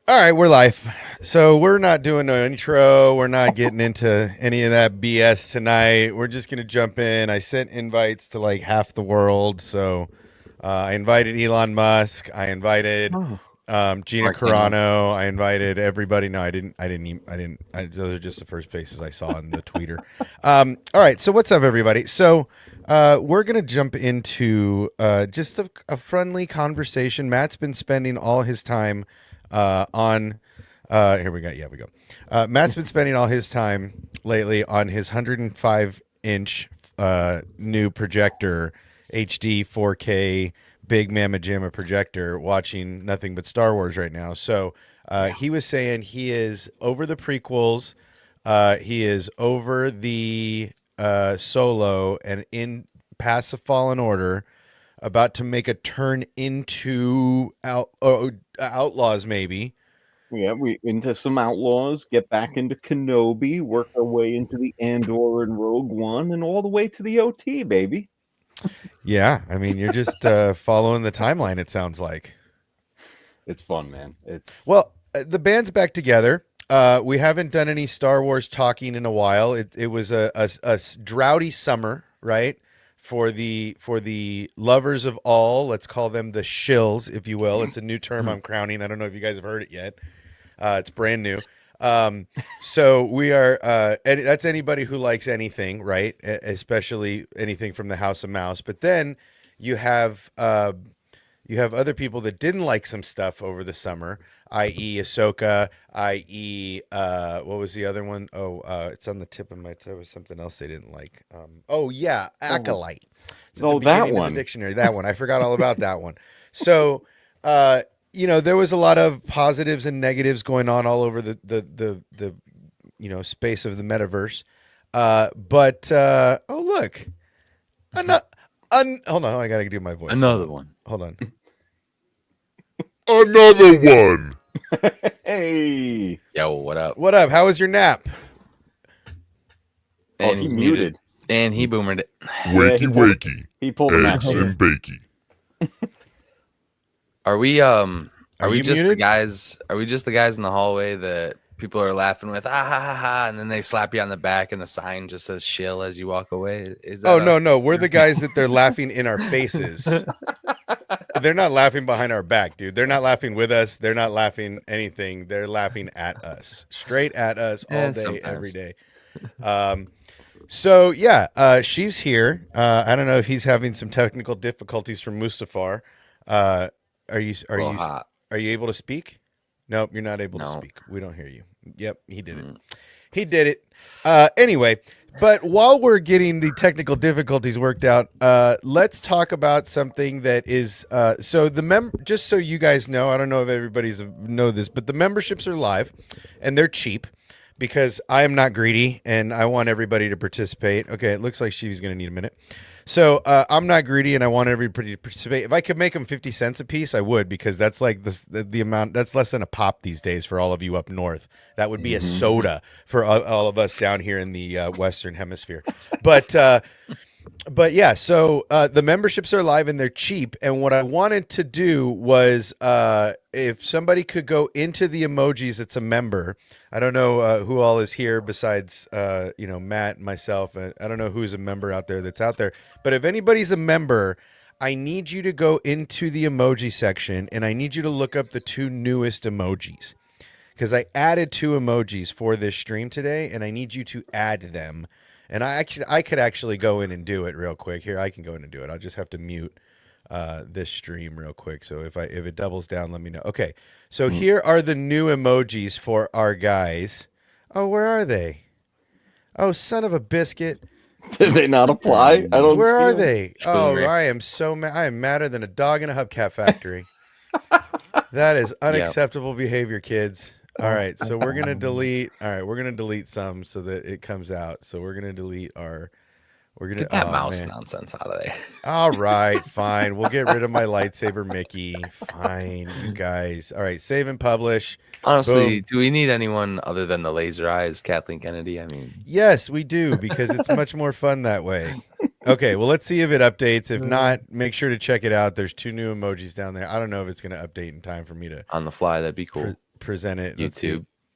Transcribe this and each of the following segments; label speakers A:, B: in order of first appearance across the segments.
A: All right, we're live. So we're not doing an intro. We're not getting into any of that BS tonight. We're just gonna jump in. I sent invites to like half the world. So I invited Elon Musk. I invited
B: Oh,
A: Gina
B: Mark Hamill.
A: Carano. I invited everybody. No, I didn't. Those are just the first faces I saw in the tweeter. All right. So what's up, everybody? So we're gonna jump into just a friendly conversation. Matt's been spending all his time on. Here we go. Yeah, we go. Matt's been spending all his time lately on his 105-inch new projector, HD 4K big mamma jamma projector, watching nothing but Star Wars right now. So he was saying he is over the prequels, he is over the Solo, and in past the Fallen Order, about to make a turn into Outlaws, maybe.
B: Yeah, we into some Outlaws, get back into Kenobi, work our way into the Andor and Rogue One, and all the way to the OT, baby.
A: Yeah, I mean, you're just following the timeline, it sounds like.
B: It's fun, man.
A: Well, the band's back together. We haven't done any Star Wars talking in a while. It was a droughty summer, right? For the lovers of all, let's call them the shills, if you will. It's a new term I'm crowning. I don't know if you guys have heard it yet. It's brand new. So we are, and that's anybody who likes anything, right? Especially anything from the House of Mouse. But then you have other people that didn't like some stuff over the summer, i.e. Ahsoka, i.e. What was the other one? Oh, it's on the tip of my tongue. There was something else they didn't like. Oh yeah, Acolyte. It's at the
B: that
A: beginning of
B: one.
A: the dictionary. That one. I forgot all about that one. So there was a lot of positives and negatives going on all over the space of the metaverse. But oh look, hold on, I gotta do my voice.
C: Another one.
A: Hold on.
D: Another one.
B: Hey,
C: Yo, what up?
A: What up? How was your nap?
C: And
B: he
C: he's
B: muted.
C: And he boomered it.
D: Wakey wakey.
B: He pulled him out.
D: Eggs and bakey.
C: Are we
A: you
C: just the
A: muted?
C: guys? Are we just the guys in the hallway that people are laughing with? Ah ha ha ha! And then they slap you on the back, and the sign just says "shill" as you walk away. Is that?
A: Oh no, we're the guys that they're laughing in our faces. They're not laughing behind our back, dude. They're not laughing with us. They're not laughing anything. They're laughing at us, straight at us all day,
C: sometimes.
A: every day. So yeah, she's here. I don't know if he's having some technical difficulties from Mustafar. Are you
C: hot.
A: are you able to speak? Nope, you're not able to
C: No.
A: speak. We don't hear you. Yep, he did it. He did it. Anyway, but while we're getting the technical difficulties worked out, let's talk about something that is so just so you guys know, I don't know if everybody's know this, but the memberships are live and they're cheap because I am not greedy and I want everybody to participate. Okay, it looks like she's going to need a minute. So I'm not greedy, and I want everybody to participate. If I could make them 50 cents a piece, I would, because that's like the amount. That's less than a pop these days for all of you up north. That would be a soda for all of us down here in the Western Hemisphere. But yeah, so the memberships are live and they're cheap. And what I wanted to do was if somebody could go into the emojis, it's a member. I don't know who all is here besides, Matt and myself. I don't know who's a member out there that's out there. But if anybody's a member, I need you to go into the emoji section and I need you to look up the two newest emojis. Because I added two emojis for this stream today and I need you to add them. And I could actually go in and do it real quick. Here, I can go in and do it. I'll just have to mute this stream real quick. So if it doubles down, let me know. Okay, so here are the new emojis for our guys. Oh, where are they? Oh, son of a biscuit.
B: Did they not apply? I don't.
A: Where
B: see
A: are
B: them.
A: they? Oh,
C: Spoonery.
A: I am so mad. I am madder than a dog in a hubcap factory. That is unacceptable behavior, kids. All right, so we're gonna delete. All right, we're gonna delete some so that it comes out. So we're gonna delete our. We're gonna
C: Get that
A: oh,
C: mouse
A: man.
C: nonsense out of there.
A: All right, fine. We'll get rid of my lightsaber, Mickey. Fine, you guys. All right, save and publish.
C: Honestly,
A: Boom.
C: do we need anyone other than the laser eyes, Kathleen Kennedy? I mean,
A: Yes, we do because it's much more fun that way. Okay, well, let's see if it updates. If not, make sure to check it out. There's two new emojis down there. I don't know if it's going to update in time for me to
C: on the fly, that'd be cool.
A: present it.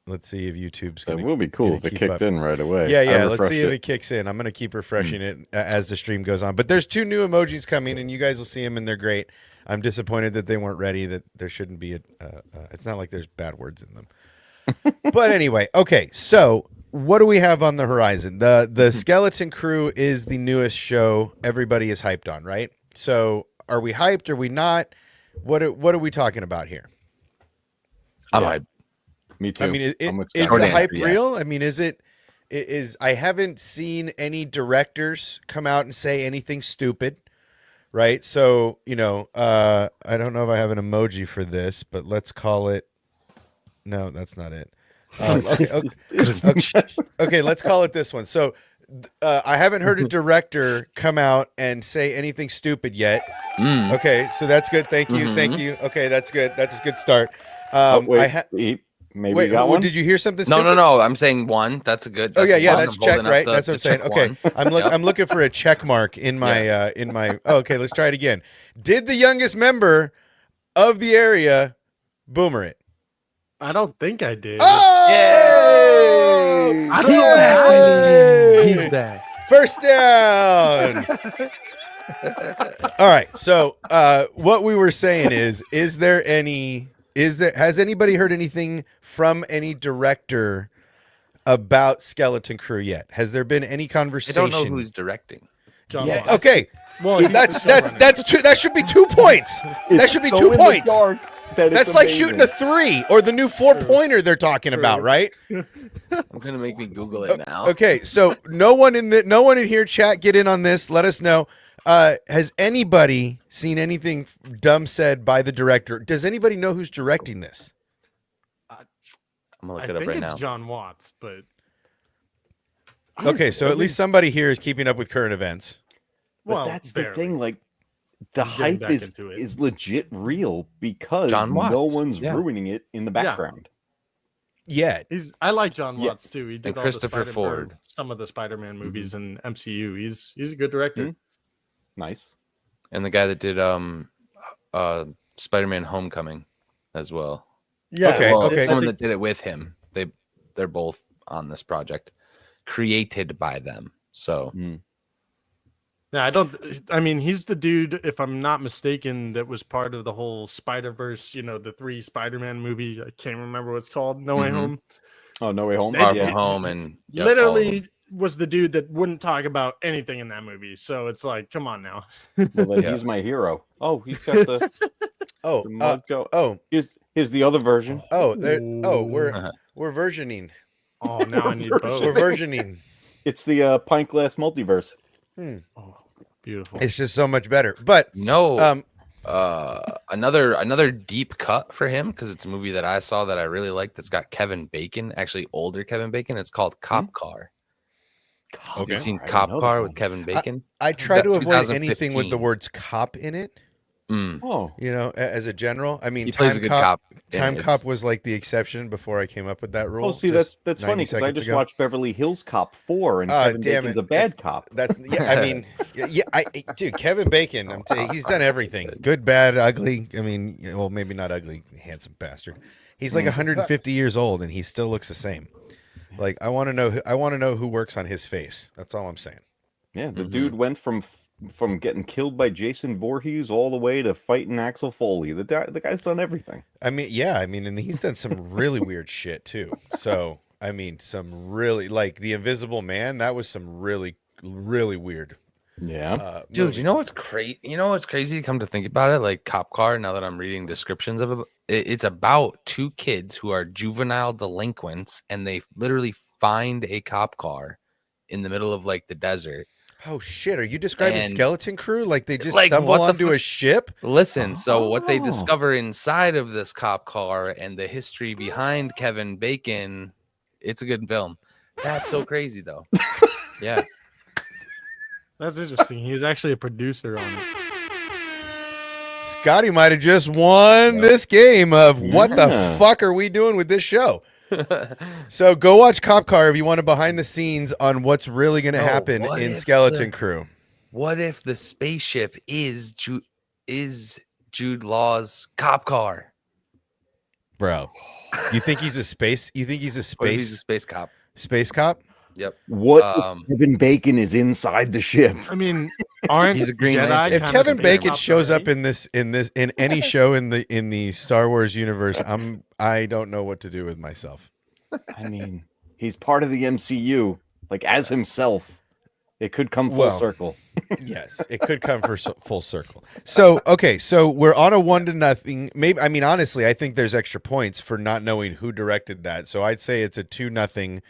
A: Let's see if YouTube's
B: That
A: going
B: will be cool
A: gonna
B: if it
A: keep
B: kicked
A: up.
B: in right away.
A: Yeah. Let's see if it kicks in. I'm going to keep refreshing it as the stream goes on. But there's 2 new emojis coming, and you guys will see them, and they're great. I'm disappointed that they weren't ready. That there shouldn't be it's not like there's bad words in them. But anyway, okay. So what do we have on the horizon? The Skeleton Crew is the newest show everybody is hyped on, right? So are we hyped? Are we not? What are we talking about here?
C: I'm hyped.
B: Me too.
A: I mean,
B: I'm with
A: is
B: Scott.
A: the
C: Short
A: hype
C: answer, yes.
A: real? I mean, is I haven't seen any directors come out and say anything stupid, right? So, I don't know if I have an emoji for this, but let's call it. No, that's not it. Okay, let's call it this one. So, I haven't heard a director come out and say anything stupid yet. Okay, so that's good. Thank you. Okay, that's good. That's a good start.
B: Wait, maybe you got one?
A: Did you hear something?
C: No. I'm saying 1. That's a good.
A: Oh
C: That's
A: yeah,
C: one.
A: that's
C: I'm
A: check,
C: holding up
A: right?
C: the-
A: That's what I'm
C: the
A: saying.
C: check
A: Okay,
C: one.
A: I'm looking for a check mark in my okay, let's try it again. Did the youngest member of the area boomer it?
E: I don't think I did.
A: Oh!
B: Yay!
E: I don't
A: He's
E: know
A: back.
E: how he's back.
A: First down. All right. So what we were saying is has anybody heard anything from any director about Skeleton Crew yet? Has there been any
C: I
A: conversation?
C: don't know who's directing.
E: John
A: Yeah,
E: Watts.
A: okay.
E: Well, he's the showrunner.
A: That's two. That should be 2 points. That should be
B: so
A: 2
B: in the
A: points.
B: dark that
A: That's
B: it's
A: like
B: amazing.
A: shooting a 3 or the new 4-pointer they're talking about,
E: True.
A: right?
C: I'm gonna make me Google it now.
A: Okay, so no one in here, chat, get in on this. Let us know. Has anybody seen anything dumb said by the director? Does anybody know who's directing this?
C: I'm gonna look
E: I
C: it up
E: think
C: right
E: it's
C: now.
E: John Watts, but
A: Okay, so at least somebody here is keeping up with current events.
B: But
E: well,
B: that's
E: barely.
B: the thing, like the
E: I'm getting
B: hype
E: back
B: is
E: into it.
B: is legit real because
C: John
B: no
C: Watts,
B: one's
C: yeah.
B: ruining it in the
E: Yeah.
B: background.
A: Yet.
E: I like John
B: Yeah.
E: Watts too. He did
C: And
E: all
C: Christopher
E: the
C: Ford.
E: some of the Spider-Man movies in MCU. He's a good director.
B: Mhm. Nice.
C: And the guy that did Spider-Man: Homecoming as well.
E: Yeah.
A: Okay,
C: Well,
A: okay.
C: someone that did it with him. They're both on this project, created by them. So
E: Yeah, I mean, he's the dude, if I'm not mistaken, that was part of the whole Spider-Verse, the 3 Spider-Man movie. I can't remember what it's called. No Way
C: Mhm.
E: Home.
B: Oh, No Way Home.
C: Far
E: Yeah.
C: From Home and yep, all of
E: Literally
C: them.
E: was the dude that wouldn't talk about anything in that movie. So it's like, come on now.
B: Well, then
C: Yeah.
B: he's my hero. Oh, he's got the,
A: Oh,
B: the mug go.
A: oh,
B: Here's the other version.
A: we're versioning.
E: Oh, now I need
A: We're
E: both.
A: versioning.
B: It's the pint glass multiverse.
E: Oh, beautiful.
A: It's just so much better. But
C: No, another deep cut for him because it's a movie that I saw that I really liked. That's got Kevin Bacon, actually older Kevin Bacon. It's called Cop Car. Have you seen
B: I
C: Cop
B: know that
C: Car
B: one.
C: with Kevin Bacon?
A: I try to avoid
C: 2015.
A: anything with the words cop in it,
B: Oh,
A: as a general. I mean,
C: He plays a good cop. in
A: Time
C: it.
A: Cop was like the exception before I came up with that rule.
B: oh, see,
A: just
B: that's
A: 90
B: funny because I
A: seconds
B: just
A: ago.
B: watched Beverly Hills Cop 4, and
A: Ah,
B: Kevin
A: damn
B: Bacon's
A: it.
B: a bad cop.
A: That's I mean, dude, Kevin Bacon. He's done everything, good, bad, ugly. I mean, well, maybe not ugly, handsome bastard. He's like 150 years old and he still looks the same. Like I want to know who works on his face. That's all I'm saying.
B: Yeah, the dude went from getting killed by Jason Voorhees all the way to fighting Axel Foley. The guy's done everything.
A: I mean, and he's done some really weird shit too. So I mean, some really like the Invisible Man. That was some really, really weird.
B: Yeah.
C: Dude,
A: movie.
C: you know what's crazy? You know what's crazy to come to think about it? Like Cop Car, now that I'm reading descriptions of it, it's about 2 kids who are juvenile delinquents and they literally find a cop car in the middle of like the desert.
A: Oh shit! Are you describing
C: And-
A: Skeleton Crew? Like they just
C: Like,
A: stumble
C: what the
A: onto
C: fuck?
A: a ship?
C: Listen, so what they
B: Oh.
C: discover inside of this cop car and the history behind Kevin Bacon, it's a good film. That's so crazy though. Yeah.
E: That's interesting. He was actually a producer on it.
A: Scotty might have just won this game of what the
B: Yeah.
A: fuck are we doing with this show? So go watch Cop Car if you want a behind the scenes on what's really going to
C: No,
A: happen
C: what
A: in
C: if
A: Skeleton
C: the-
A: Crew.
C: What if the spaceship is Jude Law's cop car?
A: bro. You think he's a space? You think he's a
C: What if he's a
A: space
C: space cop?
A: space cop?
C: Yep.
B: What
C: Um,
B: if Kevin Bacon is inside the ship?
E: I mean, aren't
C: He's a Green
E: Jedi
C: Lantern.
A: If
E: kinda
A: Kevin
E: space
A: Bacon
E: cops
A: shows up
E: already?
A: in any show in the Star Wars universe, I don't know what to do with myself.
B: I mean, he's part of the MCU, like as himself. It could come full
A: Well,
B: circle.
A: Yes, it could come for full circle. So, okay, so we're on a 1-0. Maybe I mean honestly, I think there's extra points for not knowing who directed that. So I'd say it's a 2-0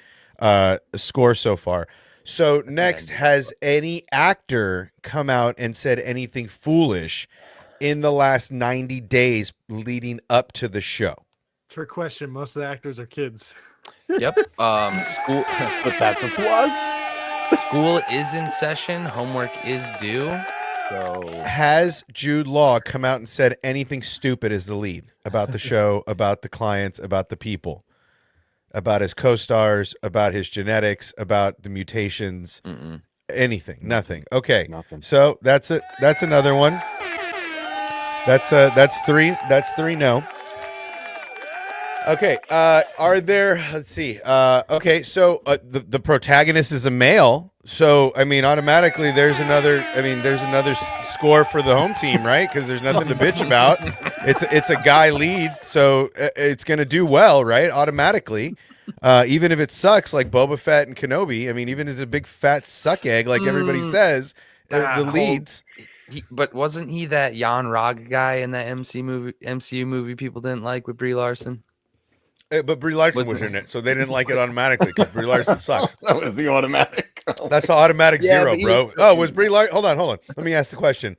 A: score so far. So next, has any actor come out and said anything foolish in the last 90 days leading up to the show?
E: Trick question. Most of the actors are kids.
C: Yep. School
B: But that's a plus.
C: school is in session. Homework is due. So
A: Has Jude Law come out and said anything stupid as the lead about the show, about the clients, about the people, about his co-stars, about his genetics, about the mutations, anything? Nothing. Okay.
B: Nothing.
A: So that's it. That's another one. That's three. That's three. No. Okay. Are there? Let's see. Okay. So the protagonist is a male. So I mean, automatically there's another. I mean, there's another score for the home team, right? Because there's nothing to bitch about. It's a guy lead, so it's gonna do well, right? Automatically. Even if it sucks, like Boba Fett and Kenobi. I mean, even as a big fat suck egg, like everybody says, the leads.
C: But wasn't he that Jan Rog guy in that MCU movie people didn't like with Brie Larson?
A: But Brie Larson was in it, so they didn't like it automatically because Brie Larson sucks.
B: That was the automatic.
A: That's the automatic
C: Yeah,
A: zero,
C: but he
A: bro.
C: was-
A: Was Brie Larson? Hold on. Let me ask the question.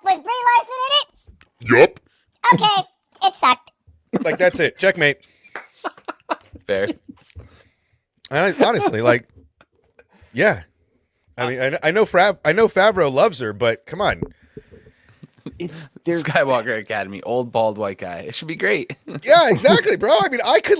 F: Was Brie Larson
D: Yup.
F: in it? Okay, it sucked.
A: Like that's it. Checkmate.
C: Fair.
A: And honestly, like, yeah. I mean, I know Favreau loves her, but come on.
B: It's there's
C: Skywalker Academy, old bald white guy. It should be great.
A: Yeah, exactly, bro. I mean, I could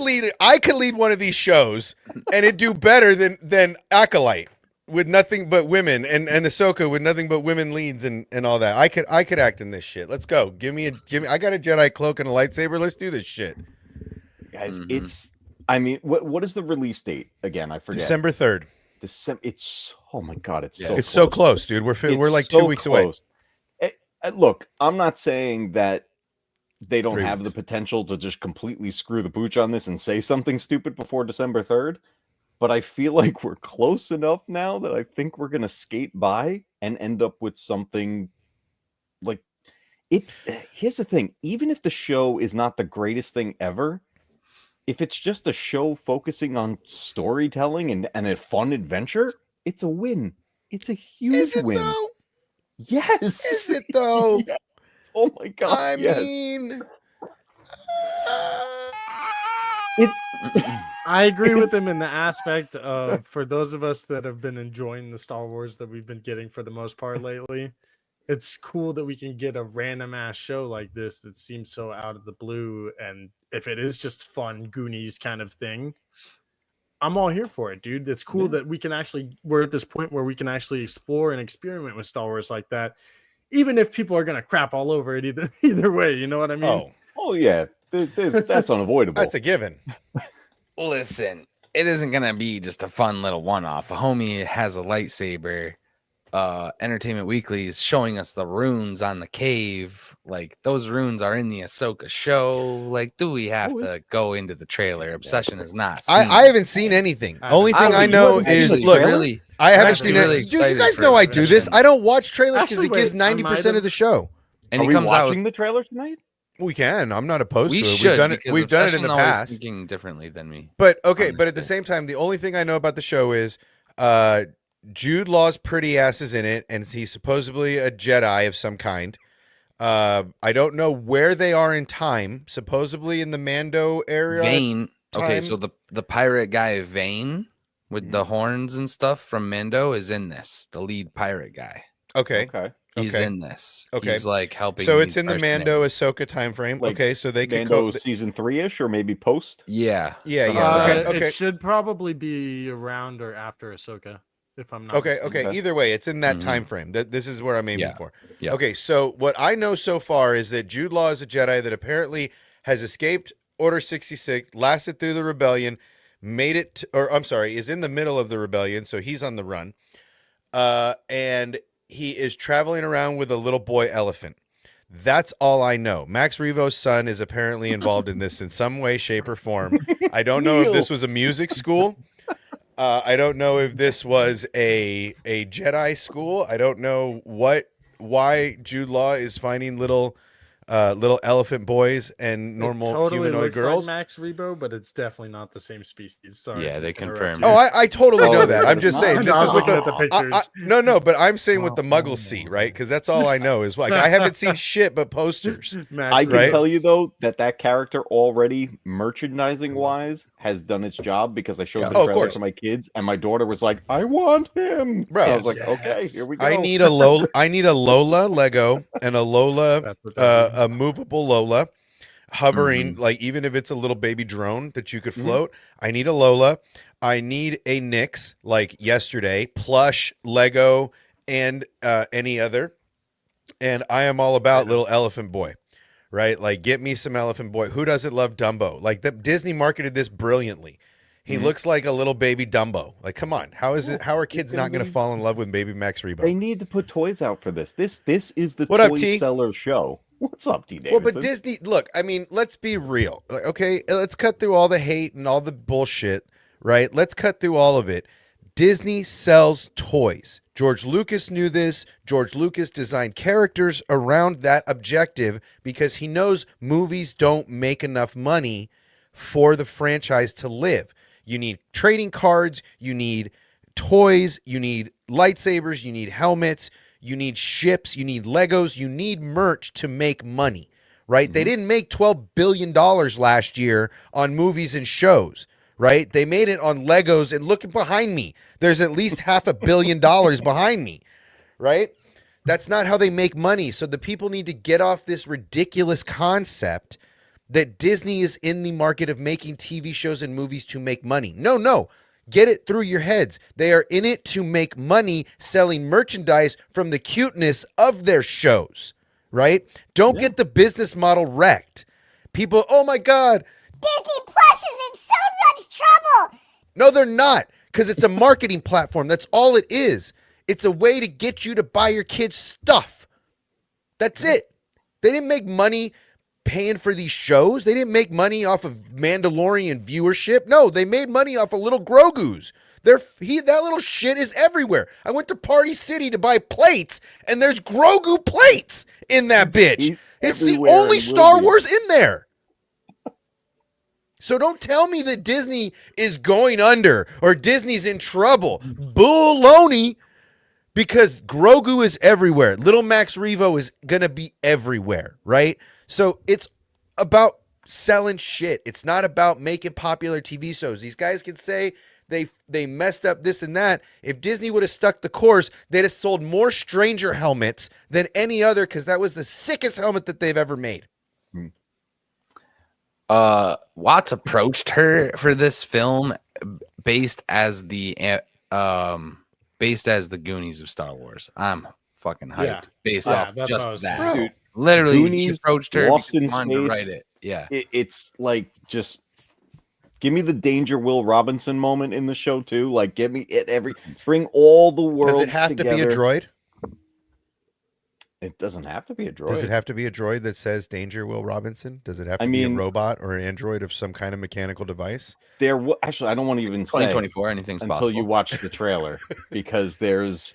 A: lead one of these shows, and it'd do better than Acolyte with nothing but women, and Ahsoka with nothing but women leads and all that. I could act in this shit. Let's go. Give me. I got a Jedi cloak and a lightsaber. Let's do this shit.
B: guys. It's. I mean, what is the release date again? I forget.
A: December 3rd.
B: December. It's. Oh my god! It's
C: Yeah.
B: so.
A: It's
B: close.
A: so close, dude. We're
B: It's
A: like
B: so
A: 2 weeks away.
B: close. Look, I'm not saying that they don't
A: 3
B: have
A: weeks.
B: the potential to just completely screw the pooch on this and say something stupid before December 3rd, but I feel like we're close enough now that I think we're gonna skate by and end up with something like it. Here's the thing: even if the show is not the greatest thing ever, if it's just a show focusing on storytelling and a fun adventure, it's a win. It's a huge
A: Is it
B: win.
A: though?
B: Yes.
A: Is it though?
B: Yes. Oh my god.
A: I
B: yes.
A: mean,
B: It's
E: I agree with
B: It's-
E: him in the aspect of for those of us that have been enjoying the Star Wars that we've been getting for the most part lately, it's cool that we can get a random ass show like this that seems so out of the blue. And if it is just fun Goonies kind of thing, I'm all here for it, dude. It's cool that we're at this point where we can actually explore and experiment with Star Wars like that, even if people are gonna crap all over it either way. You know what I mean?
B: oh yeah. That's unavoidable.
A: that's a given.
C: Listen, it isn't gonna be just a fun little one-off. A homie has a lightsaber. Entertainment Weekly is showing us the runes on the cave. Like those runes are in the Ahsoka show. Like, do we have to go into the trailer? Obsession is not.
A: I haven't seen anything.
E: I
A: Only
E: haven't
A: thing I
E: seen
A: know
B: anything.
A: is
B: Actually,
A: look.
C: really.
A: I haven't
C: actually
A: seen
C: really
A: it. Dude, you
C: excited
A: guys
C: for
A: know I do this.
C: Obsession.
A: I don't watch trailers because
E: Actually,
A: it gives
E: wait, I
A: 90% of the show.
C: And
B: Are
C: he
B: we
C: comes out.
B: watching the trailer tonight?
A: We can. I'm not opposed
C: We
A: to it.
C: should.
A: We've done it.
C: Because
A: We've done it in the
C: Obsession always
A: past.
C: Thinking differently than me.
A: But okay, but at the
C: Honestly.
A: same time, the only thing I know about the show is Jude Law's pretty ass is in it, and he's supposedly a Jedi of some kind. I don't know where they are in time. Supposedly in the Mando area.
C: Vane. Okay,
A: time.
C: so the pirate guy Vane with the horns and stuff from Mando is in this. The lead pirate guy.
A: Okay.
B: Okay.
C: He's
A: Okay.
C: in this.
A: Okay.
C: He's like helping.
A: So it's
C: these
A: in the
C: mercenaries.
A: Mando Ahsoka time frame.
B: Like,
A: Okay, so they could
B: Mando
A: go.
B: season 3-ish or maybe post.
C: Yeah.
A: Yeah,
C: something
A: yeah,
C: like
A: okay,
C: that.
A: okay.
E: It should probably be around or after Ahsoka, if I'm not
A: Okay,
E: mistaken.
A: okay.
B: Okay.
A: Either way, it's in that
C: Mhm.
A: time frame. This is where I'm aiming
C: Yeah.
A: for.
C: Yeah.
A: Okay, so what I know so far is that Jude Law is a Jedi that apparently has escaped Order 66, lasted through the rebellion, made it, or I'm sorry, is in the middle of the rebellion, so he's on the run. And he is traveling around with a little boy elephant. That's all I know. Max Revo's son is apparently involved in this in some way, shape, or form. I don't know if this was a music school. I don't know if this was a Jedi school. I don't know why Jude Law is finding little elephant boys and normal
E: it totally
A: humanoid
E: looks
A: girls.
E: like Max Rebo, but it's definitely not the same species. Sorry.
C: Yeah,
E: to
C: they
E: interrupt
C: confirmed.
E: you.
A: Oh, I totally
B: Oh,
A: know
B: they're
A: that. I'm just
B: not.
A: saying this
E: I
A: is
E: was
A: what
E: looking
A: the
E: at the pictures.
A: no, but I'm saying what the Muggles see, right? Because that's all I know is like I haven't seen shit but posters.
E: Max
B: I can
A: Right?
B: tell you though that character already merchandising wise has done its job because I showed
C: Yeah.
B: the
A: Oh, of
B: trailer
A: course.
B: to my kids and my daughter was like, "I want him."
A: Bro.
B: And I was like,
E: Yes.
B: "Okay, here we go."
A: I need a Lola Lego and a Lola
E: That's what that means.
A: a movable Lola hovering,
B: Mhm.
A: like even if it's a little baby drone that you could
B: Mhm.
A: float. I need a Lola. I need a Nyx like yesterday, plush Lego and any other. And I am all about little elephant boy, right? Like get me some elephant boy. Who doesn't love Dumbo? Like Disney marketed this brilliantly. He
B: Mhm.
A: looks like a little baby Dumbo. Like, come on. How is it? How are kids
B: gonna
A: not going to
B: be-
A: fall in love with baby Max Rebo?
B: They need to put toys out for this. This is the
A: What up,
B: toy
A: T?
B: seller show. What's up, T
A: Well,
B: Davidson?
A: but Disney, look, I mean, let's be real. Like, okay, let's cut through all the hate and all the bullshit, right? Let's cut through all of it. Disney sells toys. George Lucas knew this. George Lucas designed characters around that objective because he knows movies don't make enough money for the franchise to live. You need trading cards, you need toys, you need lightsabers, you need helmets, you need ships, you need Legos, you need merch to make money, right? They didn't make $12 billion last year on movies and shows, right? They made it on Legos, and look behind me. There's at least $500 million behind me, right? That's not how they make money. So the people need to get off this ridiculous concept that Disney is in the market of making TV shows and movies to make money. No. Get it through your heads. They are in it to make money selling merchandise from the cuteness of their shows, right? Don't get the business model wrecked. People, oh my God.
F: Disney Plus is in so much trouble.
A: No, they're not, because it's a marketing platform. That's all it is. It's a way to get you to buy your kids stuff. That's it. They didn't make money paying for these shows. They didn't make money off of Mandalorian viewership. No, they made money off of little Grogu's. That little shit is everywhere. I went to Party City to buy plates, and there's Grogu plates in that bitch.
B: He's
A: It's the
B: everywhere
A: only
B: and will
A: Star
B: be.
A: Wars in there. So don't tell me that Disney is going under or Disney's in trouble. Baloney. Because Grogu is everywhere. Little Max Revo is going to be everywhere, right? So it's about selling shit. It's not about making popular TV shows. These guys can say they messed up this and that. If Disney would have stuck the course, they'd have sold more Stranger helmets than any other because that was the sickest helmet that they've ever made.
C: Watts approached her for this film based as the Goonies of Star Wars. I'm fucking hyped
E: Yeah.
C: based
E: Yeah,
C: off
E: that's
C: just
E: what I was
C: that.
B: Dude,
C: Literally, he
B: Goonies,
C: approached her
B: Lost
C: because
B: in
C: he wanted to
B: Space.
C: write it. Yeah,
B: It's like just give me the Danger Will Robinson moment in the show too. Like get me it bring all the worlds
A: Does it have
B: together.
A: to be a droid?
B: It doesn't have to be a droid.
A: Does it have to be a droid that says Danger Will Robinson? Does it have to
B: I
A: be a
B: mean-
A: robot or an android of some kind of mechanical device?
B: Actually, I don't want to even say
C: 2024, anything's
B: until
C: possible.
B: you watch the trailer because there is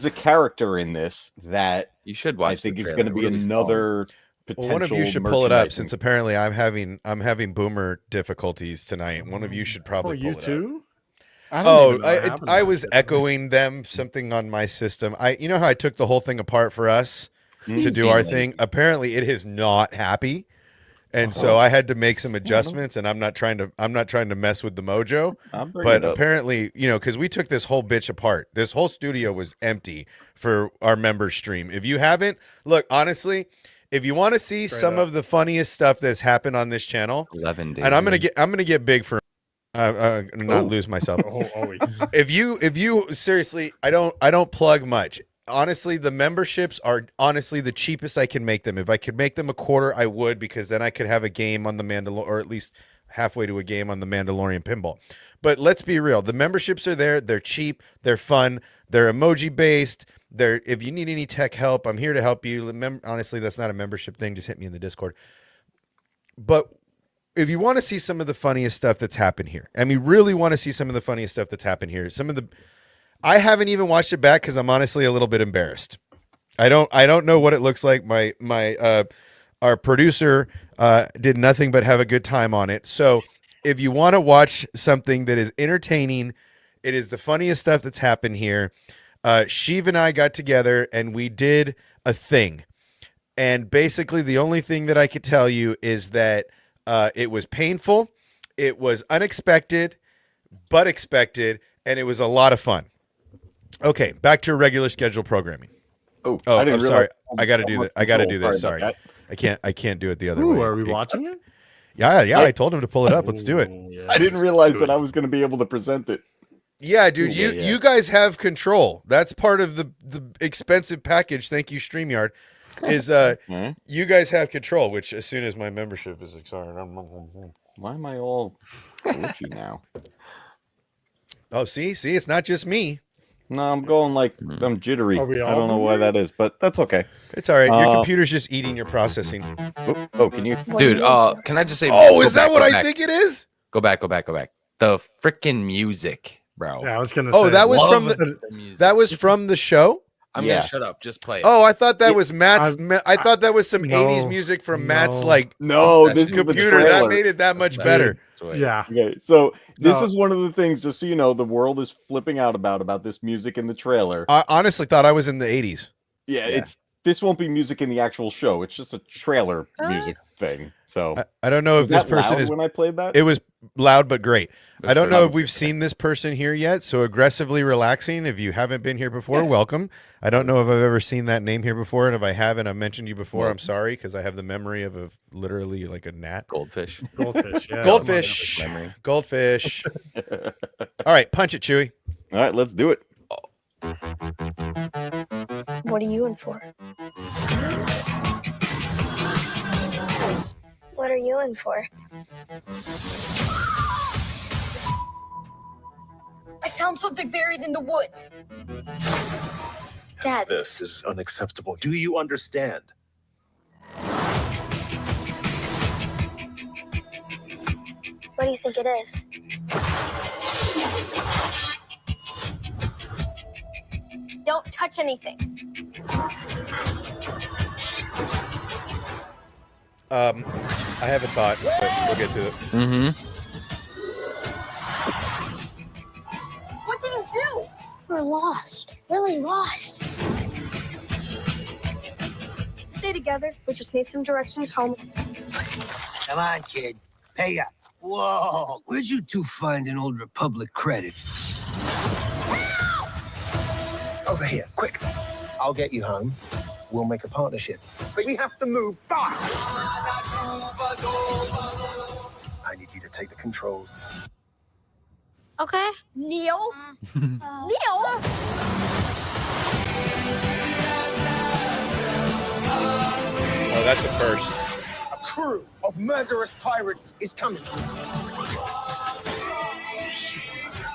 B: a character in this that
C: You should watch.
B: I think
C: the
B: is
C: trailer.
B: going to be
C: What are these called?
B: another potential.
A: Well, one of you should pull it up
B: merchandising.
A: since apparently I'm having boomer difficulties tonight. One of you should probably
E: Oh,
A: pull
E: you
A: it up.
E: too?
A: Oh,
E: happened
A: I
E: to
A: was
E: that.
A: echoing them something on my system. You know how I took the whole thing apart for us
B: Mm.
A: to do our thing. Apparently, it is not happy, and so I had to make some adjustments. And I'm not trying to mess with the mojo.
B: I'll bring
A: But
B: it up.
A: apparently, because we took this whole bitch apart. This whole studio was empty for our members stream. If you haven't, look, honestly, if you want to see
E: Straight
A: some
E: up.
A: of the funniest stuff that's happened on this channel,
C: 11 days.
A: and I'm gonna get big for not lose myself.
E: Oh,
A: If you seriously, I don't plug much. honestly, the memberships are honestly the cheapest I can make them. If I could make them a quarter, I would, because then I could have a game on the Mandalorian, or at least halfway to a game on the Mandalorian pinball. But let's be real. The memberships are there. They're cheap. They're fun. They're emoji based. They're, if you need any tech help, I'm here to help you. Honestly, that's not a membership thing. Just hit me in the Discord. But if you want to see some of the funniest stuff that's happened here, and we really want to see some of the funniest stuff that's happened here, I haven't even watched it back because I'm honestly a little bit embarrassed. I don't know what it looks like. Our producer did nothing but have a good time on it. So if you want to watch something that is entertaining, it is the funniest stuff that's happened here. Sheev and I got together and we did a thing. And basically the only thing that I could tell you is that it was painful, it was unexpected, but expected, and it was a lot of fun. Okay, back to regular schedule programming.
B: Oh,
A: I'm sorry. I got to do that. I got to do this. Sorry. I can't do it the other way.
E: Are we watching it?
A: Yeah. I told him to pull it up. Let's do it.
E: Yeah,
B: I didn't realize that I was going to be able to present it.
A: Yeah, dude.
B: Yeah.
A: You guys have control. That's part of the expensive package. Thank you, StreamYard. Is you guys have control, which as soon as my membership is expired.
B: Why am I all glitchy now?
A: Oh, see, it's not just me.
B: No, I'm going like I'm jittery.
E: Are we
B: I
E: all
B: don't know why that is, but that's okay.
A: It's all right. Your computer's just eating your processing.
B: Oh, can you?
C: Dude, can I just say?
A: Oh, is that what I think it is?
C: Go back. The freaking music, bro.
E: Yeah, I was gonna say.
A: Oh, that was
C: Love
A: from
C: the music.
A: that was from the show.
C: I'm
B: Yeah.
C: gonna shut up. Just play it.
A: Oh, I thought that was Matt's. I thought that was some
E: No,
A: 80s music from Matt's
E: no.
A: like
B: No,
C: That's
B: this is the
A: computer. That
B: trailer.
A: made it that much
C: Dude.
A: better.
C: Sweet.
E: Yeah.
B: Okay, so this
E: No.
B: is one of the things, just so you know, the world is flipping out about this music in the trailer.
A: I honestly thought I was in the 80s.
B: Yeah,
C: Yeah.
B: this won't be music in the actual show. It's just a trailer music thing. So
A: I don't know if
B: was
A: this
B: that
A: person
B: loud
A: is.
B: when I played that?
A: It was loud but great.
C: That's
A: I don't know
C: pretty
A: if we've seen this person here yet. So aggressively relaxing. If you haven't been here before,
C: Yeah.
A: welcome. I don't know if I've ever seen that name here before, and if I haven't, I mentioned you before.
B: Well-
A: I'm sorry because I have the memory of a literally like a gnat.
C: Goldfish.
E: Goldfish. Yeah.
A: Goldfish.
C: Memory.
A: Goldfish. All right, punch it, Chewy.
B: All right, let's do it.
G: What are you in for? What are you in for?
H: I found something buried in the woods.
G: Dad,
I: This is unacceptable. Do you understand?
G: what do you think it is? Don't touch anything.
A: I have a thought, but we'll get to it.
C: Mm-hmm.
H: What did you do?
G: We're lost. Really lost. Stay together. We just need some directions home.
J: Come on, kid. Pay up. Whoa. Where'd you two find an old Republic credit?
I: Over here, quick. I'll get you home. We'll make a partnership. But we have to move fast. I need you to take the controls.
G: Okay.
H: Neil? Neil?
A: Oh, that's a first.
I: A crew of murderous pirates is coming.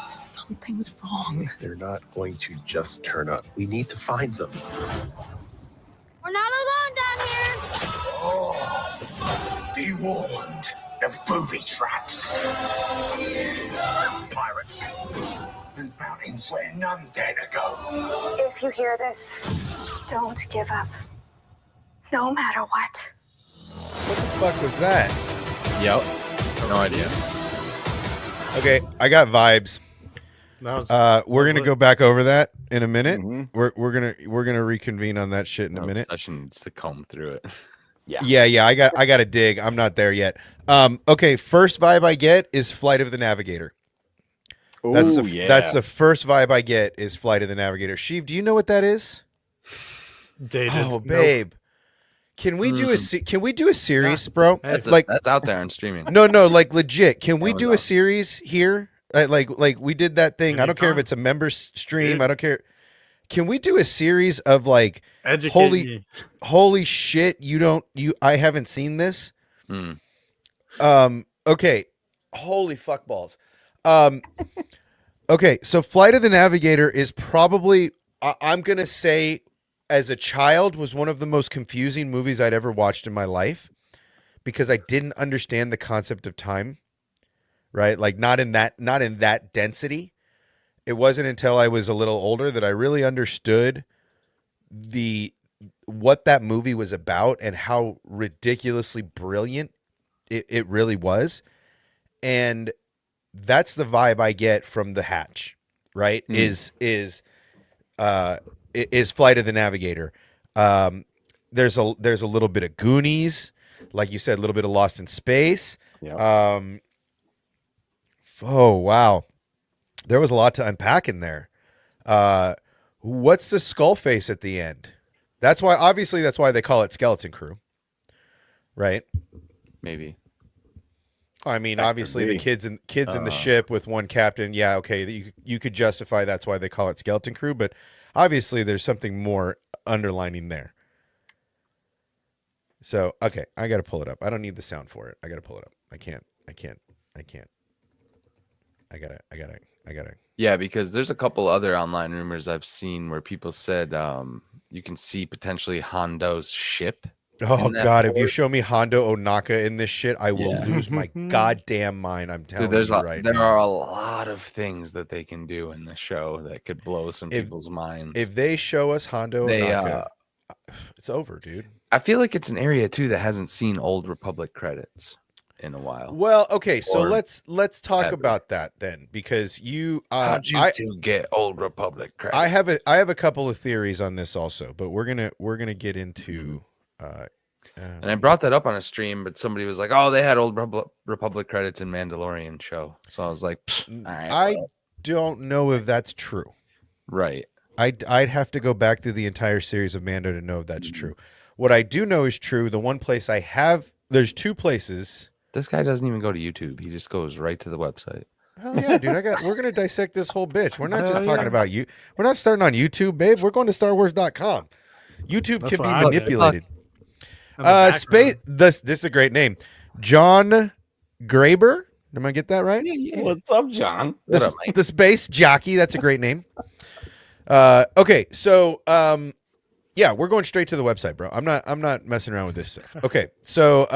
I: Something's wrong. They're not going to just turn up. We need to find them.
G: We're not alone down here.
I: Oh, be warned of booby traps. Pirates and mountains where none dare to go.
G: If you hear this, don't give up. No matter what.
A: What the fuck was that?
C: Yep. No idea.
A: Okay, I got vibes. We're gonna go back over that in a minute.
B: Mhm.
A: We're gonna reconvene on that shit in a minute.
C: Session needs to comb through it.
A: Yeah. I got to dig. I'm not there yet. Okay. First vibe I get is Flight of the Navigator. That's the first vibe I get is Flight of the Navigator. Sheev, do you know what that is?
E: Dated.
A: Oh,
E: Nope.
A: babe. Can we do a series, bro?
E: That's
C: That's out there on streaming.
A: No, like legit. Can we
C: That
A: do
C: was
A: a series here? Like we did that thing. I don't care if
E: Anytime.
A: it's a member stream.
E: Dude.
A: I don't care. Can we do a series of like
E: Educate me.
A: holy shit, I haven't seen this?
C: Mm.
A: Okay. Holy fuck balls. Okay, so Flight of the Navigator is probably I'm going to say as a child was one of the most confusing movies I'd ever watched in my life because I didn't understand the concept of time, right? Like not in that density. It wasn't until I was a little older that I really understood what that movie was about and how ridiculously brilliant it really was. And that's the vibe I get from The Hatch, right? Is Flight of the Navigator. There's a little bit of Goonies, like you said, a little bit of Lost in Space.
B: Yep.
A: Oh wow, there was a lot to unpack in there. What's the skull face at the end? That's why they call it Skeleton Crew, right?
C: Maybe.
A: I mean,
B: That
A: obviously
B: could
A: the
B: be.
A: kids in the ship with one captain. Yeah, okay, you could justify that's why they call it Skeleton Crew, but obviously there's something more underlining there. So, okay, I got to pull it up. I don't need the sound for it. I got to pull it up. I can't. I gotta.
C: Yeah, because there's a couple other online rumors I've seen where people said you can see potentially Hondo's ship.
A: Oh
C: in that
A: God! If you
C: port.
A: show me Hondo Onaka in this shit, I will
C: Yeah.
A: lose my goddamn mind. I'm telling
C: Dude,
A: you right
C: there
A: now.
C: are a lot of things that they can do in the show that could blow some
A: If-
C: people's minds.
A: If they show us Hondo
C: They,
A: Onaka, it's over, dude.
C: I feel like it's an area too that hasn't seen Old Republic credits in a while.
A: Well, okay, so
C: Or
A: let's talk
C: ever.
A: about that then, because
C: How'd you two get Old Republic credits?
A: I have a couple of theories on this also, but we're gonna get into.
C: And I brought that up on a stream, but somebody was like, "Oh, they had Old Republic credits in Mandalorian show." So I was like, "All right."
A: I don't know if that's true.
C: Right.
A: I'd have to go back through the entire series of Mando to know if that's true. What I do know is true. The one place there's two places.
C: This guy doesn't even go to YouTube. He just goes right to the website.
A: Hell yeah, dude! We're gonna dissect this whole bitch. We're not
E: Hell
A: just talking
E: yeah.
A: about you. We're not starting on YouTube, babe. We're going to StarWars.com. YouTube
E: That's
A: can
E: what
A: be
E: I did.
A: manipulated.
E: In the
A: Space.
E: background.
A: This is a great name, John Graber. Am I get that right?
B: What's up, John?
C: What up, Mike?
A: The space jockey. That's a great name. Okay, so yeah, we're going straight to the website, bro. I'm not messing around with this stuff. Okay, so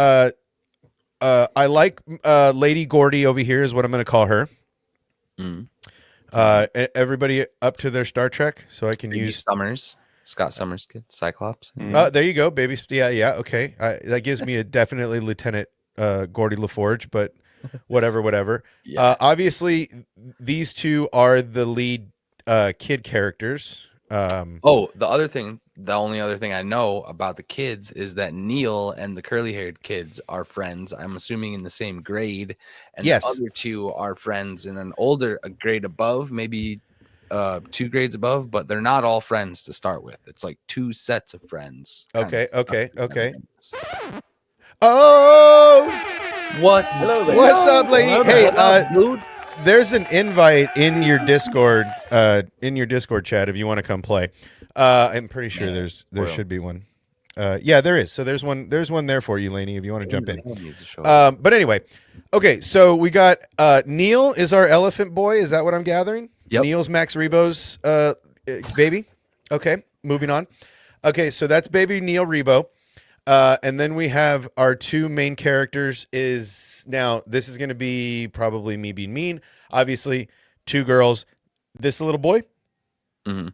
A: I like Lady Gordy over here is what I'm going to call her.
C: Mm.
A: Everybody up to their Star Trek, so I can
C: Baby
A: use.
C: Summers, Scott Summers kid, Cyclops.
A: There you go, baby. Yeah, okay. That gives me a definitely Lieutenant Gordy LaForge, but whatever.
C: Yeah.
A: Obviously, these two are the lead kid characters.
C: Oh, the only other thing I know about the kids is that Neil and the curly-haired kids are friends. I'm assuming in the same grade, and
A: Yes.
C: the other two are friends in a grade above, maybe 2 grades above, but they're not all friends to start with. It's like 2 sets of friends.
A: Okay.
C: Okay.
A: Oh,
C: What?
B: Hello there.
A: what's up, lady?
E: Hello
A: Hey,
E: there.
C: dude.
A: there's an invite in your Discord chat if you want to come play. I'm pretty sure there
C: spoiled.
A: should be one. Yeah, there is. So there's one there for you, Laney, if you want to jump in.
C: in.
A: But anyway, okay, so we got Neil is our elephant boy. Is that what I'm gathering?
C: Yep.
A: Neil's Max Rebo's baby. Okay, moving on. Okay, so that's baby Neil Rebo. And then we have our 2 main characters now this is going to be probably me being mean. Obviously, 2 girls. This little boy.
C: Mhm.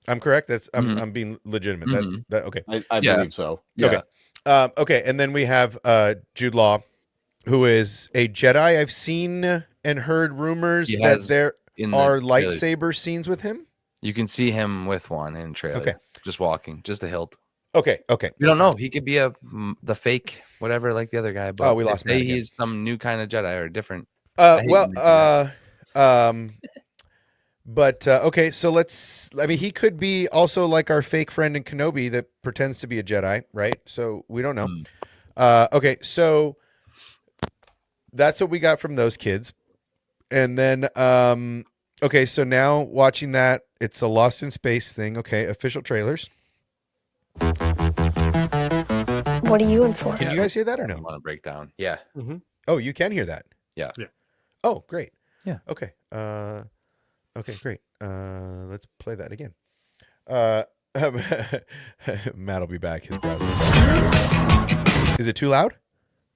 A: I'm correct.
C: Mhm.
A: I'm being legitimate.
C: Mhm.
A: That okay.
B: I
C: Yeah.
B: believe so.
C: Yeah.
A: Okay. Okay, and then we have Jude Law, who is a Jedi. I've seen and heard rumors
C: He
A: that
C: has
A: there
C: in the
A: are
C: trailer.
A: lightsaber scenes with him.
C: You can see him with one in the trailer.
A: Okay.
C: Just walking, just a hilt.
A: Okay.
C: We don't know. He could be the fake whatever, like the other guy. But
A: we
C: they
A: lost Matt
C: say
A: again.
C: he's some new kind of Jedi or different. I hate when they do
A: But okay, so he could be also like our fake friend in Kenobi that pretends to be a Jedi, right? So we don't know. Okay, so that's what we got from those kids. And then Okay, so now watching that, it's a Lost in Space thing. Okay, official trailers.
F: What are you in for?
A: Can you guys hear that or
C: I
A: no?
C: want to break down. Yeah.
A: Oh, you can hear that.
C: Yeah.
A: Oh, great.
C: Yeah.
A: Okay. Okay, great. Let's play that again. Matt will be back. His browser. Is it too loud?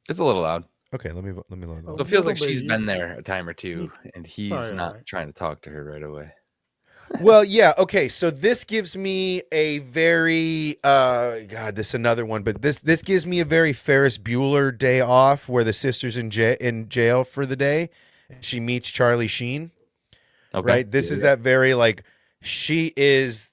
C: It's a little loud.
A: Okay, let me load
C: So
A: that.
C: it feels like
E: little bit,
C: she's
E: you-
C: been there a time or two, and he's
E: Probably
C: not
E: right.
C: trying to talk to her right away.
A: Well, yeah, okay. So this gives me a very God, this is another one, but this gives me a very Ferris Bueller Day Off, where the sister's in jail for the day. And she meets Charlie Sheen.
C: Okay.
A: Right? This is that very like she is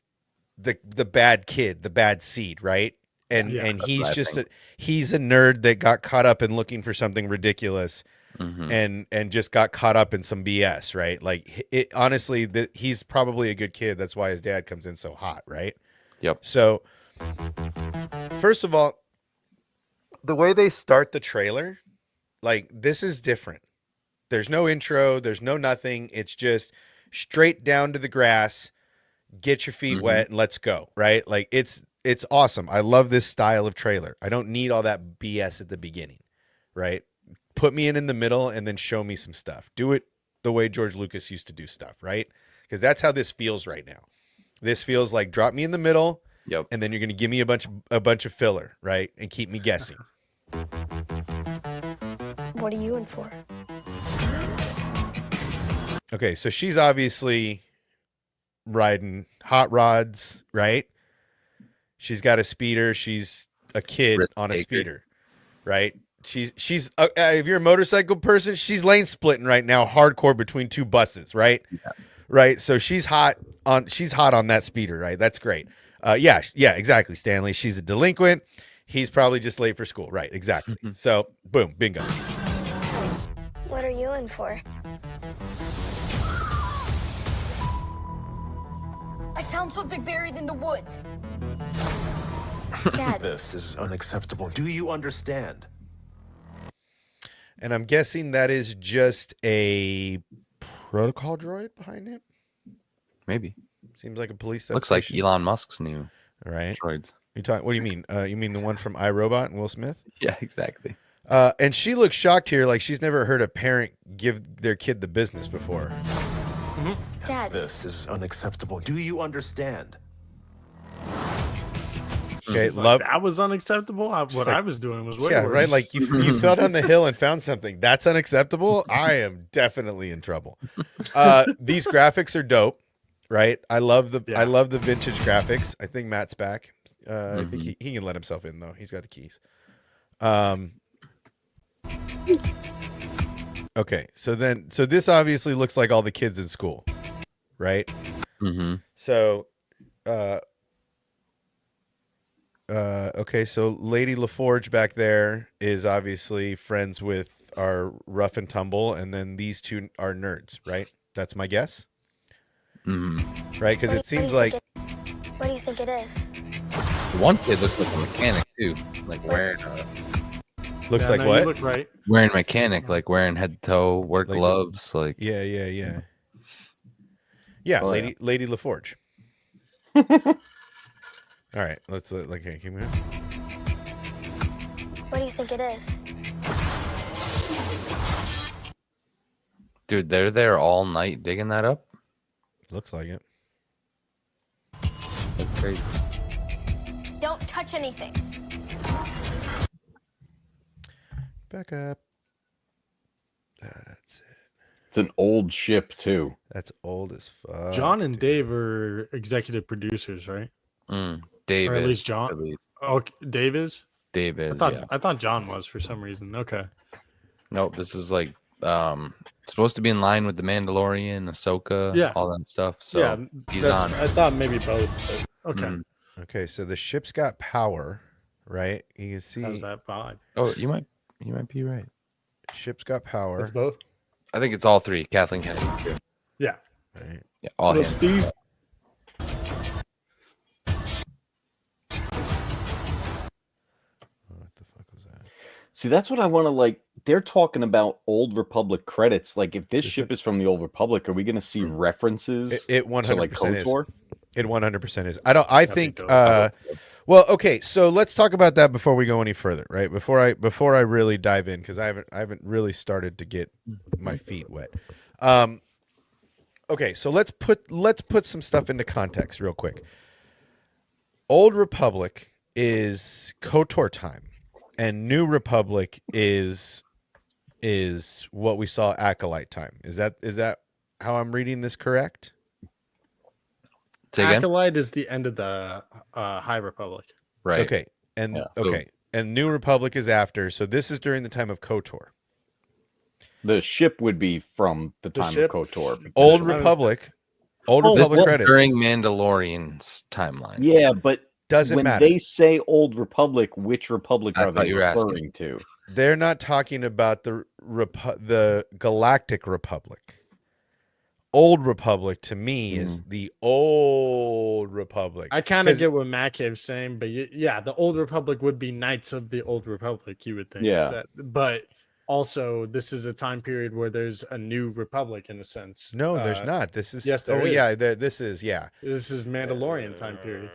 A: the bad kid, the bad seed, right? And
E: Yeah,
A: and
C: that's
A: he's
C: what I
A: just
C: think.
A: he's a nerd that got caught up in looking for something ridiculous.
C: Mhm.
A: And just got caught up in some BS, right? Like it honestly, he's probably a good kid. That's why his dad comes in so hot, right?
C: Yep.
A: So, first of all, the way they start the trailer, like this is different. There's no intro, there's no nothing. It's just straight down to the grass, get your feet wet and let's go, right? Like it's awesome. I love this style of trailer. I don't need all that BS at the beginning, right? Put me in the middle and then show me some stuff. Do it the way George Lucas used to do stuff, right? Because that's how this feels right now. This feels like drop me in the middle,
C: Yep.
A: and then you're going to give me a bunch of filler, right? And keep me guessing.
F: What are you in for?
A: Okay, so she's obviously riding hot rods, right? She's got a speeder. She's a kid
C: Risk
A: on a
C: taker.
A: speeder, right? She's if you're a motorcycle person, she's lane splitting right now, hardcore between two buses, right?
C: Yeah.
A: Right. So she's hot on that speeder, right? That's great. Yeah, exactly, Stanley. She's a delinquent. He's probably just late for school, right? Exactly. So boom, bingo.
F: What are you in for?
H: I found something buried in the woods.
F: Dad,
I: This is unacceptable. Do you understand?
A: And I'm guessing that is just a protocol droid behind him.
C: Maybe.
A: Seems like a police.
C: Looks like
A: station.
C: Elon Musk's new
A: Right.
C: droids.
A: You talk. What do you mean? You mean the one from iRobot and Will Smith?
C: Yeah, exactly.
A: And she looks shocked here, like she's never heard a parent give their kid the business before.
F: Dad,
I: This is unacceptable. Do you understand?
A: Okay,
E: It's like,
A: love.
E: that was unacceptable. What
A: like-
E: I was doing was way
A: Yeah,
E: worse.
A: right. Like you fell down the hill and found something. That's unacceptable. I am definitely in trouble. These graphics are dope, right? I love the
E: Yeah.
A: vintage graphics. I think Matt's back. I think he can let himself in though. He's got the keys. Okay, so this obviously looks like all the kids in school, right?
C: Mm-hmm.
A: So, okay, so Lady LaForge back there is obviously friends with our rough and tumble, and then these two are nerds, right? That's my guess,
C: Mm-hmm.
A: right? Because it seems like
F: what do you think it is?
C: One kid looks like a mechanic too, like wearing
A: looks
E: Yeah,
A: like
E: no,
A: what?
E: You look right.
C: mechanic, like wearing head to toe work
A: Like-
C: gloves, like
A: Yeah, yeah, yeah. Yeah,
B: Oh,
A: Lady LaForge. All right, let's okay, keep moving.
F: What do you think it is?
C: dude, they're there all night digging that up.
A: Looks like it.
C: That's crazy.
H: Don't touch anything.
A: Back up. That's it.
B: It's an old ship too.
A: That's old as fuck.
E: John and
A: dude.
E: Dave are executive producers, right?
C: Dave
E: Or at
C: is,
E: least John.
C: at least.
E: Oh, Dave is.
C: Dave is,
E: I
C: yeah.
E: thought John was for some reason. Okay.
C: Nope, this is like supposed to be in line with the Mandalorian, Ahsoka,
E: Yeah.
C: all that stuff. So
E: yeah,
C: he's on.
E: I thought maybe both. But okay.
C: Mhm.
A: Okay, so the ship's got power, right? You can see
E: How's that vibe?
C: Oh, you might be right.
A: ship's got power.
E: It's both.
C: I think it's all three. Kathleen Kennedy. Too.
E: Yeah.
A: Right.
C: Yeah, all
B: What up,
C: hands.
B: Steve?
A: What the fuck was that?
B: See, that's what I want to like they're talking about Old Republic credits. Like, if this
A: Is
B: ship
A: it-
B: is from the Old Republic, are we going to see references
A: It
B: to
A: 100%
B: like
A: is.
B: KOTOR?
A: It 100% is. I
E: That'd be
A: think
E: dope.
A: well, okay, so let's talk about that before we go any further, right? Before I really dive in, because I haven't really started to get my feet wet. Okay, so let's put some stuff into context real quick. Old Republic is KOTOR time, and New Republic is what we saw Acolyte time. Is that how I'm reading this correct?
C: Say again?
E: Acolyte is the end of the High Republic.
C: Right.
A: Okay. And
B: Yeah.
A: okay. And New Republic is after. So this is during the time of KOTOR.
B: The ship would be from the
E: The
B: time
E: ship-
B: of KOTOR.
A: Old
B: potentially.
A: Republic. Old
B: Oh,
C: This
A: Republic
C: was
A: credits.
C: during Mandalorian's timeline.
B: Yeah, but
A: Doesn't
B: when
A: matter.
B: they say Old Republic, which Republic
C: I
B: are
C: thought
B: they
C: you were asking.
B: referring to?
A: They're not talking about the Galactic Republic. Old Republic to me is the Old Republic.
E: I kind of
A: 'Cause-
E: get what Matt Cave's saying, but yeah, the Old Republic would be Knights of the Old Republic, you would think.
B: Yeah.
E: But also, this is a time period where there's a new republic in a sense.
A: No, there's not. This is
E: yes, there
A: yeah,
E: is.
A: this is yeah.
E: This is Mandalorian time period.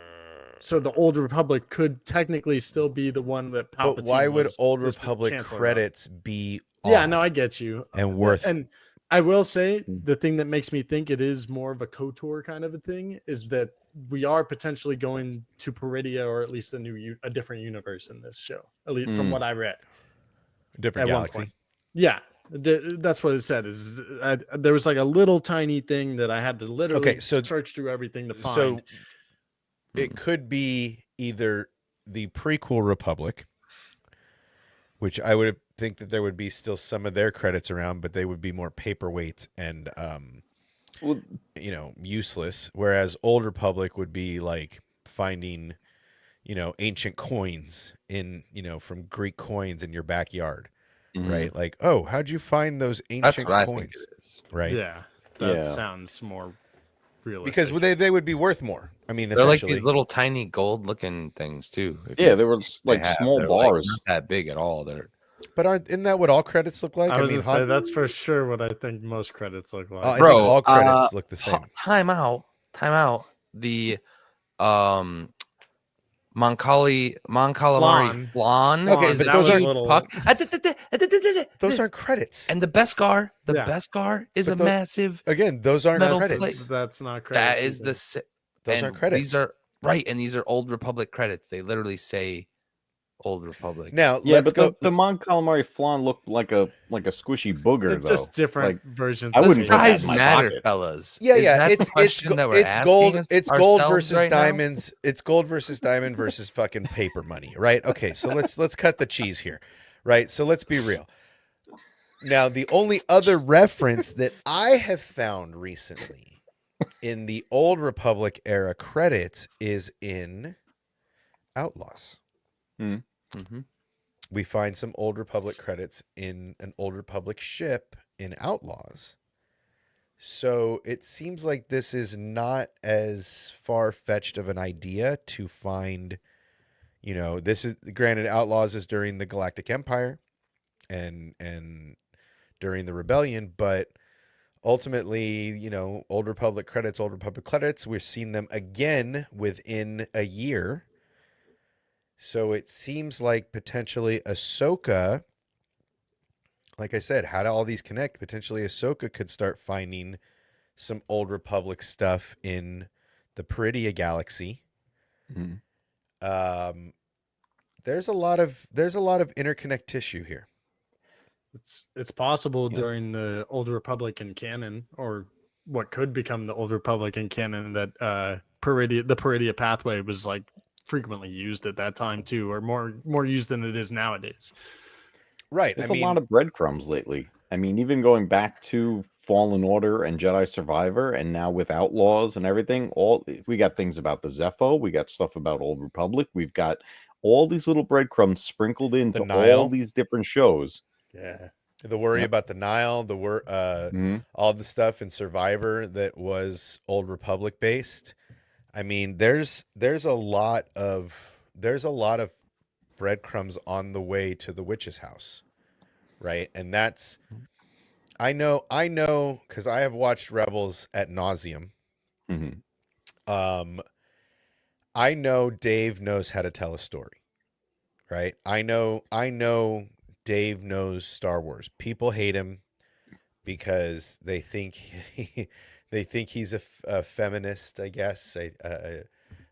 E: So the Old Republic could technically still be the one that Palpatine
A: But why would
E: was
A: Old
E: the
A: Republic
E: Chancellor of.
A: credits be
E: Yeah,
A: off
E: no, I get you.
A: and worth
E: And I will say the thing that makes me think it is more of a KOTOR kind of a thing is that we are potentially going to Peridia, or at least a different universe in this show, at least from what I read.
A: different
E: at one
A: galaxy?
E: point. Yeah, that's what it said. Is there was like a little tiny thing that I had to literally search through everything to find.
A: So it could be either the prequel Republic, which I would think that there would be still some of their credits around, but they would be more paperweights and useless. Whereas Old Republic would be like finding, ancient coins from Greek coins in your backyard, right? Like, oh, how'd you find those ancient
C: That's what
A: coins?
C: I think it is.
A: Right?
E: Yeah, that sounds more realistic.
A: Because they would be worth more. I mean,
C: They're like
A: essentially.
C: these little tiny gold looking things too.
B: Yeah, they were like small
C: They're,
B: bars.
C: not that big at all. They're
A: Isn't that what all credits look like?
E: I was
A: mean,
E: gonna say that's for sure what I think most credits look like.
A: I think all credits look the same.
C: Time out. The Mon-Calamari flan.
A: Okay,
C: is
A: but
C: a
A: those
C: huge
A: aren't
C: puck.
A: those aren't credits.
C: And the Beskar,
E: Yeah.
C: Beskar is
A: But
C: a massive.
A: Again, those aren't
C: metal
A: credits.
C: plate.
E: That's not credits.
C: That is
E: either.
A: Those
C: and
A: aren't credits.
C: These are right, and these are Old Republic credits. They literally say Old Republic.
A: Now
B: Yeah,
A: let's
B: but
A: go.
B: the Mon Calamari flan looked like a squishy booger.
E: It's
B: though.
E: just different
B: Like,
E: versions.
B: I
E: of
B: wouldn't
E: it.
B: put that
C: Size
B: in my
C: matter,
B: pocket.
C: fellas.
A: Yeah,
C: Is
A: yeah.
C: that the
A: It's
C: question that we're
A: it's gold.
C: asking
A: It's gold
C: ourselves
A: versus
C: right now?
A: diamonds. It's gold versus diamond versus fucking paper money, right? Okay, so let's cut the cheese here, right? So let's be real. Now, the only other reference that I have found recently in the Old Republic era credits is in Outlaws.
C: Mm-hmm.
A: We find some Old Republic credits in an Old Republic ship in Outlaws. So it seems like this is not as far-fetched of an idea to find, this is granted Outlaws is during the Galactic Empire and during the rebellion, but ultimately, Old Republic credits, we're seeing them again within a year. So it seems like potentially Ahsoka, like I said, how do all these connect? Potentially Ahsoka could start finding some Old Republic stuff in the Peridia galaxy.
B: Mhm.
A: There's a lot of interconnect tissue here.
E: It's possible during the Old Republic and canon, or what could become the Old Republic and canon, that the Peridia pathway was like frequently used at that time too, or more used than it is nowadays.
A: Right.
B: There's a lot of breadcrumbs lately. I mean, even going back to Fallen Order and Jedi Survivor, and now with Outlaws and everything, we got things about the Zepho, we got stuff about Old Republic, we've got all these little breadcrumbs sprinkled into all these different shows.
E: Yeah.
A: The worry about the Nile, all the stuff in Survivor that was Old Republic based. I mean, there's a lot of breadcrumbs on the way to the witch's house, right? And that's I know because I have watched Rebels at nauseum.
B: Mhm.
A: I know Dave knows how to tell a story, right? I know Dave knows Star Wars. People hate him because they think he's a feminist, I guess,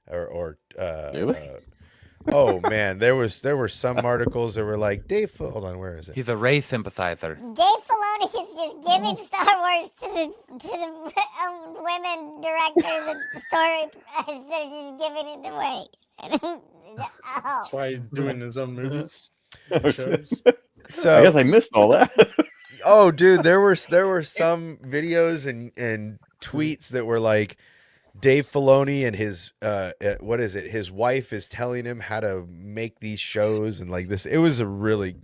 A: or
B: Really?
A: oh man, there were some articles that were like Dave. Hold on, where is it?
C: He's a Ray sympathizer.
F: Dave Filoni is just giving Star Wars to the women directors and story. They're just giving it away.
E: That's why he's doing his own movies.
B: Okay.
E: Shows.
A: So
B: I guess I missed all that.
A: oh, dude, there were some videos and tweets that were like Dave Filoni and his what is it? His wife is telling him how to make these shows and like this. It was a really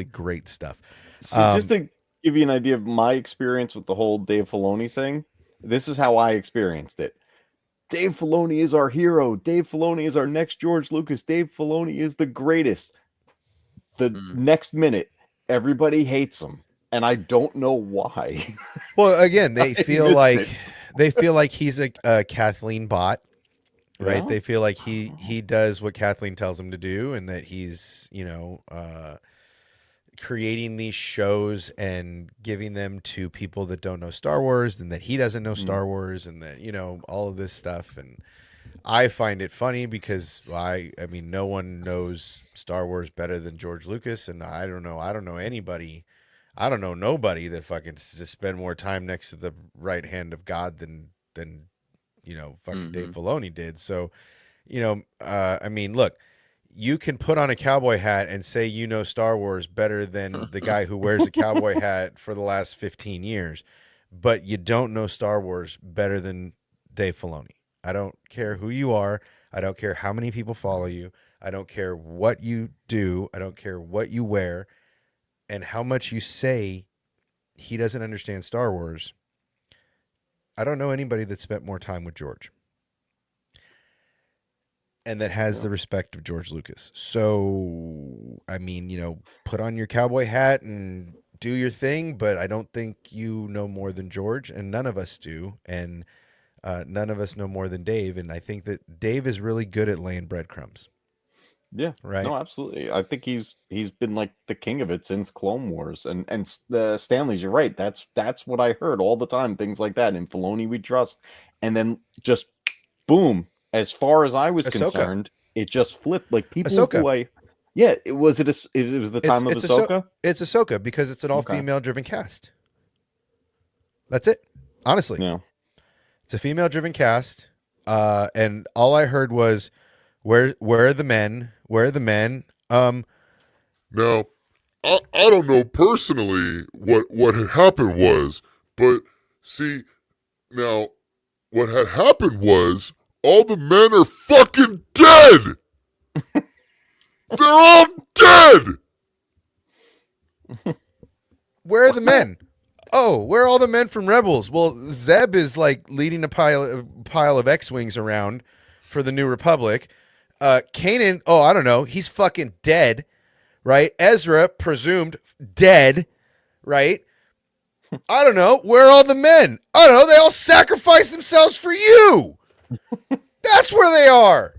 A: great stuff.
B: See, just to give you an idea of my experience with the whole Dave Filoni thing, this is how I experienced it. Dave Filoni is our hero. Dave Filoni is our next George Lucas. Dave Filoni is the greatest. The next minute, everybody hates him, and I don't know why.
A: Well, again, they
B: I
A: feel
B: missed
A: like
B: it.
A: they feel like he's a Kathleen bot, right?
B: Yeah.
A: They feel like he does what Kathleen tells him to do, and that he's creating these shows and giving them to people that don't know Star Wars, and that he doesn't know Star Wars, and that all of this stuff. And I find it funny because I mean, no one knows Star Wars better than George Lucas, and I don't know anybody. I don't know nobody that fucking just spend more time next to the right hand of God than fucking Dave Filoni did. So, I mean, look, you can put on a cowboy hat and say you know Star Wars better than the guy who wears a cowboy hat for the last 15 years, but you don't know Star Wars better than Dave Filoni. I don't care who you are. I don't care how many people follow you. I don't care what you do. I don't care what you wear and how much you say he doesn't understand Star Wars. I don't know anybody that spent more time with George and that has the respect of George Lucas. So, I mean, put on your cowboy hat and do your thing, but I don't think you know more than George, and none of us do. And none of us know more than Dave. And I think that Dave is really good at laying breadcrumbs.
B: Yeah,
A: right.
B: No, absolutely. I think he's been like the king of it since Clone Wars, and the Stanleys. You're right. That's what I heard all the time. Things like that. In Filoni, we trust, and then just boom. As far as I was
A: Ahsoka.
B: concerned, it just flipped. Like people
A: Ahsoka.
B: who it was the time of Ahsoka.
A: It's Ahsoka because it's an all-female driven cast. That's it. Honestly,
B: Yeah.
A: it's a female-driven cast, and all I heard was, "Where are the men? Where are the men?"
D: Now, I don't know personally what had happened was, but see, now, what had happened was all the men are fucking dead! They're all dead!
A: Where are the men? Oh, where are all the men from Rebels? Well, Zeb is like leading a pile of X-wings around for the New Republic. Kanan, I don't know, he's fucking dead, right? Ezra, presumed dead, right? I don't know. Where are all the men? I don't know. They all sacrificed themselves for you. That's where they are.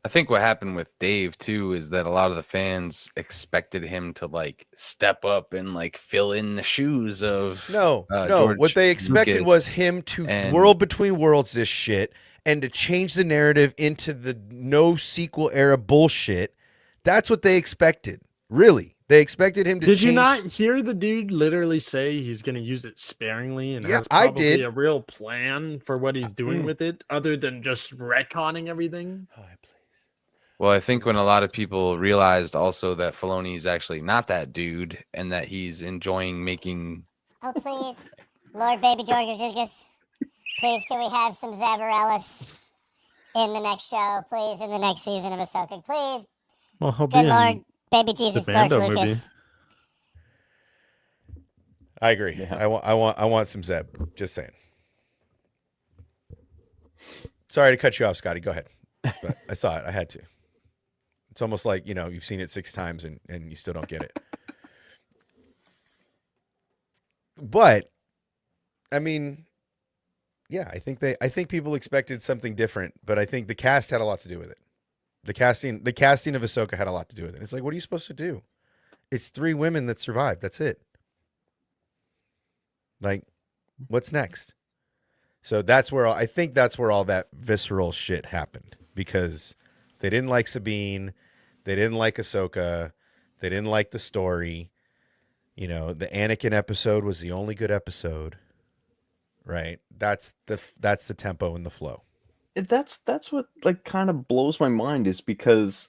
C: I think what happened with Dave too is that a lot of the fans expected him to like step up and like fill in the shoes of
A: No.
C: George
A: What they expected
C: Lucas.
A: was him to world between worlds this shit and to change the narrative into the no sequel era bullshit. That's what they expected. Really. They expected him to
E: Did
A: change.
E: you not hear the dude literally say he's going to use it sparingly and has
A: I
E: probably
A: did.
E: a real plan for what he's doing with it other than just retconning everything?
C: Well, I think when a lot of people realized also that Filoni is actually not that dude and that he's enjoying making.
F: Oh, please. Lord Baby George Lucas, please can we have some Zabarellis in the next show, please, in the next season of Ahsoka, please.
E: Well, he'll
F: Good Lord, Baby Jesus,
E: the
F: George
E: Mando
F: Lucas.
E: movie.
A: I agree.
B: Yeah.
A: I want some Zeb. Just saying. Sorry to cut you off, Scotty. Go ahead. But I saw it. I had to. It's almost like, you've seen it 6 times and you still don't get it. But I mean, yeah, I think people expected something different, but I think the cast had a lot to do with it. The casting of Ahsoka had a lot to do with it. It's like, what are you supposed to do? It's 3 women that survived. That's it. Like, what's next? So I think that's where all that visceral shit happened, because they didn't like Sabine, they didn't like Ahsoka, they didn't like the story. You know, the Anakin episode was the only good episode, right? That's the tempo and the flow.
B: That's what like kind of blows my mind, is because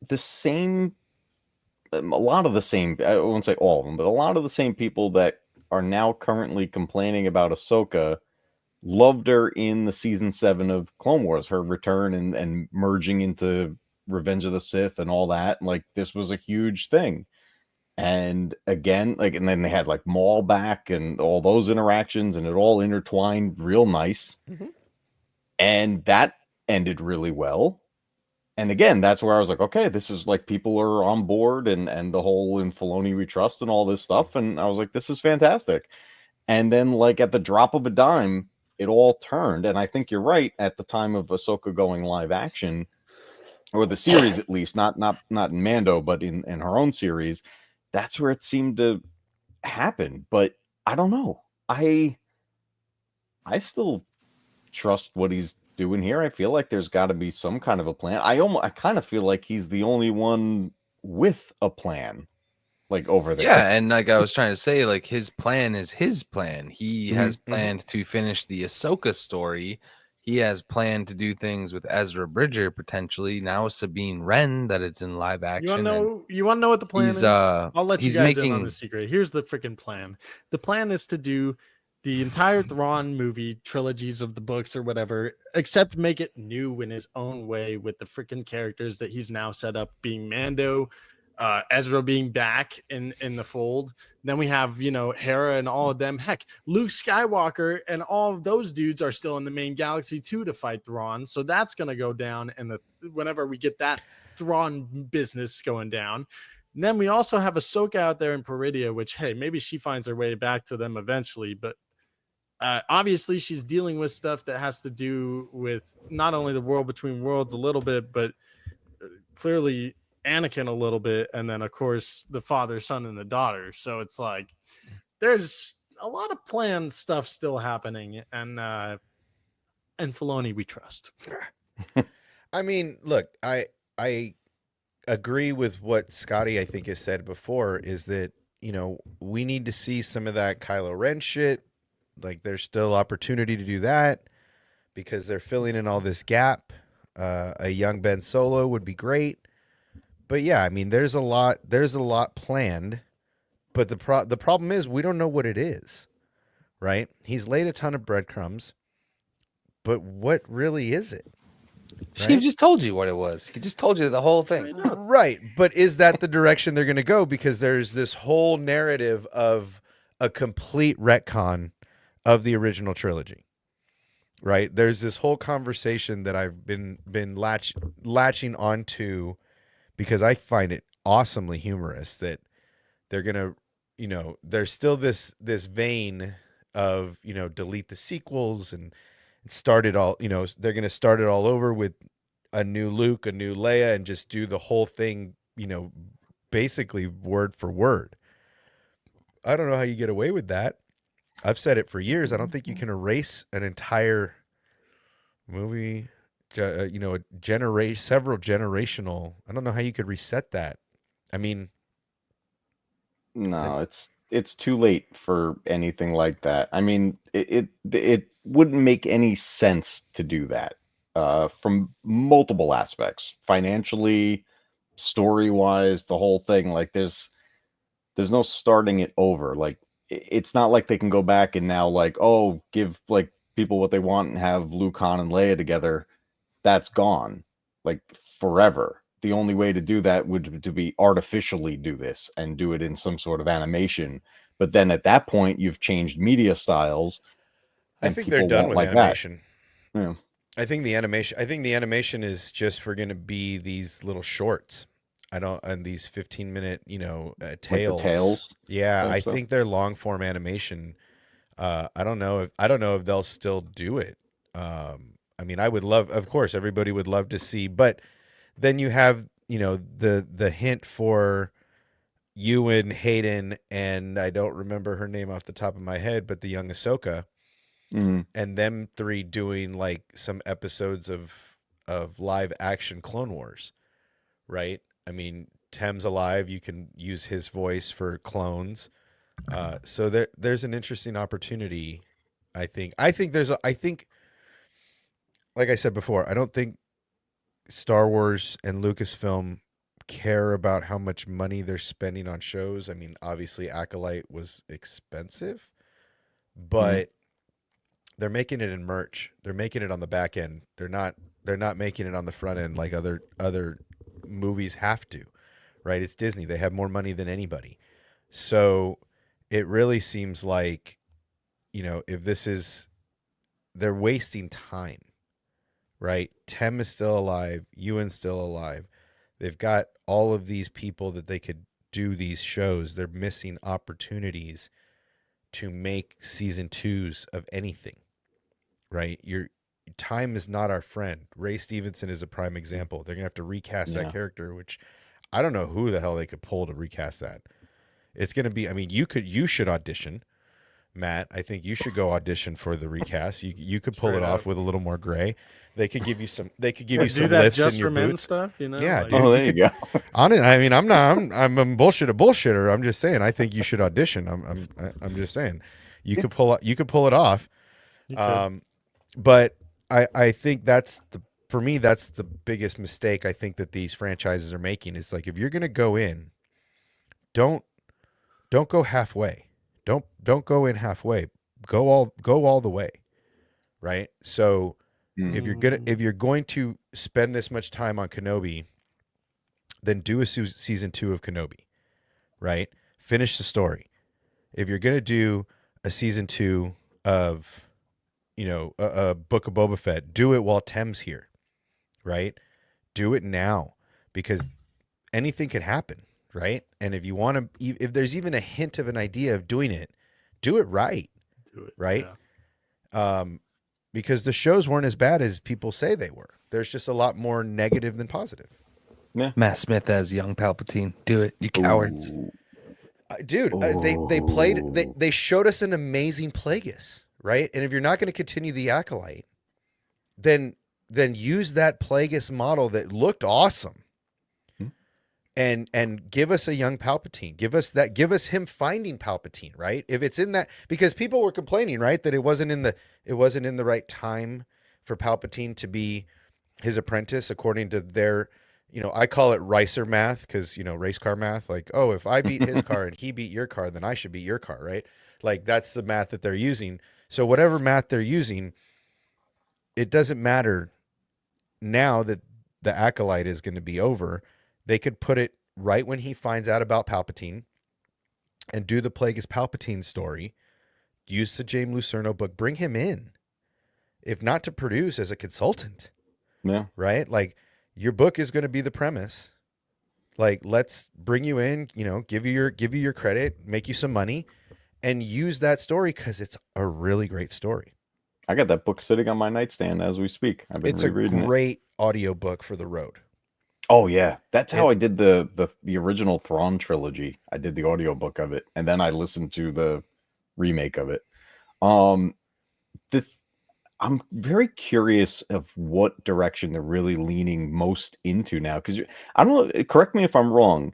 B: the same a lot of the same, I won't say all of them, but a lot of the same people that are now currently complaining about Ahsoka loved her in the season 7 of Clone Wars, her return and merging into Revenge of the Sith and all that. Like, this was a huge thing. And again, like, and then they had like Maul back and all those interactions, and it all intertwined real nice.
A: Mm-hmm.
B: And that ended really well. And again, that's where I was like, okay, this is like, people are on board, and the whole "in Filoni we trust" and all this stuff. And I was like, this is fantastic. And then, like, at the drop of a dime, it all turned. And I think you're right. At the time of Ahsoka going live action, or the series at least, not in Mando, but in her own series, that's where it seemed to happen. But I don't know. I still trust what he's doing here. I feel like there's got to be some kind of a plan. I kind of feel like he's the only one with a plan, like, over there.
C: Yeah, and like I was trying to say, like, his plan is his plan. He has
A: Mhm.
C: planned to finish the Ahsoka story. He has planned to do things with Ezra Bridger potentially. Now Sabine Wren, that it's in live action.
E: You want to know what the plan
C: he's
E: is? I'll let you
C: he's
E: guys in on
C: making
E: the secret. Here's the freaking plan. The plan is to do the entire Thrawn movie trilogies of the books or whatever, except make it new in his own way with the freaking characters that he's now set up, being Mando, Ezra being back in the fold. Then we have, you know, Hera and all of them. Heck, Luke Skywalker and all of those dudes are still in the main galaxy too to fight Thrawn. So that's gonna go down, and whenever we get that Thrawn business going down. And then we also have Ahsoka out there in Peridia, which, hey, maybe she finds her way back to them eventually, but obviously she's dealing with stuff that has to do with not only the world between worlds a little bit, but clearly Anakin a little bit, and then of course the father, son, and the daughter. So it's like there's a lot of planned stuff still happening, and Filoni we trust.
A: I mean, look, I agree with what Scotty I think has said before, is that, you know, we need to see some of that Kylo Ren shit. Like, there's still opportunity to do that because they're filling in all this gap. A young Ben Solo would be great. But yeah, I mean, there's a lot planned, but the problem is we don't know what it is. Right? He's laid a ton of breadcrumbs, but what really is it?
C: She just told you what it was. He just told you the whole thing.
A: Right. But is that the direction they're going to go? Because there's this whole narrative of a complete retcon of the original trilogy. Right? There's this whole conversation that I've been latching onto because I find it awesomely humorous that they're going to, you know, there's still this vein of, you know, delete the sequels and start it all, you know, they're going to start it all over with a new Luke, a new Leia, and just do the whole thing, you know, basically word for word. I don't know how you get away with that. I've said it for years. I don't think you can erase an entire movie, you know, several generational. I don't know how you could reset that. I mean,
B: no, it's too late for anything like that. I mean, it wouldn't make any sense to do that from multiple aspects, financially, story-wise, the whole thing. Like, there's no starting it over. Like, it's not like they can go back and now, like, oh, give like people what they want and have Luke, Han, and Leia together. That's gone, like, forever. The only way to do that would to be artificially do this and do it in some sort of animation. But then at that point, you've changed media styles.
A: I think they're done with animation.
B: Yeah.
A: I think the animation is just for going to be these little shorts. I don't, and these 15-minute,
B: Like the
A: tales.
B: tales
A: Yeah,
B: type
A: I
B: stuff?
A: think their long form animation. I don't know if they'll still do it. I mean, I would love, of course, everybody would love to see, but then you have, the hint for Ewan, Hayden, and I don't remember her name off the top of my head, but the young Ahsoka,
B: Mm.
A: and them three doing like some episodes of live action Clone Wars, right? I mean, Tem's alive. You can use his voice for clones. So there's an interesting opportunity. I think, like I said before, I don't think Star Wars and Lucasfilm care about how much money they're spending on shows. I mean, obviously Acolyte was expensive, but they're making it in merch. They're making it on the back end. They're not making it on the front end like other movies have to, right? It's Disney. They have more money than anybody. So it really seems like, if this is, they're wasting time, right? Tem is still alive. Ewan's still alive. They've got all of these people that they could do these shows. They're missing opportunities to make season twos of anything, right? Your time is not our friend. Ray Stevenson is a prime example. They're gonna have to recast
B: Yeah.
A: that character, which I don't know who the hell they could pull to recast that. It's gonna be. I mean, you should audition, Matt. I think you should go audition for the recast. You could pull
E: Straight
A: it off
E: up.
A: with a little more gray. They could give you some. They could give you
E: Do
A: some
E: that
A: lifts
E: just
A: in your
E: for men
A: boots.
E: stuff,
A: Yeah,
E: like-
A: dude.
B: Oh, there you go.
A: I mean, I'm not. I'm a bullshitter. I'm just saying. I think you should audition. I'm just saying. You could pull it off.
E: You could.
A: But I think for me, that's the biggest mistake I think that these franchises are making. Is like, if you're gonna go in, don't go halfway. Don't go in halfway. Go all the way. Right? So if you're going to spend this much time on Kenobi, then do a season 2 of Kenobi, right? Finish the story. If you're going to do a season 2 of, a Book of Boba Fett, do it while Tem's here, right? Do it now, because anything can happen, right? And if you want to, if there's even a hint of an idea of doing it, do it right,
E: Do it,
A: right?
E: yeah.
A: Because the shows weren't as bad as people say they were. There's just a lot more negative than positive.
C: Matt Smith as young Palpatine. Do it, you cowards.
A: Dude, they showed us an amazing Plagueis, right? And if you're not going to continue the Acolyte, then use that Plagueis model that looked awesome, and give us a young Palpatine. Give us him finding Palpatine, right? If it's in that, because people were complaining, right, that it wasn't in the right time for Palpatine to be his apprentice according to their, I call it Ricer math, because, race car math, like, oh, if I beat his car and he beat your car, then I should beat your car, right? Like, that's the math that they're using. So whatever math they're using, it doesn't matter now that the Acolyte is going to be over. They could put it right when he finds out about Palpatine and do the Plagueis Palpatine story. Use the James Lucerno book. Bring him in, if not to produce, as a consultant.
B: Yeah.
A: Right? Like, your book is going to be the premise. Like, let's bring you in, give you your credit, make you some money, and use that story, because it's a really great story.
B: I got that book sitting on my nightstand as we speak. I've been rereading it.
A: It's a great audiobook for the road.
B: Oh yeah, that's how I did the original Thrawn trilogy. I did the audiobook of it, and then I listened to the remake of it. I'm very curious of what direction they're really leaning most into now, because I don't know. Correct me if I'm wrong.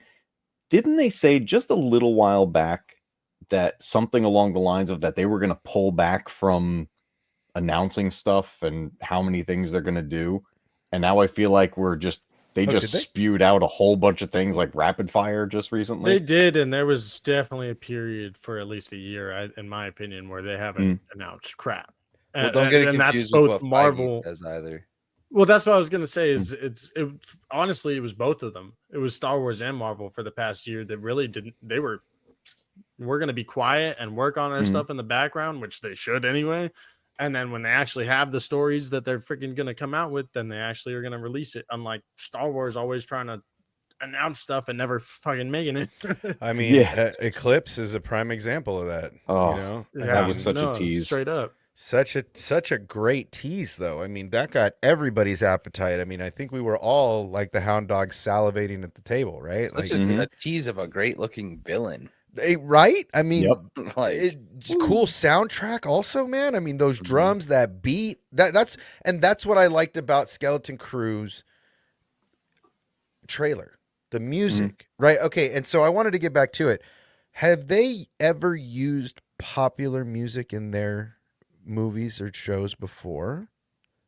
B: Didn't they say just a little while back that something along the lines of that they were going to pull back from announcing stuff and how many things they're going to do? And now I feel like they just spewed out a whole bunch of things like rapid fire just recently.
E: They did, and there was definitely a period for at least a year, in my opinion, where they haven't announced crap.
C: Well, don't get it
E: and
C: confused
E: that's both
C: with what
E: Marvel
C: Feige does either.
E: Well, that's what I was gonna say. Is honestly, it was both of them. It was Star Wars and Marvel for the past year that really didn't. We're gonna be quiet and work on our stuff in the background, which they should anyway. And then when they actually have the stories that they're freaking gonna come out with, then they actually are gonna release it. Unlike Star Wars always trying to announce stuff and never fucking making it.
A: I mean,
B: Yeah.
A: Eclipse is a prime example of that.
B: Oh,
A: You know, I
B: that
E: Yeah,
B: was
A: mean,
B: such a
E: no,
B: tease.
E: straight up.
A: such a great tease, though. I mean, that got everybody's appetite. I mean, I think we were all like the hound dogs salivating at the table, right?
C: Such
A: Like,
B: Mhm.
C: a tease of a great looking villain.
A: right? I mean,
B: Yep.
C: Like,
A: cool soundtrack also, man. I mean, those
B: Mhm.
A: drums, that beat, that's what I liked about Skeleton Crew's trailer, the music, right? Okay, and so I wanted to get back to it. Have they ever used popular music in their movies or shows before,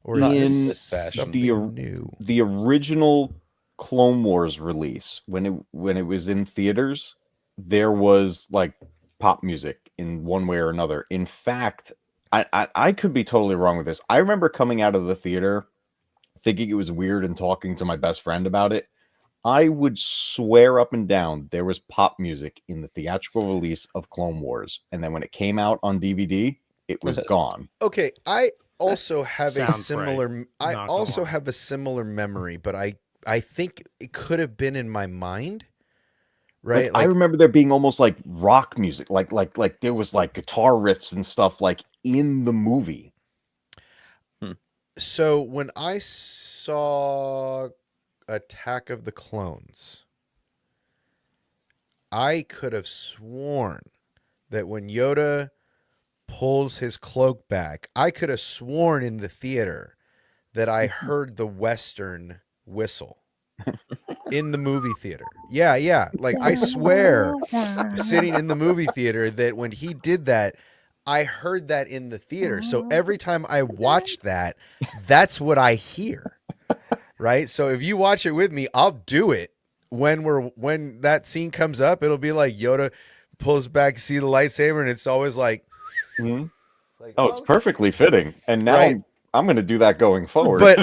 A: or is
B: In
A: this
C: fashion.
A: something new?
B: the original Clone Wars release, when it was in theaters, there was like pop music in one way or another. In fact, I could be totally wrong with this. I remember coming out of the theater thinking it was weird and talking to my best friend about it. I would swear up and down there was pop music in the theatrical release of Clone Wars, and then when it came out on DVD, it was gone.
A: Okay, I also have a
E: Sounds
A: similar. I
E: Not gonna
A: also
E: lie.
A: have a similar memory, but I think it could have been in my mind, right?
B: Like, I remember there being almost like rock music, like there was like guitar riffs and stuff like in the movie.
A: So when I saw Attack of the Clones, I could have sworn that when Yoda pulls his cloak back, I could have sworn in the theater that I heard the Western whistle in the movie theater. Yeah, yeah. Like, I swear, sitting in the movie theater, that when he did that, I heard that in the theater. So every time I watch that, that's what I hear. Right? So if you watch it with me, I'll do it. When that scene comes up, it'll be like Yoda pulls back, see the lightsaber, and it's always like,
B: Mhm.
A: like,
B: Oh, it's perfectly fitting. And now
A: Right.
B: I'm going to do that going forward.
A: But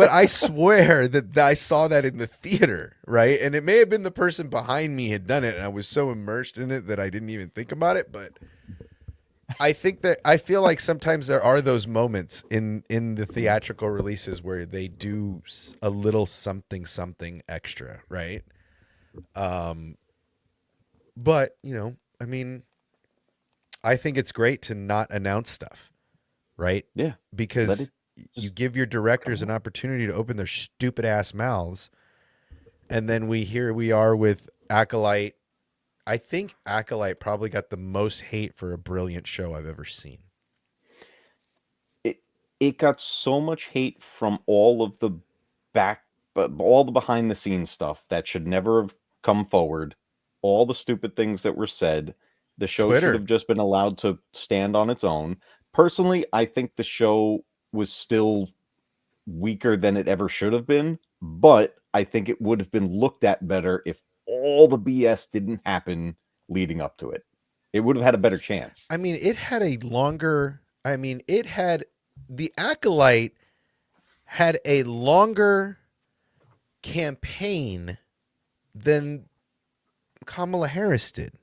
A: I swear that I saw that in the theater, right? And it may have been the person behind me had done it, and I was so immersed in it that I didn't even think about it. But I think that I feel like sometimes there are those moments in the theatrical releases where they do a little something extra, right? But I mean, I think it's great to not announce stuff, right?
B: Yeah,
A: because
B: it
A: you
B: just
A: give your directors an opportunity to open their stupid ass mouths, and then we are with Acolyte. I think Acolyte probably got the most hate for a brilliant show I've ever seen.
B: it got so much hate from all of the all the behind the scenes stuff that should never have come forward, all the stupid things that were said. The show should
A: Twitter.
B: have just been allowed to stand on its own. Personally, I think the show was still weaker than it ever should have been, but I think it would have been looked at better if all the BS didn't happen leading up to it. It would have had a better chance.
A: I mean, it had a longer. I mean, it had the Acolyte had a longer campaign than Kamala Harris did.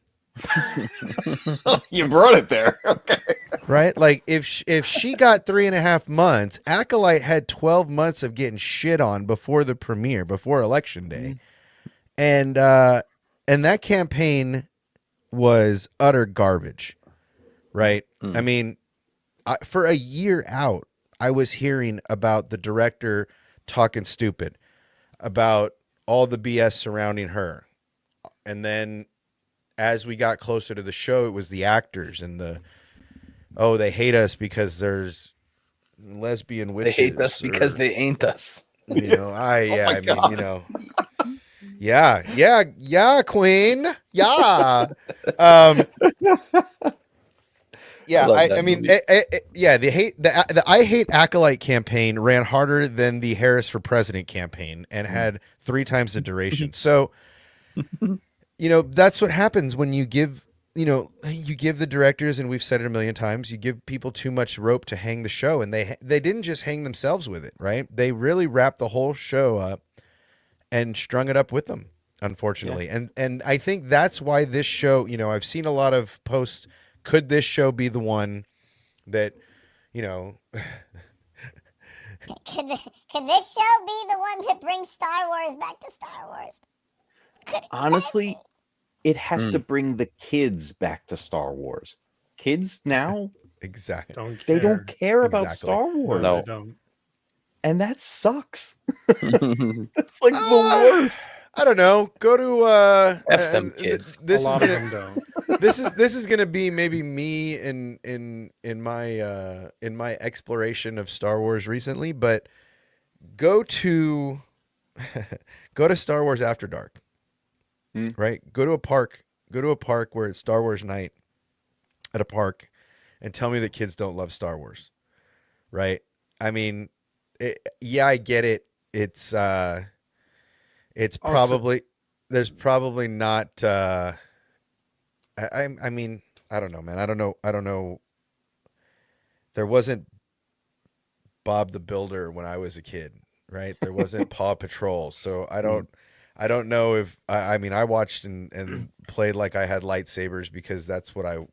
B: You brought it there. Okay.
A: Right? Like if she got 3.5 months, Acolyte had 12 months of getting shit on before the premiere, before election day. And that campaign was utter garbage. Right? I mean, for a year out, I was hearing about the director talking stupid about all the BS surrounding her. And then as we got closer to the show, it was the actors and they hate us because there's lesbian witches.
C: They hate us because they ain't us.
A: I mean, yeah, queen. Yeah. Yeah, I mean, the I Hate Acolyte campaign ran harder than the Harris for President campaign and had 3 times the duration. So, that's what happens when you give, you give the directors, and we've said it a million times, you give people too much rope to hang the show, and they didn't just hang themselves with it, right? They really wrapped the whole show up and strung it up with them, unfortunately. Yeah. And I think that's why this show, I've seen a lot of posts. Could this show be the one that,
F: Could this show be the one that brings Star Wars back to Star Wars?
B: honestly, it has to
C: Mm.
B: bring the kids back to Star Wars. Kids now,
A: Exactly.
B: they don't care about
A: Exactly.
B: Star Wars.
E: No,
C: No.
E: they don't.
B: And that sucks.
C: F
B: That's like the worst.
A: I don't know. Go to
C: them kids.
A: this
E: A
A: is
E: lot of
A: gonna
E: them don't.
A: this is gonna be maybe me in my exploration of Star Wars recently, but go to go to Star Wars After Dark.
B: Hmm.
A: Right? Go to a park. Go to a park where it's Star Wars night at a park, and tell me that kids don't love Star Wars. Right? I mean, yeah, I get it. It's
E: Also-
A: probably there's probably not. I mean, I don't know, man. I don't know. There wasn't Bob the Builder when I was a kid, right? There wasn't Paw Patrol, so I don't know if I mean I watched and played like I had lightsabers because that's what
E: I'll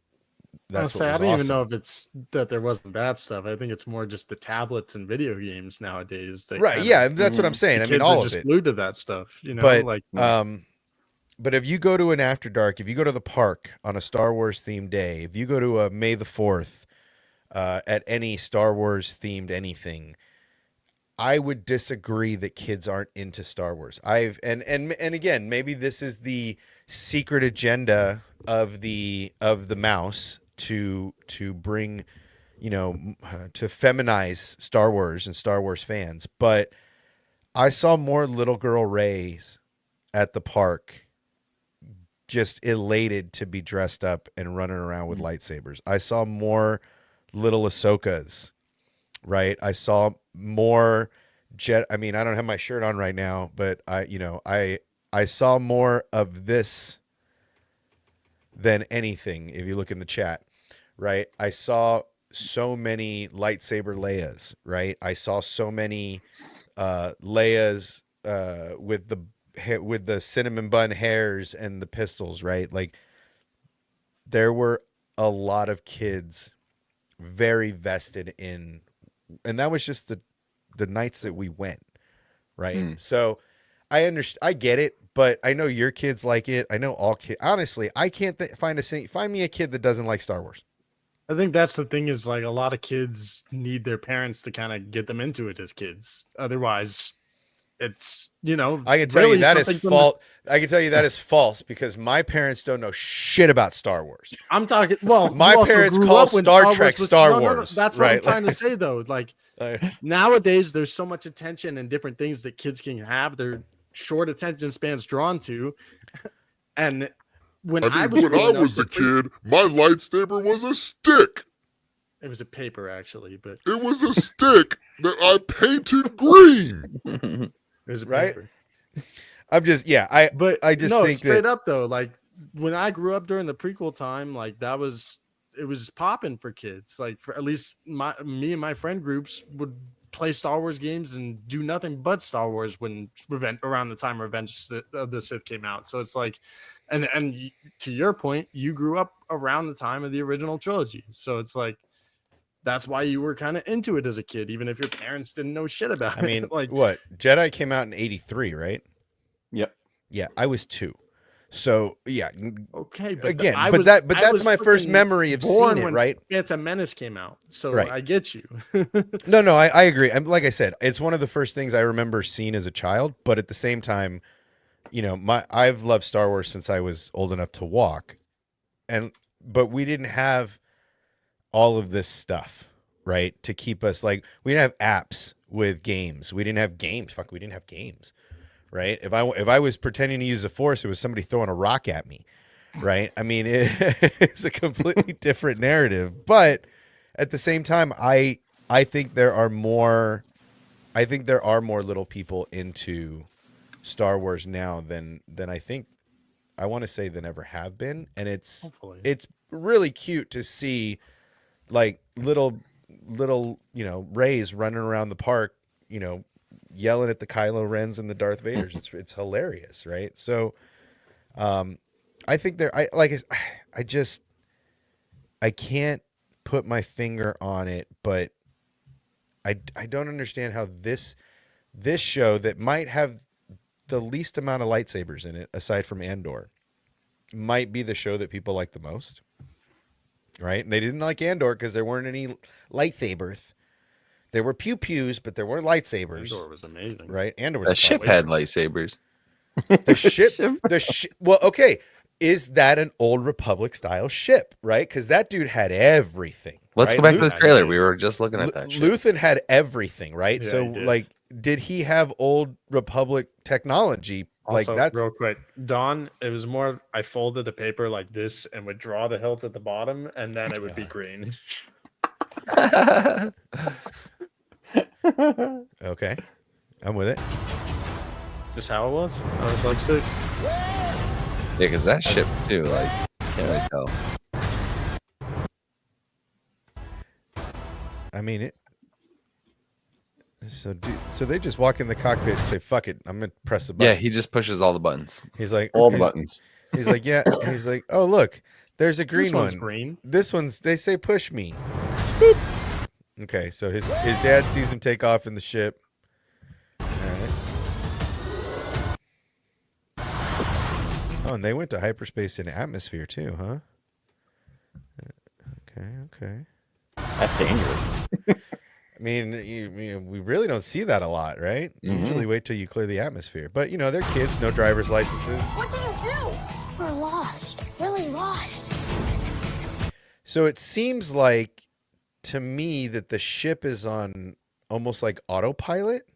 A: what
E: say, I
A: was
E: don't even
A: awesome.
E: know if it's that there wasn't that stuff. I think it's more just the tablets and video games nowadays. That
A: Right?
E: kinda,
A: Yeah, that's what I'm saying.
E: the
A: I mean,
E: kids
A: all
E: are
A: of
E: just
A: it.
E: glued to that stuff. You know,
A: But
E: like
A: but if you go to an After Dark, if you go to the park on a Star Wars themed day, if you go to a May the 4th at any Star Wars themed anything, I would disagree that kids aren't into Star Wars. And again, maybe this is the secret agenda of the mouse to bring, to feminize Star Wars and Star Wars fans. But I saw more little girl Rays at the park, just elated to be dressed up and running around with lightsabers. I saw more little Ahsokas, right? I saw more I mean, I don't have my shirt on right now, but I saw more of this than anything. If you look in the chat, right? I saw so many lightsaber Leias, right? I saw so many Leias with the cinnamon bun hairs and the pistols, right? Like there were a lot of kids very vested in, and that was just the nights that we went, right? So I get it, but I know your kids like it. I know all kids. Honestly, I can't find me a kid that doesn't like Star Wars.
E: I think that's the thing is like a lot of kids need their parents to kind of get them into it as kids. Otherwise, it's
A: I can tell
E: really
A: you that is
E: something from
A: false. I can tell you that is false because my parents don't know shit about Star Wars.
E: I'm talking. Well,
A: My
E: you also
A: parents
E: grew
A: call
E: up when
A: Star
E: Wars
A: Trek
E: was-
A: Star
E: no,
A: Wars,
E: that's what I'm
A: right?
E: trying to say, though. Like nowadays, there's so much attention and different things that kids can have. Their short attention spans drawn to, and when
D: I
E: I
D: mean,
E: was
D: when I
E: growing up,
D: was a kid, my lightsaber was a stick.
E: it was a paper actually, but
D: It was a stick that I painted green.
E: it was a
A: Right?
E: paper.
A: I'm just I just
E: no,
A: think
E: straight
A: that
E: up though, like when I grew up during the prequel time, like it was popping for kids. Like for at least me and my friend groups would play Star Wars games and do nothing but Star Wars when around the time Revenge of the Sith came out. So it's like, and to your point, you grew up around the time of the original trilogy. So it's like that's why you were kind of into it as a kid, even if your parents didn't know shit about
A: I mean,
E: it. Like
A: what? Jedi came out in 83, right?
B: Yep.
A: Yeah, I was 2. So, yeah.
E: okay, but
A: Again,
E: I
A: but
E: was-
A: that's
E: I was
A: my first
E: freaking
A: memory of
E: born
A: seeing it,
E: when
A: right?
E: Phantom Menace came out, so
A: Right.
E: I get you.
A: No, I agree. Like I said, it's one of the first things I remember seeing as a child, but at the same time, I've loved Star Wars since I was old enough to walk. But we didn't have all of this stuff, right? To keep us we didn't have apps with games. We didn't have games. Fuck, we didn't have games. Right? If I was pretending to use the Force, it was somebody throwing a rock at me, right? I mean, it's a completely different narrative. But at the same time, I think there are more little people into Star Wars now than I want to say than ever have been, and it's really cute to see like little Rays running around the park, yelling at the Kylo Rens and the Darth Vaders. It's hilarious, right? So, I think I can't put my finger on it, but I don't understand how this show that might have the least amount of lightsabers in it, aside from Andor, might be the show that people like the most. Right? And they didn't like Andor because there weren't any lightsabers. There were pew pews, but there were lightsabers.
E: Andor was amazing.
A: Right? Andor was
C: The ship
A: fun.
C: had lightsabers.
A: The ship. Well, okay. Is that an old Republic style ship? Right? Because that dude had everything.
C: Let's
A: right?
C: go back to the trailer. We were just looking at that shit.
A: Luthen had everything, right?
E: Yeah,
A: So,
E: he did.
A: like, did he have old Republic technology?
E: Also,
A: Like, that's
E: real quick, Don, it was more I folded the paper like this and would draw the hilt at the bottom, and then it would be green.
A: okay. I'm with it.
E: Just how it was. I was like 6.
C: Yeah, because that ship too, like, can't really tell.
A: I mean it. So they just walk in the cockpit and say, "Fuck it, I'm gonna press the button."
C: Yeah, he just pushes all the buttons.
A: He's like,
B: All the
A: okay.
B: buttons.
A: He's like, yeah. He's like, oh look, there's a green
E: This one's
A: one.
E: green.
A: This one's. They say push me. Boop. Okay, so his dad sees him take off in the ship. All right. Oh, and they went to hyperspace in atmosphere too, huh? Okay.
B: That's dangerous.
A: I mean, we really don't see that a lot, right? You usually wait till you clear the atmosphere. But, you know, they're kids, no driver's licenses.
H: What did you do? We're lost. Really lost.
A: So it seems like, to me, that the ship is on almost like autopilot.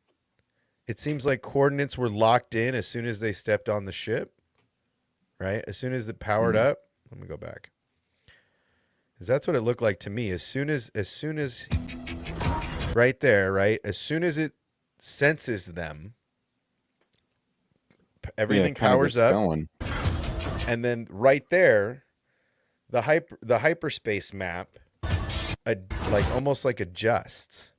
A: It seems like coordinates were locked in as soon as they stepped on the ship, right? As soon as it powered up. Let me go back. Because that's what it looked like to me. As soon as right there, right? As soon as it senses them, everything powers up.
B: Going.
A: And then right there, the hyperspace map, like almost like adjusts,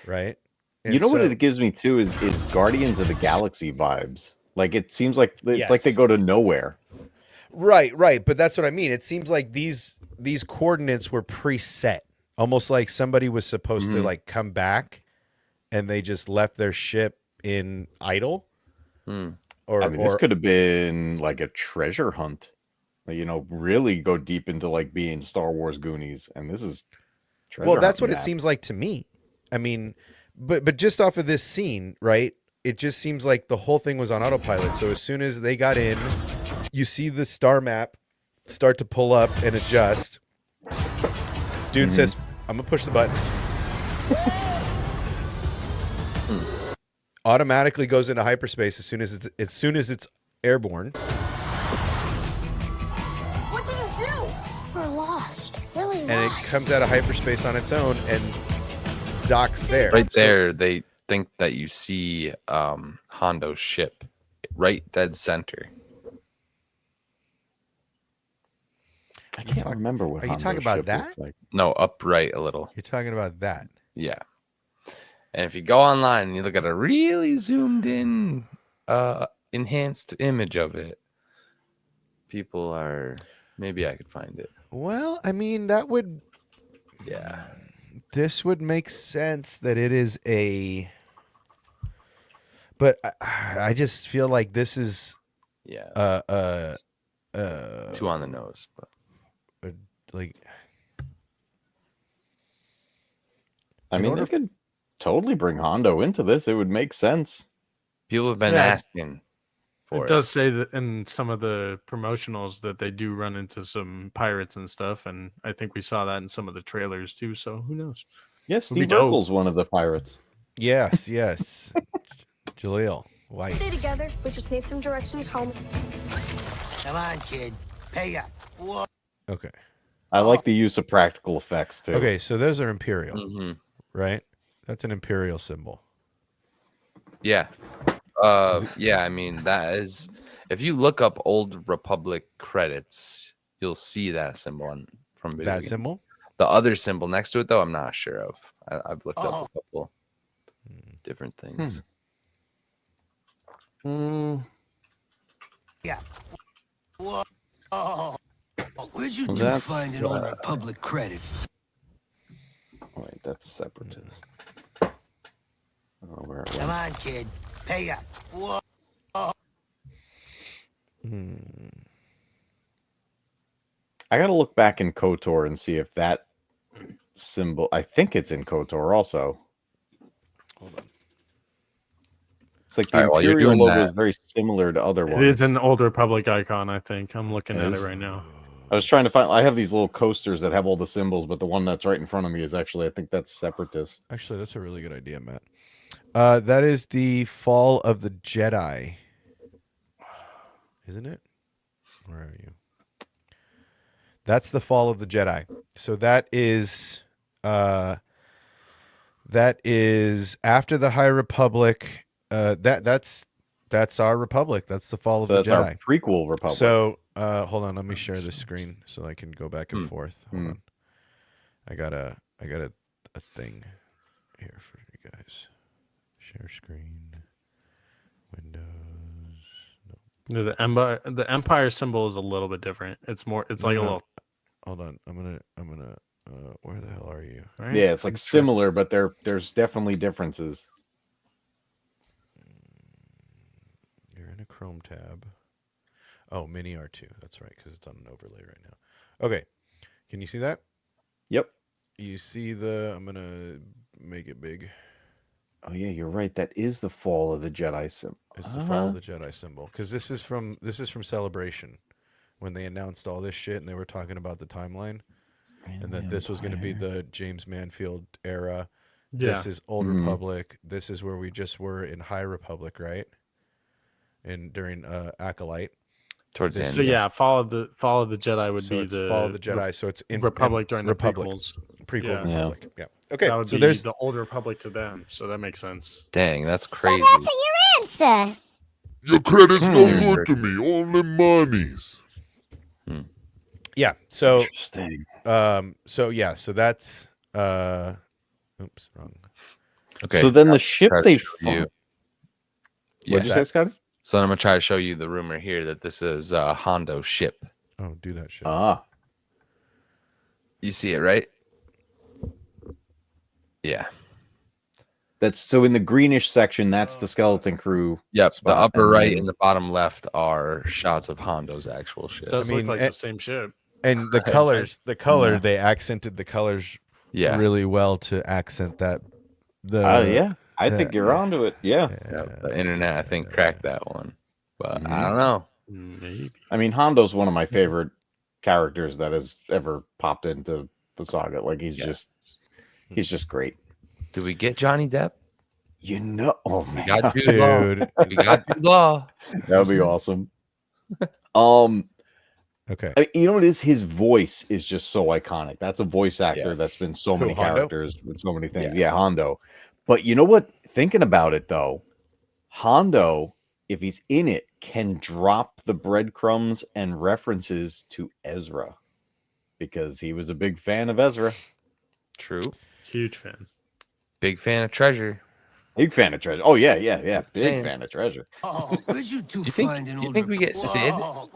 A: right? And
B: You know what
A: so-
B: it gives me too is Guardians of the Galaxy vibes. Like it seems like it's
A: Yes.
B: like they go to nowhere.
A: Right. But that's what I mean. It seems like these coordinates were preset, almost like somebody was supposed to like come back, and they just left their ship in idle. Or
B: I mean, this could have been like a treasure hunt. Like, you know, really go deep into like being Star Wars Goonies, and this is treasure
A: well, that's what
B: hunting
A: it
B: map.
A: seems like to me. I mean, but just off of this scene, right? It just seems like the whole thing was on autopilot. So as soon as they got in, you see the star map start to pull up and adjust. Dude says, "I'm gonna push the button." Automatically goes into hyperspace as soon as it's airborne.
H: What did you do? We're lost. Really
A: And it
H: lost.
A: comes out of hyperspace on its own and docks there.
C: Right there, they think that you see Hondo's ship right dead center.
B: I can't remember what.
A: Are you
B: Hondo's
A: talking about
B: ship
A: that?
B: looks like.
C: No, upright a little.
A: You're talking about that.
C: Yeah. And if you go online and you look at a really zoomed in, enhanced image of it, people are. Maybe I could find it.
A: Well, I mean, that would.
C: Yeah.
A: This would make sense that it is a. But I just feel like this is.
C: Yeah. Too on the nose, but
A: like.
B: I mean, they could totally bring Hondo into this. It would make sense.
C: people have been
E: Yeah.
C: asking for
E: It does say that in some of the promotionals that they do run into some pirates and stuff, and I think we saw that in some of the trailers too. So who knows?
B: Yes,
E: Would be
B: Steve
E: dope.
B: Urkel's one of the pirates.
A: Yes. Jaleel White.
H: Stay together. We just need some directions home.
J: Come on, kid. Pay up. Whoa.
A: Okay.
B: I like the use of practical effects too.
A: Okay, so those are Imperial,
C: Mm-hmm.
A: right? That's an Imperial symbol.
C: Yeah. Yeah, I mean, that is, if you look up old Republic credits, you'll see that symbol from video
A: That
C: games.
A: symbol?
C: The other symbol next to it, though, I'm not sure of. I've looked up a couple different things.
J: Yeah. Whoa. Where'd you
B: Well,
J: two
B: that's,
J: find an old Republic credit?
B: Wait, that's separatist. I don't know where it
J: Come
B: was.
J: on, kid. Pay up. Whoa.
B: I gotta look back in KOTOR and see if that symbol. I think it's in KOTOR also.
A: Hold on.
B: It's like the
C: All right, while you're
B: Imperial
C: doing
B: logo
C: that-
B: is very similar to other
E: It
B: ones.
E: is an Old Republic icon, I think. I'm looking
B: It
E: at
B: is?
E: it right now.
B: I was trying to find. I have these little coasters that have all the symbols, but the one that's right in front of me is actually, I think that's Separatist.
A: Actually, that's a really good idea, Matt. That is the fall of the Jedi, isn't it? Where are you? That's the fall of the Jedi. So that is after the High Republic. That's our Republic. That's the fall of
B: So
A: the
B: that's
A: Jedi.
B: our prequel Republic.
A: So hold on, let me share this screen so I can go back and forth. Hold on. I got a thing here for you guys. Share screen. Windows.
E: No, the Empire symbol is a little bit different. It's more. It's like a little.
A: Hold on. I'm gonna. Where the hell are you?
E: Right?
B: Yeah, it's like similar, but there's definitely differences.
A: You're in a Chrome tab. Oh, Mini R2. That's right, because it's on an overlay right now. Okay. Can you see that?
B: Yep.
A: You see the... I'm going to make it big.
B: Oh yeah, you're right. That is the fall of the Jedi symbol.
A: It's the fall of the Jedi symbol. Because this is from Celebration. When they announced all this shit and they were talking about the timeline. And that this was going to be the James Manfield era.
E: Yeah.
A: This is Old Republic. This is where we just were in High Republic, right? And during Acolyte.
C: Towards the end.
E: So yeah, Fall of the Jedi would
A: So
E: be
A: it's
E: the
A: Fall of the Jedi. So it's in
E: Republic during
A: Republic.
E: the prequels.
A: Prequel
E: Yeah.
A: Republic. Yeah. Okay.
E: That would
A: So
E: be
A: there's
E: the Old Republic to them. So that makes sense.
C: Dang, that's
F: So
C: crazy.
F: that's your answer.
D: Your credit's no good to me. Only monies.
A: yeah. So
B: Interesting.
A: so that's oops, wrong.
C: Okay.
B: So then the ship
C: try to
B: they
C: show you.
B: find.
C: Yeah.
B: What'd you say, Scotty?
C: So I'm gonna try to show you the rumor here that this is Hondo's ship.
A: Oh, do that shit.
B: Ah.
C: You see it, right? Yeah.
B: That's so in the greenish section, that's the skeleton crew.
C: Yep. The
B: spot,
C: upper
B: and
C: right
B: then-
C: and the bottom left are shots of Hondo's actual ship.
E: Does
A: I mean,
E: look like
A: eh,
E: the same ship.
A: And the colors,
B: Yeah.
A: they accented the colors
C: Yeah.
A: really well to accent that.
B: Oh yeah, I think you're
A: yeah.
B: onto it. Yeah.
C: Yep. The internet, I think, cracked that one. But I
B: Mhm.
C: don't know.
E: Maybe.
B: I mean, Hondo's one of my favorite characters that has ever popped into the saga. Like he's just great.
C: Do we get Johnny Depp?
B: You know, oh
C: We
B: man,
C: got Jude Law.
A: Dude.
C: We got Jude Law.
B: that would be awesome.
A: Okay.
B: You know what it is? His voice is just so iconic. That's a voice actor
C: Yeah.
B: that's been so
A: Who,
B: many
A: Hondo?
B: characters with so many things.
C: Yeah.
B: Yeah, Hondo. But you know what? Thinking about it though, Hondo, if he's in it, can drop the breadcrumbs and references to Ezra because he was a big fan of Ezra.
C: True.
E: Huge fan.
C: Big fan of Treasure.
B: Big fan of Treasure. Oh yeah. Big
C: saying.
B: fan of Treasure.
J: Oh, where'd you two
C: You think-
J: find an
C: you
J: old
C: think we get Sid?
J: Whoa.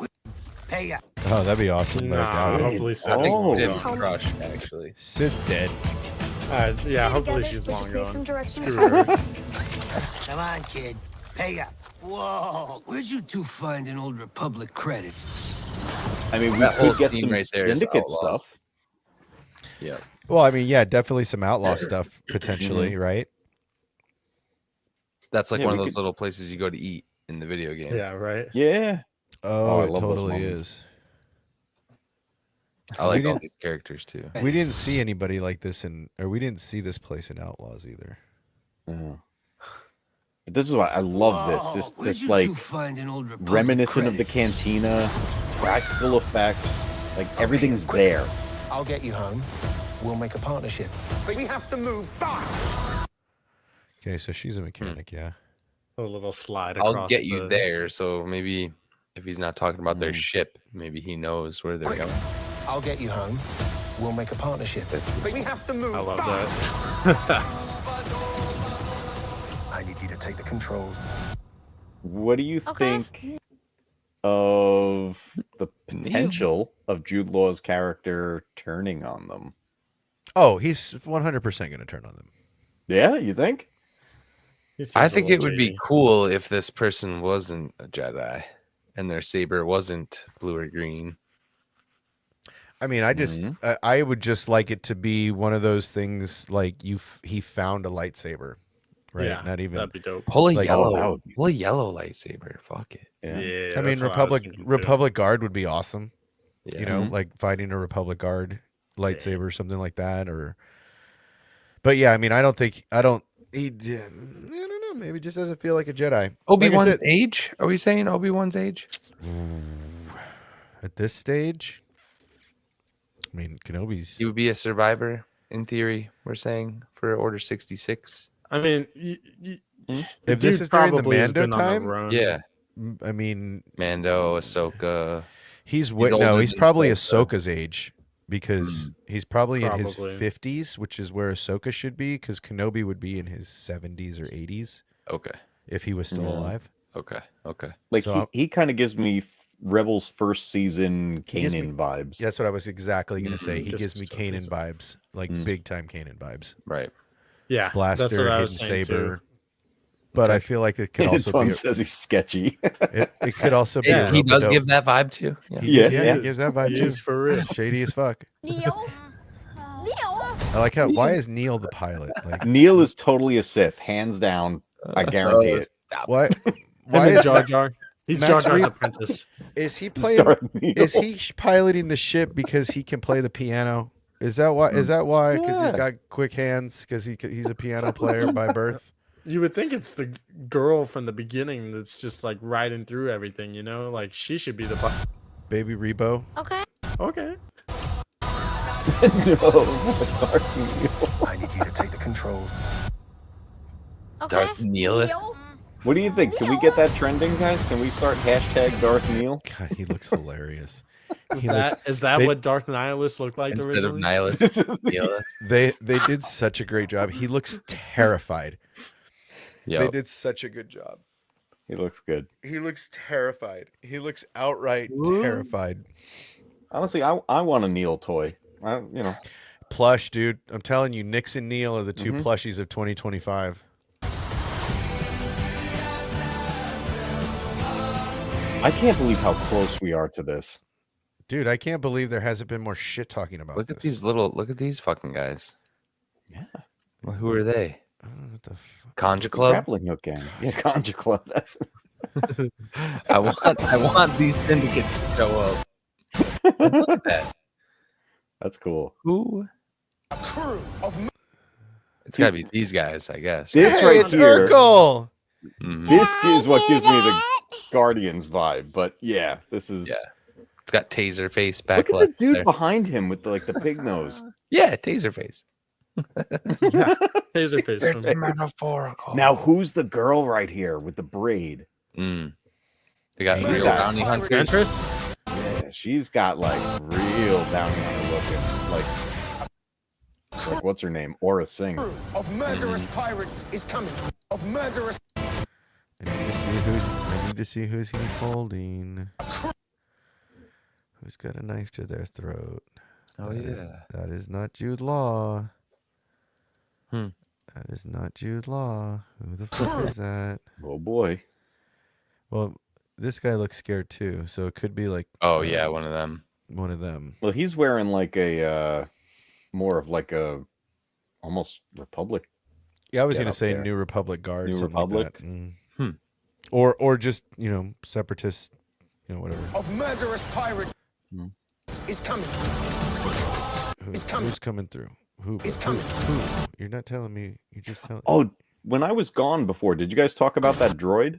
J: Pay up.
A: Oh, that'd be awesome.
E: Nah,
A: Like,
E: hopefully so.
C: I think
B: Oh.
C: Sid's crush, actually.
A: Sid's dead.
E: Yeah, hopefully
H: Together,
E: she's
H: we
E: long
H: just need some
E: gone.
H: direction.
E: Screw her.
J: Come on, kid. Pay up. Whoa. Where'd you two find an old Republic credit?
B: I mean, we
C: That whole
B: could get
C: scene
B: some
C: right there is
B: syndicate
C: Outlaws.
B: stuff.
C: Yeah.
A: Well, I mean, yeah, definitely some outlaw stuff potentially, right?
C: That's like
B: Yeah,
C: one of
B: we
C: those
B: could-
C: little places you go to eat in the video game.
E: Yeah, right.
B: Yeah.
A: Oh,
B: I
A: it
B: love those
A: totally
B: moments.
A: is.
C: I like
A: We
C: all
A: didn't-
C: these characters too.
A: We didn't see anybody like this we didn't see this place in Outlaws either.
B: Yeah. But this is why I love this.
J: Whoa.
B: This
J: Where'd
B: this
J: you
B: like
J: two find an old Republic
B: reminiscent of the
J: credit?
B: cantina, practical effects, like everything's there.
I: I'll get you home. We'll make a partnership. But we have to move fast.
A: Okay, so she's a mechanic, yeah.
E: A little slide across.
C: I'll get you
E: the-
C: there. So maybe if he's not talking about
B: Mm.
C: their ship, maybe he knows where they're
I: Quick.
C: going.
I: I'll get you home. We'll make a partnership. But we have to move
E: I love
I: fast.
E: that.
I: I need you to take the controls.
B: What do you
F: Okay.
B: think of the potential of Jude Law's character turning on them?
A: Oh, he's 100% going to turn on them.
B: Yeah, you think?
E: He seems
C: I
E: a
C: think
E: little
C: it would be
E: shady.
C: cool if this person wasn't a Jedi and their saber wasn't blue or green.
A: I mean, I just I would just like it to be one of those things like he found a lightsaber, right?
E: Yeah,
A: Not even.
E: that'd be dope.
C: Pull a
A: Like-
B: that
C: yellow,
B: would be-
C: pull a yellow lightsaber. Fuck it.
B: Yeah.
E: Yeah,
A: I mean,
E: that's what I was thinking, too.
A: Republic Guard would be awesome.
C: Yeah.
A: You know, like fighting a Republic Guard lightsaber, or something like that, or. But yeah, I mean, I don't. I don't know. Maybe it just doesn't feel like a Jedi.
C: Obi-Wan's
A: Like I said,
C: age? Are we saying Obi-Wan's age?
A: at this stage, I mean, Kenobi's.
C: He would be a survivor in theory. We're saying for Order 66.
E: I mean,
A: If this is during the Mando time,
C: Yeah,
A: I mean,
C: Mando, Ahsoka.
A: he's
C: older
A: he's
C: than
A: probably
C: Ahsoka.
A: Ahsoka's age because he's probably in his
E: Probably.
A: 50s, which is where Ahsoka should be, because Kenobi would be in his 70s or 80s
C: Okay,
A: if he was still
B: Yeah.
A: alive.
C: okay.
B: Like
A: So
B: he kind of gives me Rebels first season
A: gives me-
B: Kanan vibes.
A: That's what I was exactly gonna say. He
E: Just
A: gives me
E: so
A: Kanan
E: reason.
A: vibes, like big time Kanan vibes.
C: Right.
E: Yeah,
A: Blaster,
E: that's what I
A: hidden
E: was saying
A: saber.
E: too.
A: But I feel like it could also
B: Anton
A: be.
B: says he's sketchy.
A: It could also be.
C: He,
A: a
C: he does
A: rope-a-dope.
C: give that vibe too. Yeah.
B: Yeah.
A: He gives that vibe
E: He
A: too.
E: is for real.
A: Shady as fuck.
H: Neil? Neil?
A: I like how. Why is Neil the pilot? Like,
B: Neil is totally a Sith, hands down. I guarantee it.
A: why?
E: Him
A: Why
E: and
A: is,
E: Jar Jar. He's
A: Max
E: Jar Jar's
A: Reed-
E: apprentice.
A: is he
B: It's
A: playing?
B: Darth Neil.
A: Is he piloting the ship because he can play the piano? Is that why? Is that why? Because he's
B: Yeah.
A: got quick hands. Because he's a piano player by birth.
E: You would think it's the girl from the beginning that's just like riding through everything, you know? Like she should be the
A: Baby Rebo.
H: Okay.
E: Okay.
B: No, Darth Neil.
I: I need you to take the controls.
H: Okay.
C: Darth Nihilus?
H: Neil?
B: What do you think? Can we get that trending, guys? Can we start hashtag Darth Neil?
A: God, he looks hilarious.
E: Is
A: He
E: that
A: looks-
E: is that
A: they-
E: what Darth Nihilus looked like
C: Instead of
E: originally?
C: Nihilus,
B: This is
C: Nihilus.
A: They did such a great job. He looks terrified. They
C: Yep.
A: did such a good job.
B: He looks good.
A: He looks terrified. He looks outright terrified.
B: Honestly, I want a Neil toy.
A: Plush, dude. I'm telling you, Nix and Neil are the two
B: Mhm.
A: plushies of 2025.
B: I can't believe how close we are to this.
A: Dude, I can't believe there hasn't been more shit talking about
C: Look at
A: this.
C: look at these fucking guys.
B: Yeah.
C: Well, who are they?
A: I don't know what the fuck.
C: Conja
B: The
C: Club?
B: Grappling hook gang. Yeah, Conja Club. That's
C: I want these syndicates to show up. Look at that.
B: that's cool.
C: Who? It's gotta be these guys, I guess.
B: This
A: Hey,
B: right
A: it's
B: here.
A: Urkel.
C: Mhm.
B: This is what gives me the
F: that?
B: Guardians vibe. But yeah, this is.
C: Yeah. It's got taser face back
B: Look at the
C: left
B: dude
C: there.
B: behind him with the pig nose.
C: Yeah, taser face.
E: Yeah. Taserface from
C: Metaphorical.
B: Now, who's the girl right here with the braid?
C: They got
B: Hey,
C: real
B: that-
C: bounty hunters.
E: Ventress?
B: Yeah, she's got like real bounty hunter looking. Like what's her name? Aura Singh.
I: Of murderous pirates is coming. Of murderous.
A: I need to see who's he's holding. Who's got a knife to their throat?
C: Oh
A: That is-
C: yeah.
A: that is not Jude Law.
C: Hmm.
A: That is not Jude Law. Who the fuck is that?
B: Oh boy.
A: Well, this guy looks scared too, so it could be like
C: Oh yeah, one of them.
A: one of them.
B: Well, he's wearing like a more of like a almost Republic.
A: Yeah, I was
B: Get
A: gonna
B: up
A: say
B: there.
A: New Republic Guard,
B: New
A: something
B: Republic?
A: like that. Mm.
C: Hmm.
A: Or just separatist, whatever.
I: Of murderous pirates
B: Hmm.
I: is coming. It's coming.
A: Who's coming through? Who?
I: It's
A: who-
I: coming.
A: Who? You're not telling me. You're just telling.
B: Oh, when I was gone before, did you guys talk about that droid?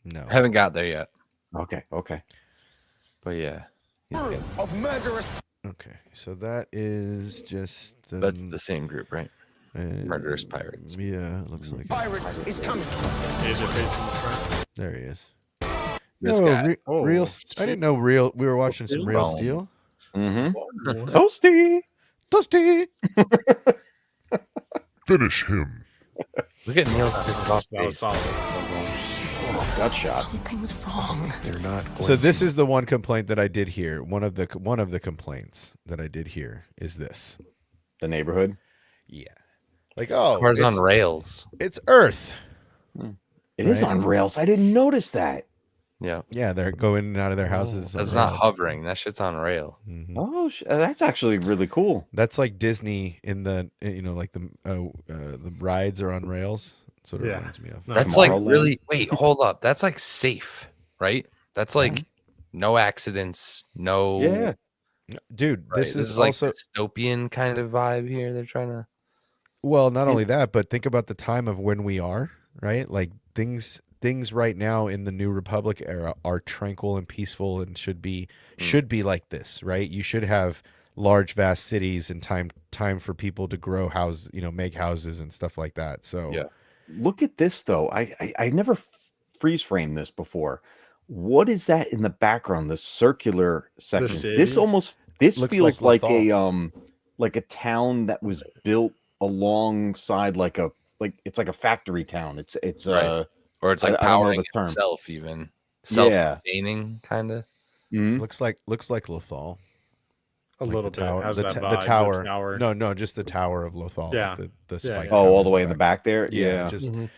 A: No.
C: Haven't got there yet.
B: Okay.
C: But yeah. He's good.
I: Of murderous.
A: Okay, so that is just.
C: That's the same group, right?
A: uh,
C: Murderous Pirates.
A: Yeah, it looks like it.
I: Pirates is coming.
E: Taserface in the front.
A: There he is.
C: This
A: No,
C: guy.
E: Oh,
A: real. I
E: shit.
A: didn't know real. We were watching some Real
C: Bones.
A: Steel.
B: Mm-hmm.
E: What?
B: Toasty.
A: Toasty.
D: Finish him.
C: Look at Neil's pissed off
E: That was
C: face.
E: solid.
B: Gut shots.
H: Something's wrong.
A: They're not. So this is the one complaint that I did hear. One of the complaints that I did hear is this.
B: The neighborhood.
A: Yeah. Like, oh,
C: Cars on
A: it's,
C: rails.
A: it's Earth.
B: It is
A: Right.
B: on rails. I didn't notice that.
C: Yeah.
A: Yeah, they're going in and out of their houses. on
C: That's not
A: rails.
C: hovering. That shit's on rail.
A: Mhm.
B: Oh, that's actually really cool.
A: That's like Disney in the like the rides are on rails. That's what it
E: Yeah.
A: reminds me of.
E: No,
C: That's like
B: Tomorrowland.
C: really. Wait, hold up. That's like safe, right? That's like no accidents, no.
B: Yeah.
A: Dude,
C: Right,
A: this is
C: like
A: also
C: dystopian kind of vibe here. They're trying to.
A: well, not only that, but think about the time of when we are, right? Like things right now in the New Republic era are tranquil and peaceful and should be like this, right? You should have large vast cities and time for people to grow houses, make houses and stuff like that. So
C: Yeah.
B: Look at this though. I never freeze framed this before. What is that in the background? The circular section. This
E: city?
A: Looks
B: feels
A: like
B: like a town that was built alongside it's like a factory town. It's
C: Right. Or it's like
B: I don't know
C: powering
B: the term.
C: itself, even
B: Yeah.
C: self-sustaining, kind of.
B: Mhm.
A: looks like Lothal.
E: A
A: Like
E: little
A: the
E: bit.
A: tower,
E: How's
A: the,
E: that
A: ta-
E: vibe?
A: the tower.
E: tower.
A: No, just the tower of Lothal.
E: Yeah.
A: Like the
E: Yeah,
A: spike
E: yeah.
A: tower
B: Oh, all the way in the back there.
A: Yeah,
B: Yeah.
A: just
E: Mhm.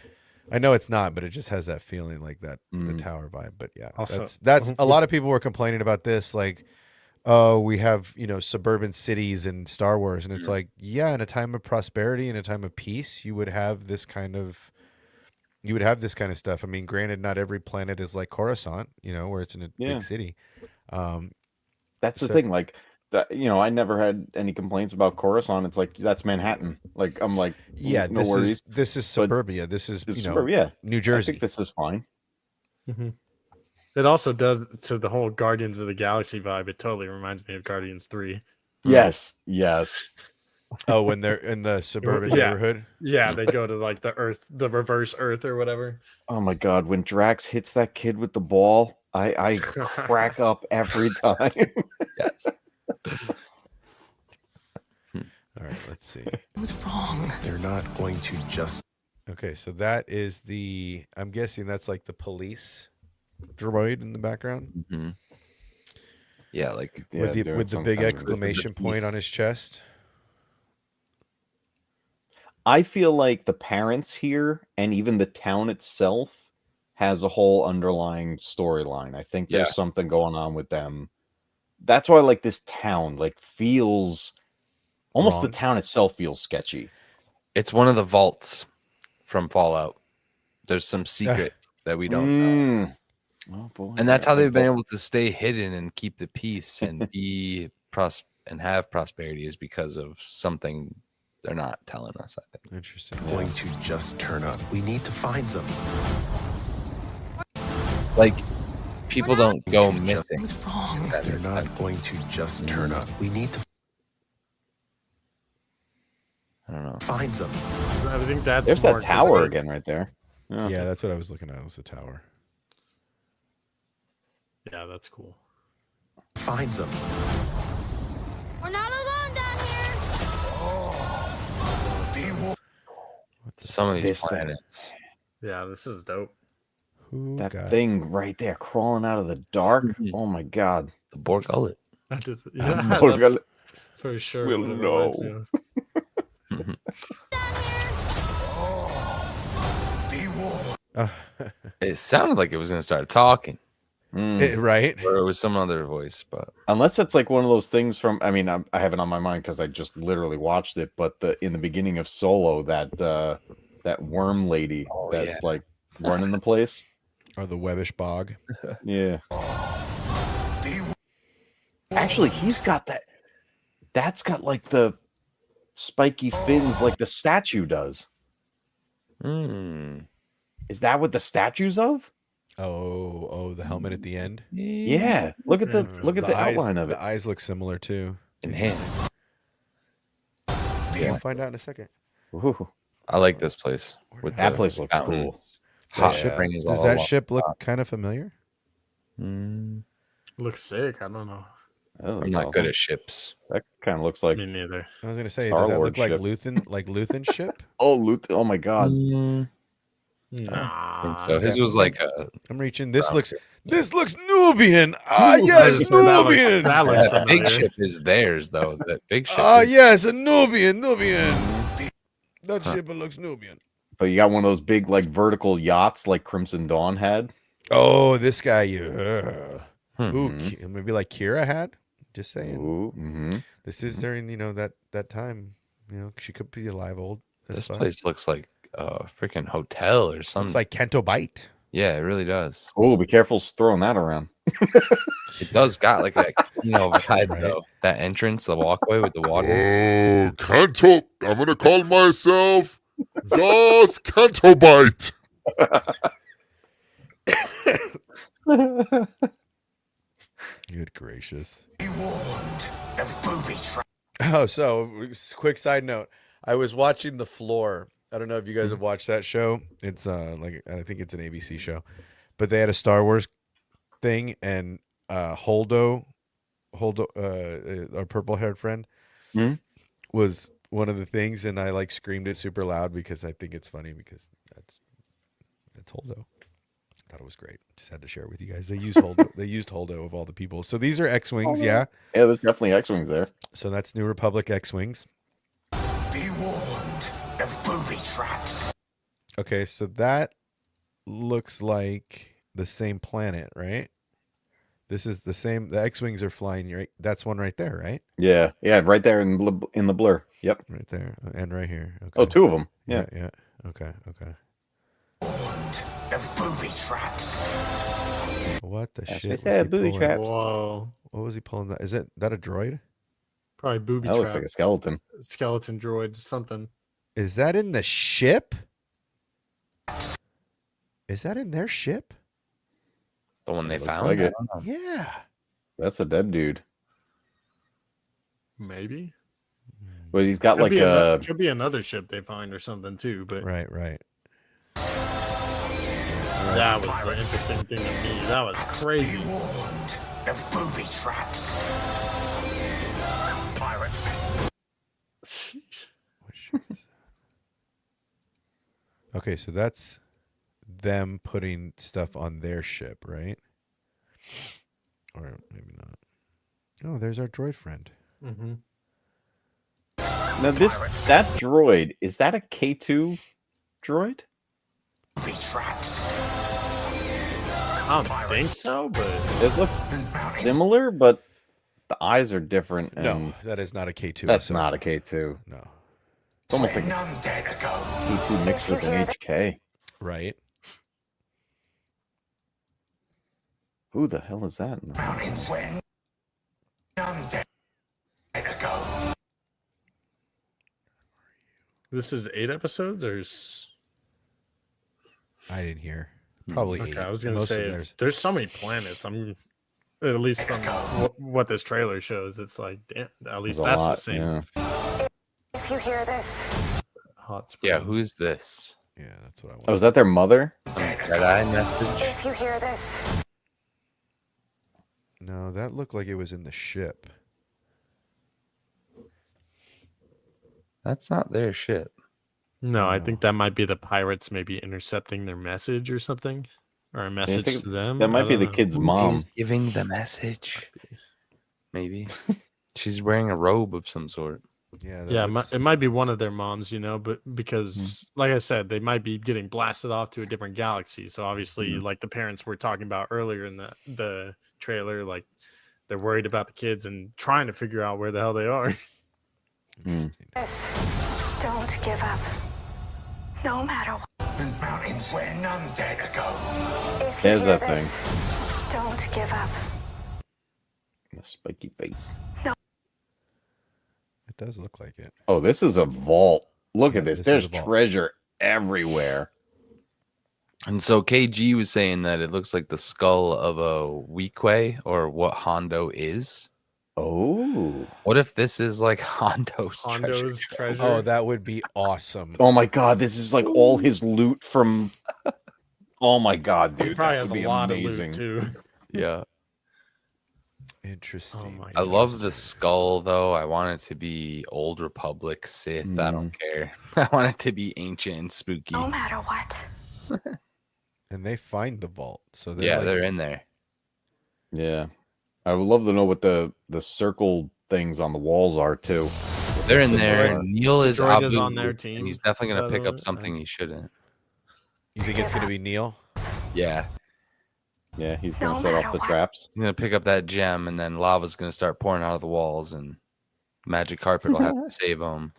A: I know it's not, but it just has that feeling like that the
B: Mm.
A: tower vibe. But yeah,
E: Also-
A: that's a lot of people were complaining about this, like, oh, we have suburban cities in Star Wars, and it's like, yeah, in a time of prosperity, in a time of peace, you would have this kind of stuff. I mean, granted, not every planet is like Coruscant, where it's in a
B: Yeah.
A: big city.
B: That's the
A: So-
B: thing. Like that, I never had any complaints about Coruscant. It's like that's Manhattan. Like I'm like,
A: yeah,
B: no worries.
A: this is
B: But
A: suburbia. This is
B: This yeah,
A: New
B: I
A: Jersey.
B: think this is fine.
E: Mhm. It also does to the whole Guardians of the Galaxy vibe. It totally reminds me of Guardians 3.
B: Yes, yes.
A: Oh, when they're in the suburban
E: Yeah.
A: neighborhood.
E: Yeah, they go to like the reverse Earth or whatever.
B: Oh my god, when Drax hits that kid with the ball, I crack up every time.
C: Yes.
A: All right, let's see.
I: What's wrong? They're not going to just.
A: Okay, so that is I'm guessing that's like the police droid in the background
C: Mm-hmm. Yeah, like
B: Yeah,
A: with
B: doing
A: the
B: some
A: big
B: kind of
A: exclamation point on his chest.
B: I feel like the parents here and even the town itself has a whole underlying storyline. I think there's
C: Yeah.
B: something going on with them. That's why like this town feels almost
A: Wrong.
B: the town itself feels sketchy.
C: it's one of the vaults from Fallout. There's some secret that we don't know.
B: Mm. Oh boy.
C: And that's
B: yeah,
C: how they've been
B: vault-
C: able to stay hidden and keep the peace and and have prosperity is because of something they're not telling us, I think.
A: Interesting.
I: Going to just turn up. We need to find them.
C: Like people don't go
I: Just-
C: missing.
I: What's wrong? They're not going to just turn up. We need to
C: I don't know.
I: find them.
E: I think that's
B: There's
E: more
B: that tower
E: 'cause
B: again right there.
A: Yeah, that's what I was looking at. Was the tower.
E: Yeah, that's cool.
I: Find them.
H: We're not alone down here.
C: Some of these
B: This thing.
C: planets.
E: Yeah, this is dope.
A: Who
B: That
A: got
B: thing right there crawling out of the dark.
C: Mhm.
B: Oh my god.
C: The Borg gullet.
E: Yeah,
B: Borg
E: that's
B: gullet.
E: for sure.
B: We'll
E: what it reminds me
B: know.
E: of.
C: It sounded like it was gonna start talking,
B: Mm.
A: right?
C: or it was some other voice, but
B: Unless that's like one of those things from I mean I have it on my mind because I just literally watched it, but in the beginning of Solo that worm lady that's like running the place.
A: Or the webbish bog.
B: Yeah. Actually, he's got that. That's got like the spiky fins like the statue does. Is that what the statue's of?
A: Oh, the helmet at the end.
B: Yeah. Look at the
A: eyes,
B: outline of it.
A: The eyes look similar too.
C: in hand.
A: We'll find out in a second.
B: Ooh.
C: I like this place. With
B: That
C: the
B: place looks cool.
C: fountains. Hot
B: Yeah.
C: springs
A: Does
C: all
A: that
C: along
A: ship
C: the
A: look
C: top.
A: kind of familiar?
E: Looks sick. I don't know.
B: That
C: I'm
B: looks
C: not good
B: awesome.
C: at ships.
B: That kind of looks like
E: Me neither.
A: I was gonna say,
B: Star
A: does that
B: Lord
A: look like
B: ship.
A: Luthen's ship?
B: oh my god.
E: Nah.
C: So his was like a
A: I'm reaching. This looks Nubian. Ah, yes,
E: That looks-
A: Nubian.
E: that looks
C: that big
E: familiar.
C: ship is theirs though. That big ship.
A: Ah,
C: is-
A: yes, a Nubian. That ship looks Nubian.
B: But you got one of those big like vertical yachts like Crimson Dawn had.
A: Oh, this guy. Ooh,
B: Mhm.
A: maybe like Kira had. Just saying.
B: Ooh, mm-hmm.
A: This is during that time. She could be alive old.
C: This place looks like a freaking hotel or something.
A: It's like Kento Bite.
C: Yeah, it really does.
B: Oh, be careful throwing that around.
C: It does got like a casino vibe
A: Right.
C: though. That entrance, the walkway with the water.
D: Oh, Canto. I'm going to call myself Darth Cantobite.
A: Good gracious.
J: Be warned of booby traps.
A: Oh, so quick side note. I was watching The Floor. I don't know if you guys have watched that show. It's like I think it's an ABC show. But they had a Star Wars thing and Holdo, our purple-haired friend, was one of the things, and I like screamed it super loud because I think it's funny because that's Holdo. I thought it was great. Just had to share it with you guys. They used Holdo. They used Holdo of all the people. So these are X-wings, yeah.
B: Yeah, there's definitely X-wings there.
A: So that's New Republic X-wings.
J: Be warned of booby traps.
A: Okay, so that looks like the same planet, right? This is the same. The X-wings are flying. Right, that's one right there, right?
B: Yeah, right there in the blur. Yep,
A: right there and right here. Okay.
B: Oh, two of them. Yeah.
A: Okay.
J: Warned of booby traps.
A: What the shit?
B: I
A: Was
B: said
A: he
B: booby
A: pulling?
B: traps.
E: Whoa.
A: What was he pulling? Is that a droid?
E: Probably booby
B: That
E: trap.
B: looks like a skeleton.
E: Skeleton droid, something.
A: Is that in the ship? Is that in their ship?
C: The one they
B: Looks
C: found?
B: like
C: I
B: it.
C: don't know.
A: Yeah.
B: That's a dead dude.
E: Maybe.
B: But he's got like
E: could be another ship they find or something too. But
A: Right.
E: that was the interesting thing to me. That was crazy.
J: Be warned of booby traps. Pirates.
A: Okay, so that's them putting stuff on their ship, right? Or maybe not. Oh, there's our droid friend.
E: Mm-hmm.
B: Now that droid, is that a K2 droid?
J: Booby traps.
E: I don't think so, but
B: It looks similar, but the eyes are different. And
A: No, that is not a K2.
B: that's not a K2.
A: No.
B: It's almost like a
J: None dare to go.
B: K2 mixed with an HK.
A: Right.
B: Who the hell is that?
J: Mountains where none dare to go.
E: this is 8 episodes or
A: I didn't hear. Probably
E: okay.
A: 8.
E: I was gonna
A: Most
E: say
A: of theirs.
E: there's so many planets. I'm at least from what this trailer shows. It's like damn, at least
B: There's a
E: that's the
B: lot,
E: same
B: yeah.
H: If you hear this,
E: hot spring.
C: Yeah, who's this?
A: Yeah, that's what I want.
B: Oh, is that their mother?
C: Jedi message?
H: if you hear this,
A: No, that looked like it was in the ship.
C: That's not their ship.
E: No, I
A: No.
E: think that might be the pirates maybe intercepting their message or something, or a message
B: think
E: to them.
B: That might
E: I
B: be
E: don't
B: the
E: know.
B: kid's
C: Who
B: mom.
C: is giving the message? Maybe. She's wearing a robe of some sort.
A: Yeah. That
E: Yeah,
A: looks-
E: it might be one of their moms, but because,
B: Hmm.
E: like I said, they might be getting blasted off to a different galaxy. So obviously,
B: Mhm.
E: like the parents were talking about earlier in the trailer, like they're worried about the kids and trying to figure out where the hell they are.
H: this,
G: Don't give up. No matter what.
J: Mountains where none dare to go.
H: if you
B: There's
H: hear
B: that thing.
H: this,
G: Don't give up.
B: A spiky face.
A: It does look like it.
B: Oh, this is a vault. Look
A: Yeah,
B: at this.
A: this is
B: There's
A: a vault.
B: treasure everywhere.
C: And so KG was saying that it looks like the skull of a Weequay or what Hondo is.
B: Oh.
C: What if this is like Hondo's,
E: Hondo's
C: treasure?
E: treasure.
A: Oh, that would be awesome.
B: Oh my god, this is like all his loot from. Oh my god, dude.
E: He probably
B: that
E: has
B: would
E: a
B: be
E: lot
B: amazing.
E: of loot too.
C: Yeah.
A: Interesting.
E: my
C: I love the skull though. I want it to be Old Republic Sith. I don't care. I want it to be ancient and spooky.
G: No matter what.
A: And they find the vault, so they're
C: Yeah,
A: like,
C: they're in there.
B: Yeah. I would love to know what the circle things on the walls are too.
C: They're in
E: So
C: there.
E: Droid-
C: Neil is
E: Droid is
C: Abu,
E: on their
C: and
E: team,
C: he's definitely
E: by
C: gonna
E: the
C: pick up
E: way.
C: something he shouldn't.
A: You think it's gonna be Neil?
C: Yeah,
B: Yeah, he's
G: No
B: gonna set off
G: matter
B: the
G: what.
B: traps.
C: he's gonna pick up that gem, and then lava's gonna start pouring out of the walls, and magic carpet will have to save him.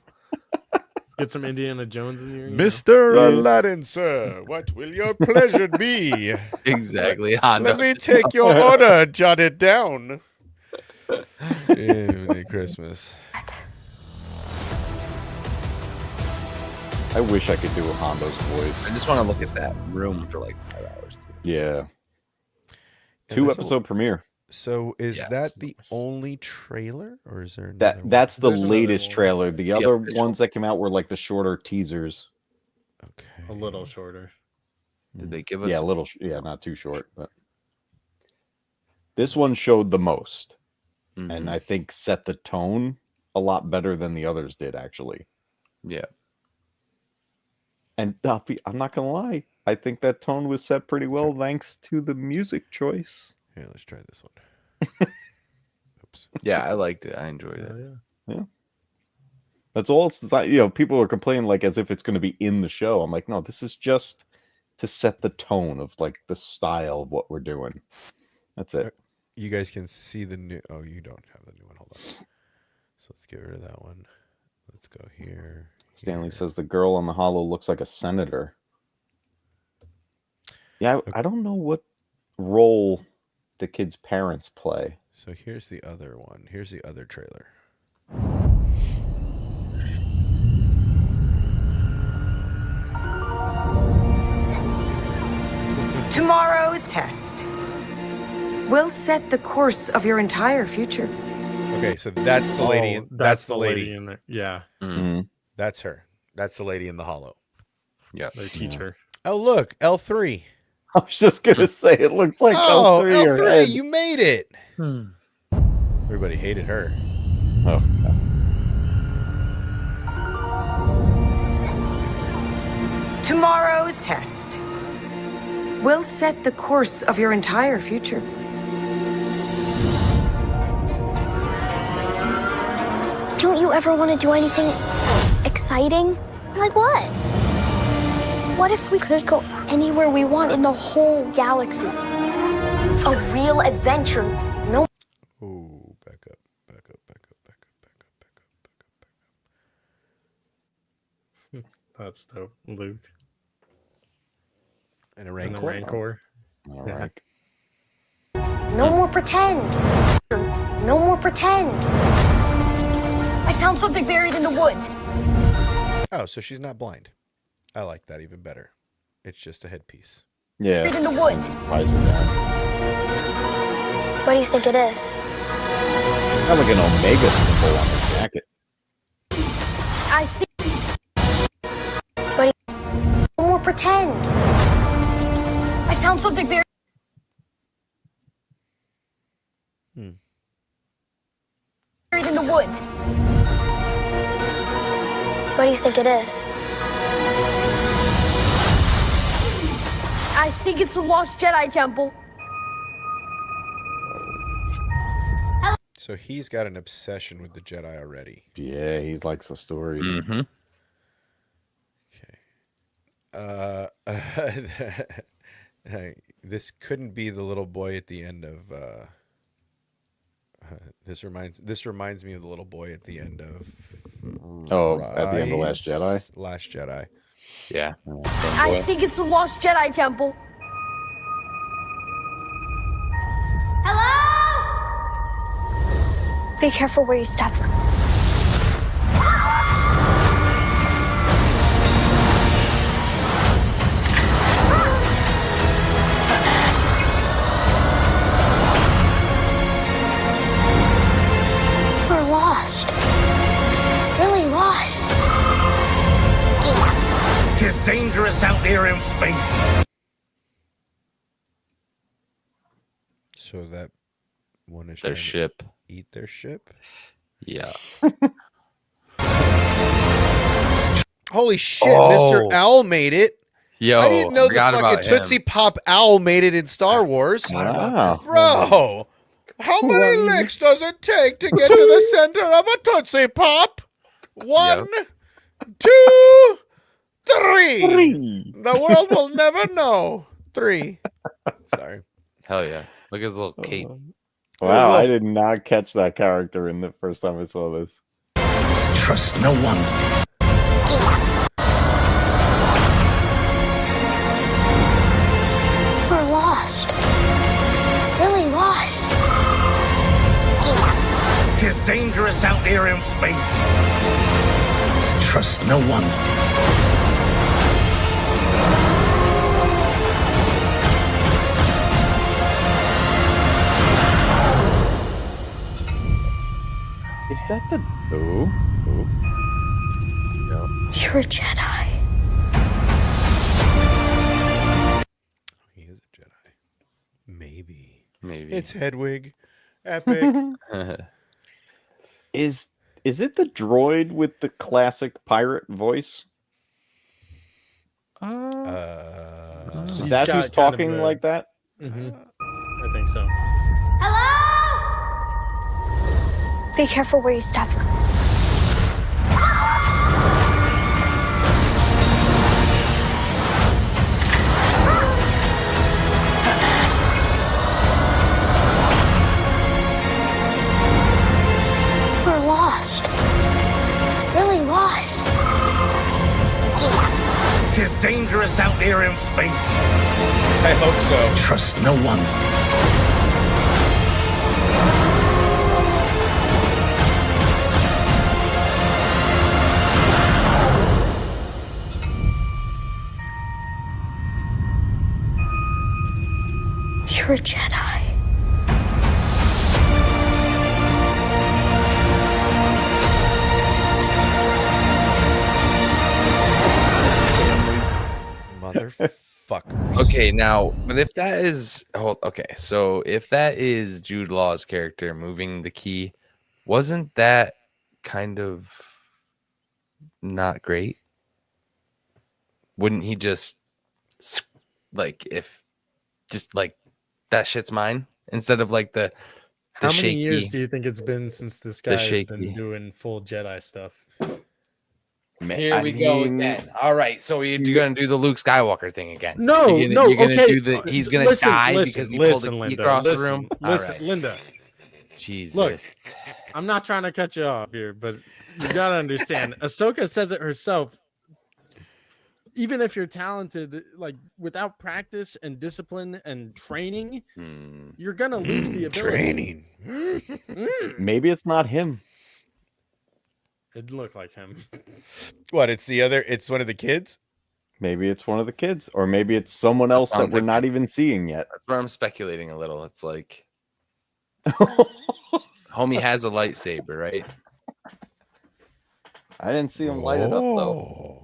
E: Get some Indiana Jones in here.
A: Mr.
B: Right.
A: Aladdin, sir, what will your pleasure be?
C: Exactly. Hondo.
A: Let me take your order, jot it down. Merry Christmas.
B: I wish I could do a Hondo's voice.
C: I just want to look at that room for like 5 hours.
B: Yeah.
A: And
B: 2
A: there's a-
B: episode premiere.
A: So is
C: Yes.
A: that the only trailer, or is there another
B: That
A: one?
B: that's the
E: There's another
B: latest
E: one.
B: trailer. The other
C: official.
B: ones that came out were like the shorter teasers.
A: Okay.
E: A little shorter.
C: Did they give us?
B: Yeah, a little. Yeah, not too short, but this one showed the most,
C: Mhm.
B: and I think set the tone a lot better than the others did, actually.
C: Yeah.
B: And I'm not gonna lie, I think that tone was set pretty well thanks to the music choice.
A: Here, let's try this one. Oops.
C: Yeah, I liked it. I enjoyed
E: Yeah,
C: it.
E: yeah.
B: That's all it's designed. You know, people are complaining like as if it's going to be in the show. I'm like, no, this is just to set the tone of like the style of what we're doing. That's it.
A: You guys can see the new. Oh, you don't have the new one. Hold on. So let's get rid of that one. Let's go here.
B: Stanley
A: here.
B: says the girl on the hollow looks like a senator. Yeah, I don't know what role the kid's parents play.
A: So here's the other one. Here's the other trailer.
K: Tomorrow's test will set the course of your entire future.
A: Okay, so that's the lady.
E: Oh,
A: That's the lady.
E: in there. Yeah,
C: Mhm.
A: That's her. That's the lady in the hollow.
C: Yeah.
E: their teacher.
A: Oh, look, L3.
B: I was just gonna say it looks like
A: Oh,
B: L3. or
A: L3,
B: Ed.
A: you made it.
C: Hmm.
A: Everybody hated her.
B: Oh, God.
K: Tomorrow's test will set the course of your entire future.
H: Don't you ever want to do anything exciting? Like what? What if we could go anywhere we want in the whole galaxy? A real adventure. No.
A: Ooh, back up, back up, back up, back up, back up, back up, back up, back up.
E: That's dope. Luke.
A: And a
E: And
A: Rancor.
E: the Rancor.
B: All right.
H: No more pretend. No more pretend. I found something buried in the woods.
A: Oh, so she's not blind. I like that even better. It's just a headpiece.
B: Yeah.
H: Buried in the woods.
B: Surprised with that.
H: What do you think it is?
B: Kind of like an Omega symbol on the jacket.
H: I think. But no more pretend. I found something buried. Buried in the woods. What do you think it is? I think it's a lost Jedi temple.
A: So he's got an obsession with the Jedi already.
B: Yeah, he likes the stories.
C: Mm-hmm.
A: This couldn't be the little boy at the end of. This reminds me of the little boy at the end of.
B: Oh, at the end of Last Jedi?
A: Last Jedi.
C: Yeah.
H: I think it's a lost Jedi temple. Hello? Be careful where you step. We're lost. Really lost.
J: Tis dangerous out there in space.
A: So that one is
C: Their
A: trying to
C: ship.
A: eat their ship.
C: Yeah.
A: Holy shit!
C: Oh.
A: Mr. Owl made it.
C: Yo,
A: I didn't know the
C: forgot
A: fucking
C: about him.
A: Tootsie Pop Owl made it in Star Wars.
B: Wow.
A: Bro, how many licks does it take to get to the center of a Tootsie Pop? 1, 2, 3. The world will never know. 3. Sorry.
C: Hell yeah. Look at his little cape.
B: Wow, I did not catch that character in the first time I saw this.
J: Trust no one.
H: We're lost. Really lost.
J: Tis dangerous out there in space. Trust no one.
B: Is that the... Oh.
H: You're a Jedi.
A: He is a Jedi. Maybe.
C: Maybe.
A: It's Hedwig. Epic.
B: Is it the droid with the classic pirate voice? Is
E: He's
B: that
E: got
B: who's
E: kind of
B: talking
E: a-
B: like that?
E: I think so.
H: Be careful where you step. We're lost. Really lost.
J: Tis dangerous out there in space.
A: I hope so.
J: Trust no one.
H: You're a Jedi.
A: Motherfuckers.
C: Okay, now, but if that is so if that is Jude Law's character moving the key, wasn't that kind of not great? Wouldn't he just like if just like that shit's mine instead of like the
E: How many
C: shaky,
E: years do you think it's been since this guy has
C: shaky.
E: been doing full Jedi stuff?
C: Here we go again. All right, so you're gonna do the Luke Skywalker thing again?
E: No,
C: you're
E: no,
C: gonna
E: okay.
C: do the. He's gonna
E: Listen,
C: die
E: listen,
C: because you
E: listen,
C: pulled the key
E: Linda,
C: across
E: listen,
C: the room.
E: Listen,
C: All right.
E: Linda.
C: Jesus.
E: Look, I'm not trying to cut you off here, but you gotta understand. Ahsoka says it herself. Even if you're talented, like without practice and discipline and training, you're gonna lose the ability.
A: Training.
B: Maybe it's not him.
E: It looked like him.
A: What? It's the other. It's one of the kids.
B: Maybe it's one of the kids, or maybe it's someone else that
C: sounds
B: we're
C: like
B: not
C: it.
B: even seeing yet.
C: That's where I'm speculating a little. It's like, homie has a lightsaber, right?
B: I didn't see him light it up though.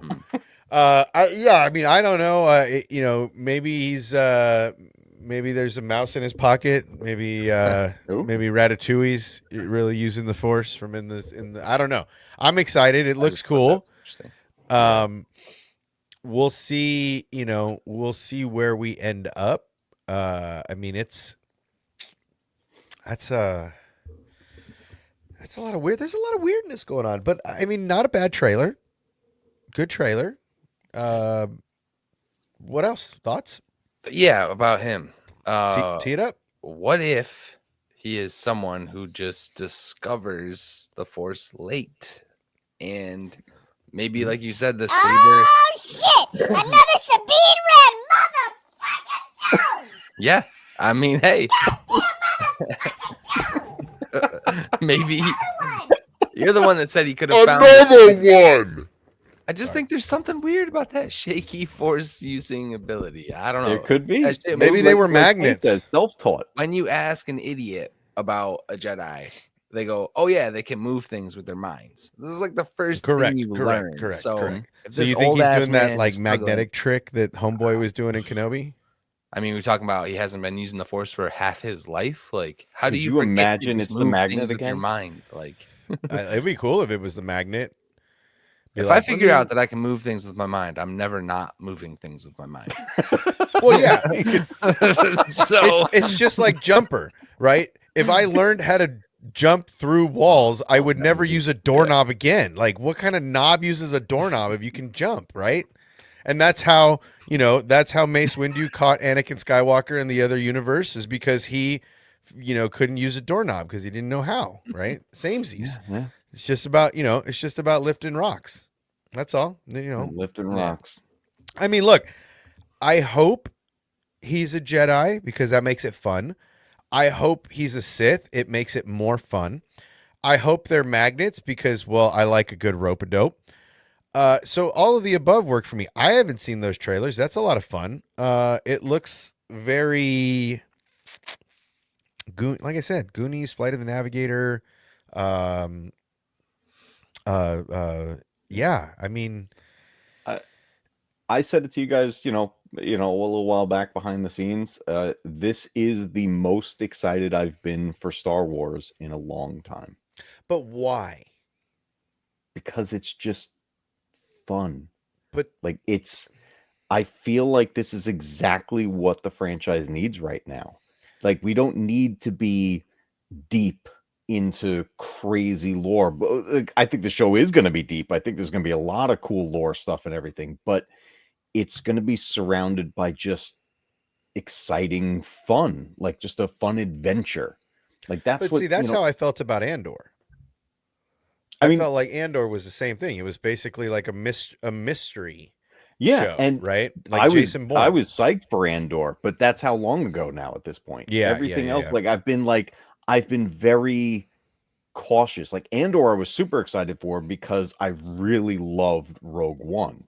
A: I mean, I don't know. Maybe he's maybe there's a mouse in his pocket. Maybe maybe Ratatouille's really using the Force from in the. I don't know. I'm excited. It looks cool.
C: Interesting.
A: We'll see. We'll see where we end up. I mean, that's a lot of weird. There's a lot of weirdness going on, but I mean, not a bad trailer. Good trailer. What else? Thoughts?
C: Yeah, about him.
A: Tee it up.
C: What if he is someone who just discovers the Force late, and maybe, like you said, the saber.
F: Oh shit! Another Sabine Wren, motherfucking Jones!
C: Yeah, I mean, hey. Maybe you're the one that said he could have found
D: Another one.
C: I just think there's something weird about that shaky Force using ability. I don't know.
B: It could be.
C: That shit
A: Maybe
C: moves
A: they
C: like-
A: were magnets.
B: Self-taught.
C: When you ask an idiot about a Jedi, they go, "Oh yeah, they can move things with their minds." This is like the first
A: Correct.
C: thing you learn.
A: Correct.
C: So,
A: Correct.
C: if
A: So
C: this
A: you think he's
C: old-ass
A: doing that
C: man
A: like
C: is struggling-
A: magnetic trick that Homeboy was doing in Kenobi?
C: I mean, we're talking about he hasn't been using the Force for half his life. Like, how do
B: Could
C: you
B: you
C: forget to
B: imagine
C: just
B: it's the
C: move
B: magnet
C: things with your
B: again?
C: mind? Like,
A: It'd be cool if it was the magnet. Be
C: if
A: like,
C: I figure out that I can move things with my mind, I'm never not moving things with my mind.
A: well, yeah,
C: So
A: it's just like Jumper, right? If I learned how to jump through walls, I would
B: that
A: never
B: movie.
A: use a doorknob again. Like, what kind of knob uses a doorknob if you can jump, right? And that's how, that's how Mace Windu caught Anakin Skywalker in the other universe, is because he, couldn't use a doorknob because he didn't know how, right? Samesies.
B: Yeah.
A: It's just about, it's just about lifting rocks. That's all,
B: Lifting
C: Yeah.
B: rocks.
A: I mean, look, I hope he's a Jedi because that makes it fun. I hope he's a Sith. It makes it more fun. I hope they're magnets because, well, I like a good rope-a-dope. So all of the above work for me. I haven't seen those trailers. That's a lot of fun. It looks very, like I said, Goonies, Flight of the Navigator. Um, yeah. I mean,
B: I said it to you guys, a little while back behind the scenes. This is the most excited I've been for Star Wars in a long time.
A: but why?
B: Because it's just fun.
A: But
B: Like, I feel like this is exactly what the franchise needs right now. Like, we don't need to be deep into crazy lore. But I think the show is going to be deep. I think there's going to be a lot of cool lore stuff and everything, but it's going to be surrounded by just exciting fun, like just a fun adventure. Like, that's
A: but
B: what,
A: see, that's how I felt about Andor.
B: I
A: I
B: mean,
A: felt like Andor was the same thing. It was basically like a mystery
B: yeah,
A: show,
B: and
A: right? Like
B: I
A: Jason Bourne.
B: I was psyched for Andor, but that's how long ago now at this point.
A: Yeah,
B: Everything
A: yeah,
B: else,
A: yeah.
B: I've been very cautious. Like, Andor, I was super excited for because I really loved Rogue One,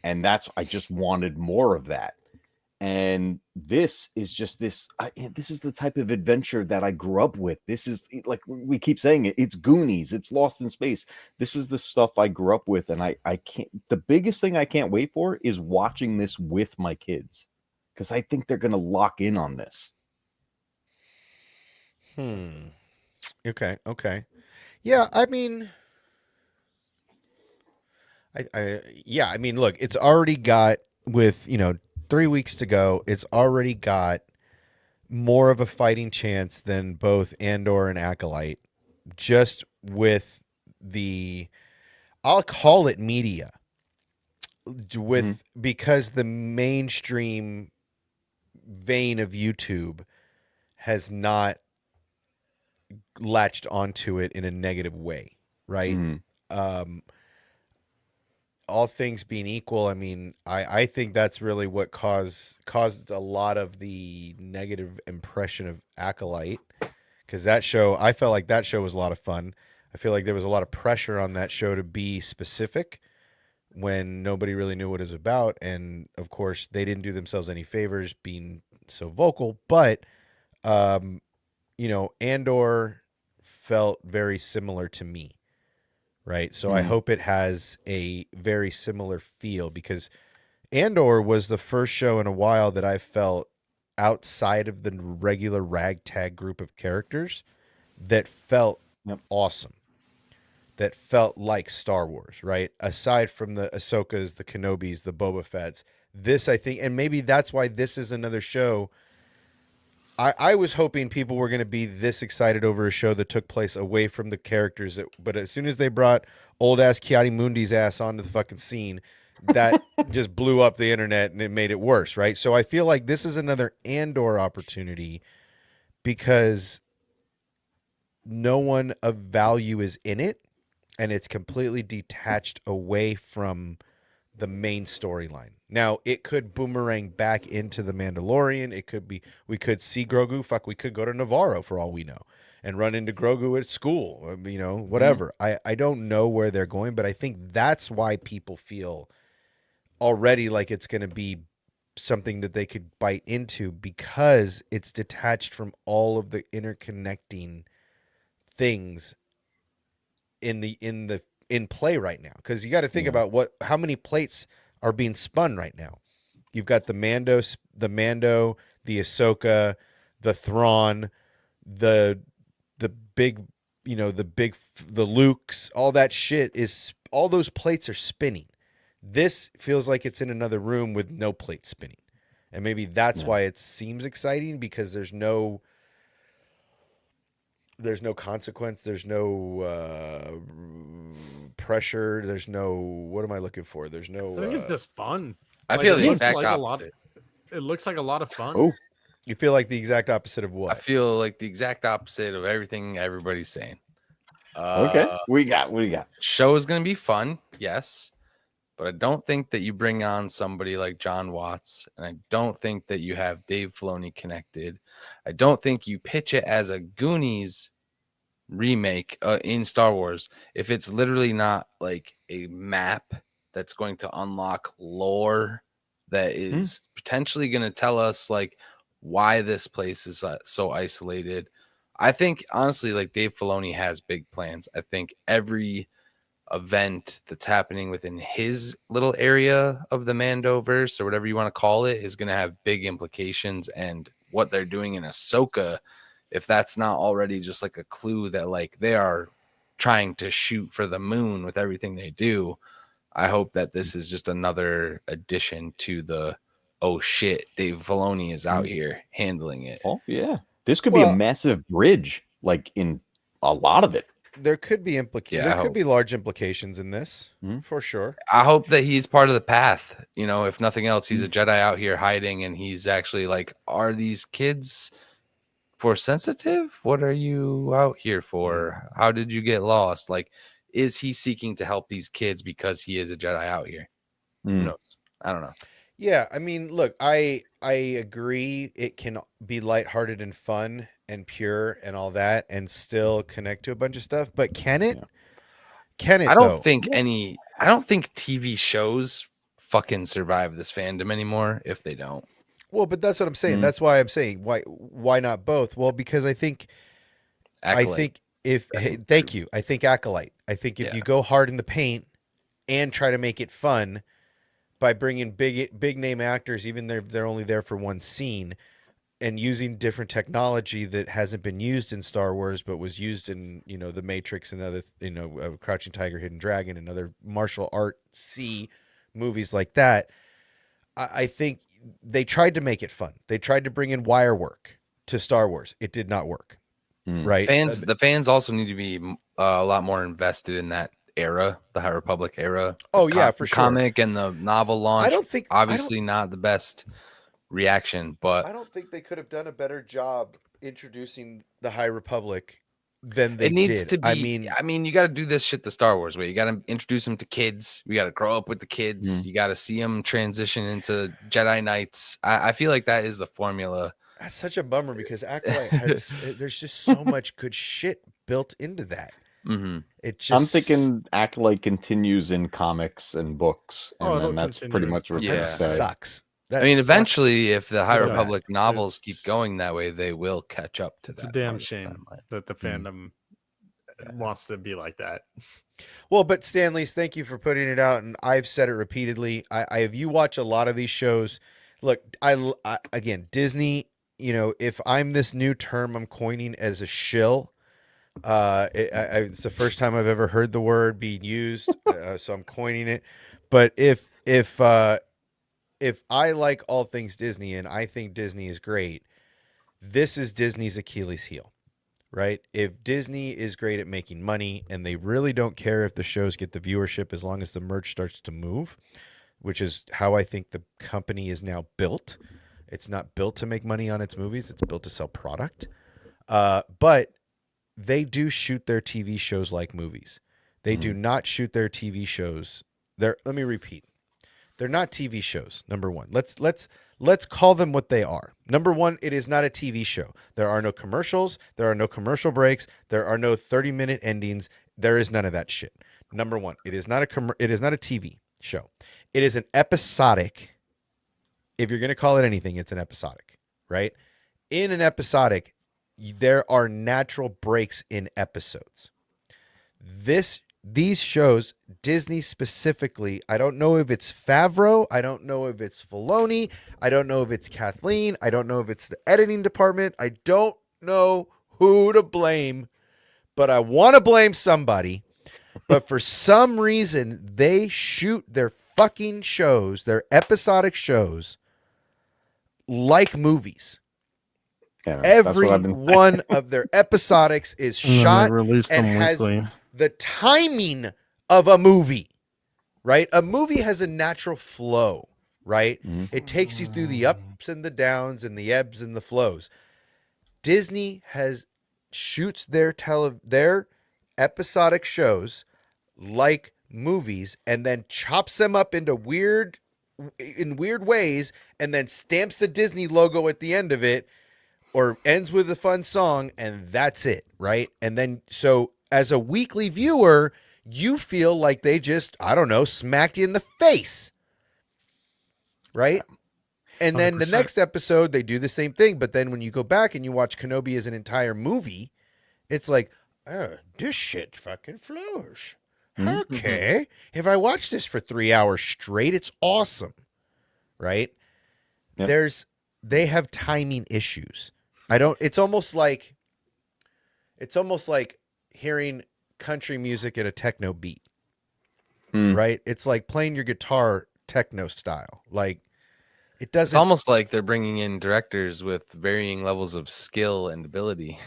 B: and I just wanted more of that. And this is just this is the type of adventure that I grew up with. This is, like we keep saying it, it's Goonies, it's Lost in Space. This is the stuff I grew up with, and I can't, the biggest thing I can't wait for is watching this with my kids, because I think they're gonna lock in on this.
A: Okay. Yeah, I mean, I mean, look, it's already got, with 3 weeks to go, it's already got more of a fighting chance than both Andor and Acolyte, just with I'll call it media, because the mainstream vein of YouTube has not latched onto it in a negative way, right? All things being equal, I mean, I think that's really what caused a lot of the negative impression of Acolyte, because that show, I felt like that show was a lot of fun. I feel like there was a lot of pressure on that show to be specific when nobody really knew what it was about, and of course they didn't do themselves any favors being so vocal. But Andor felt very similar to me, right? So I hope it has a very similar feel, because Andor was the first show in a while that I felt, outside of the regular ragtag group of characters, that felt awesome, that felt like Star Wars, right? Aside from the Ahsokas, the Kenobis, the Boba Fett's, this, I think, and maybe that's why this is another show. I was hoping people were going to be this excited over a show that took place away from the characters, but as soon as they brought old ass Kiadi-Mundi's ass onto the fucking scene, that just blew up the internet and it made it worse, right? So I feel like this is another Andor opportunity, because no one of value is in it, and it's completely detached away from the main storyline. Now, it could boomerang back into The Mandalorian. It could be, we could see Grogu. Fuck, we could go to Navarro for all we know and run into Grogu at school, whatever. I don't know where they're going, but I think that's why people feel already like it's going to be something that they could bite into, because it's detached from all of the interconnecting things in play right now. Because you got to think about how many plates are being spun right now. You've got the Mando, the Ahsoka, the Thrawn, the big, the Lukes, all that shit is, all those plates are spinning. This feels like it's in another room with no plates spinning. And maybe that's why it seems exciting, because there's no There's no consequence. There's no pressure. There's no. What am I looking for? There's no.
E: I think it's just fun.
C: I
E: Like,
C: feel
E: it
C: the
E: looks
C: exact
E: like a lot.
C: opposite.
E: It looks like a lot of fun.
B: Oh,
A: You feel like the exact opposite of
C: I
A: what?
C: feel like the exact opposite of everything everybody's saying.
B: okay. What do you got?
C: Show is going to be fun, yes, but I don't think that you bring on somebody like John Watts, and I don't think that you have Dave Filoni connected. I don't think you pitch it as a Goonies remake in Star Wars if it's literally not like a map that's going to unlock lore that is potentially going to tell us like why this place is so isolated. I think honestly, like Dave Filoni has big plans. I think every event that's happening within his little area of the Mandoverse or whatever you want to call it is going to have big implications. And what they're doing in Ahsoka, if that's not already just like a clue that like they are trying to shoot for the moon with everything they do, I hope that this is just another addition to the oh shit, Dave Filoni is out here handling it.
B: Oh yeah, this could be a massive bridge, like in a lot of it.
A: There could be
C: Yeah,
A: there could be large implications in this for sure.
C: I hope that he's part of the path. You know, if nothing else, he's a Jedi out here hiding, and he's actually like, are these kids force sensitive? What are you out here for? How did you get lost? Like, is he seeking to help these kids because he is a Jedi out here? Who knows? I don't know.
A: Yeah, I mean, look, I agree. It can be lighthearted and fun and pure and all that, and still connect to a bunch of stuff. But can it? Can it?
C: I don't
A: though?
C: think I don't think TV shows fucking survive this fandom anymore if they don't.
A: Well, but that's what I'm saying. That's why I'm saying why not both? Well, because I think
C: Acolyte.
A: Thank you. I think Acolyte. I think if you go hard in the paint and try to make it fun by bringing big name actors, even they're only there for one scene, and using different technology that hasn't been used in Star Wars but was used in The Matrix and other Crouching Tiger, Hidden Dragon and other martial art movies like that. I think they tried to make it fun. They tried to bring in wire work to Star Wars. It did not work. Right.
C: The fans also need to be a lot more invested in that era, the High Republic era.
A: Oh yeah, for sure.
C: Comic and the novel launch.
A: I don't think
C: obviously not the best reaction, but
A: I don't think they could have done a better job introducing the High Republic than they
C: it needs
A: did.
C: to be. I mean, you got to do this shit the Star Wars way. You got to introduce them to kids. We got to grow up with the kids. You got to see them transition into Jedi Knights. I feel like that is the formula.
A: That's such a bummer because Acolyte there's just so much good shit built into that. It just,
B: I'm thinking Acolyte continues in comics and books, and then that's pretty much what
A: that sucks.
C: I mean, eventually, if the High Republic novels keep going that way, they will catch up to that.
E: It's a damn shame that the fandom wants to be like that.
A: Well, but Stanley's, thank you for putting it out, and I've said it repeatedly. If you watch a lot of these shows, look, I again, Disney. If I'm this new term I'm coining as a shill, it's the first time I've ever heard the word being used, so I'm coining it. But if I like all things Disney and I think Disney is great, this is Disney's Achilles heel, right? If Disney is great at making money and they really don't care if the shows get the viewership as long as the merch starts to move, which is how I think the company is now built. It's not built to make money on its movies. It's built to sell product. But they do shoot their TV shows like movies. They do not shoot their TV shows. Let me repeat. They're not TV shows. Number one, let's call them what they are. Number one, it is not a TV show. There are no commercials. There are no commercial breaks. There are no 30-minute endings. There is none of that shit. Number one, it is not a TV show. It is an episodic. If you're going to call it anything, it's an episodic, right? In an episodic, there are natural breaks in episodes. These shows, Disney specifically, I don't know if it's Favreau, I don't know if it's Filoni, I don't know if it's Kathleen, I don't know if it's the editing department, I don't know who to blame, but I want to blame somebody. But for some reason, they shoot their fucking shows, their episodic shows, like movies.
B: Yeah,
A: Every one of their episodics is
E: And then they
A: shot
E: release
A: and
E: them
A: has
E: weekly.
A: the timing of a movie, right? A movie has a natural flow, right? It takes you through the ups and the downs and the ebbs and the flows. Disney shoots their episodic shows like movies and then chops them up into weird ways and then stamps the Disney logo at the end of it or ends with a fun song, and that's it, right? And then so as a weekly viewer, you feel like they just, I don't know, smacked you in the face, right? And then the
E: 100%.
A: next episode, they do the same thing. But then when you go back and you watch Kenobi as an entire movie, it's like, oh, this shit fucking flows. Okay. If I watch this for 3 hours straight, it's awesome, right?
B: Yep.
A: They have timing issues. It's almost like hearing country music at a techno beat, right? It's like playing your guitar techno style. Like it doesn't.
C: It's almost like they're bringing in directors with varying levels of skill and ability.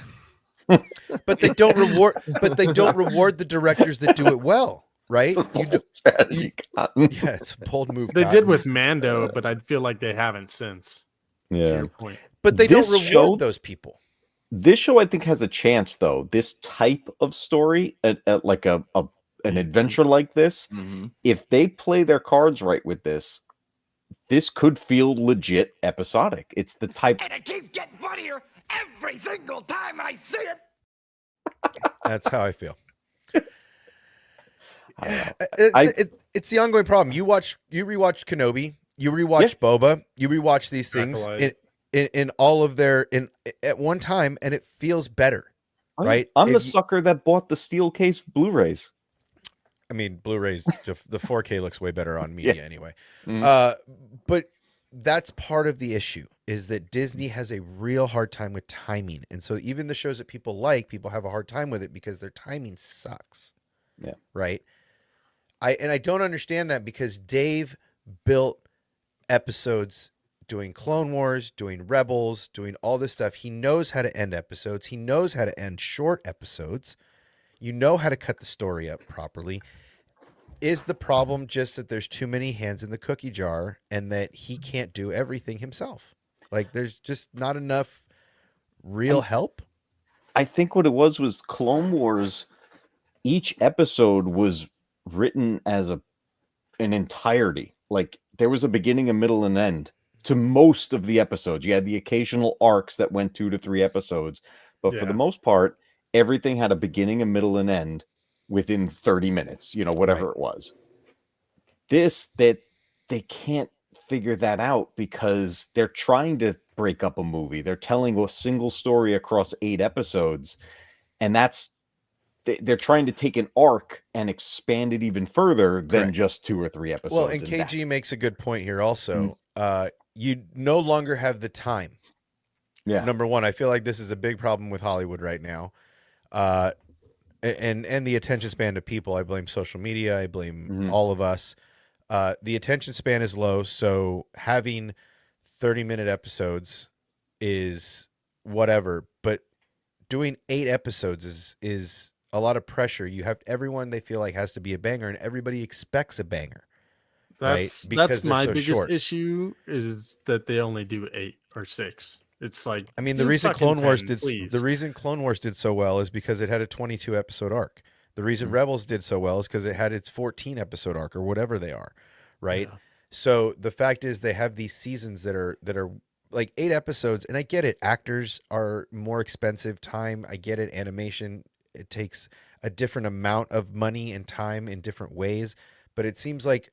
A: But they don't reward the directors that do it well, right? It's a bold move.
E: They did with Mando, but I feel like they haven't since. To your point.
A: But they don't
B: This
A: reward
B: show-
A: those people.
B: This show, I think, has a chance, though. This type of story, at like an adventure like this, if they play their cards right with this could feel legit episodic. It's the type.
J: And it keeps getting funnier every single time I see it.
A: That's how I feel. It's the ongoing problem. You rewatch Kenobi, you rewatch Boba, you rewatch these things in all of their at one time, and it feels better, right?
B: I'm the sucker that bought the steel case Blu-rays.
A: I mean, Blu-rays, the 4K looks way better on media anyway. But that's part of the issue, is that Disney has a real hard time with timing. And so even the shows that people have a hard time with it because their timing sucks.
B: Yeah.
A: Right. I don't understand that, because Dave built episodes doing Clone Wars, doing Rebels, doing all this stuff. He knows how to end episodes. He knows how to end short episodes. You know how to cut the story up properly. Is the problem just that there's too many hands in the cookie jar and that he can't do everything himself? Like there's just not enough real help?
B: I think what it was Clone Wars, each episode was written as an entirety. Like there was a beginning, a middle, and end to most of the episodes. You had the occasional arcs that went 2 to 3 episodes, but for the most part, everything had a beginning, a middle, and end within 30 minutes, whatever it was. That they can't figure that out because they're trying to break up a movie. They're telling a single story across 8 episodes, and they're trying to take an arc and expand it even further than just 2 or 3 episodes.
A: Well, and KG makes a good point here also. You no longer have the time.
B: Yeah.
A: Number one, I feel like this is a big problem with Hollywood right now. And the attention span of people. I blame social media. I blame all of us. The attention span is low, so having 30-minute episodes is whatever. But doing 8 episodes is a lot of pressure. You have everyone they feel like has to be a banger, and everybody expects a banger.
E: That's my biggest issue, is that they only do 8 or 6. It's like,
A: I mean, the reason Clone Wars did so well is because it had a 22 episode arc. The reason Rebels did so well is because it had its 14 episode arc or whatever they are, right? Yeah. So the fact is, they have these seasons that are like 8 episodes, and I get it. Actors are more expensive, time. I get it. Animation, it takes a different amount of money and time in different ways, but it seems like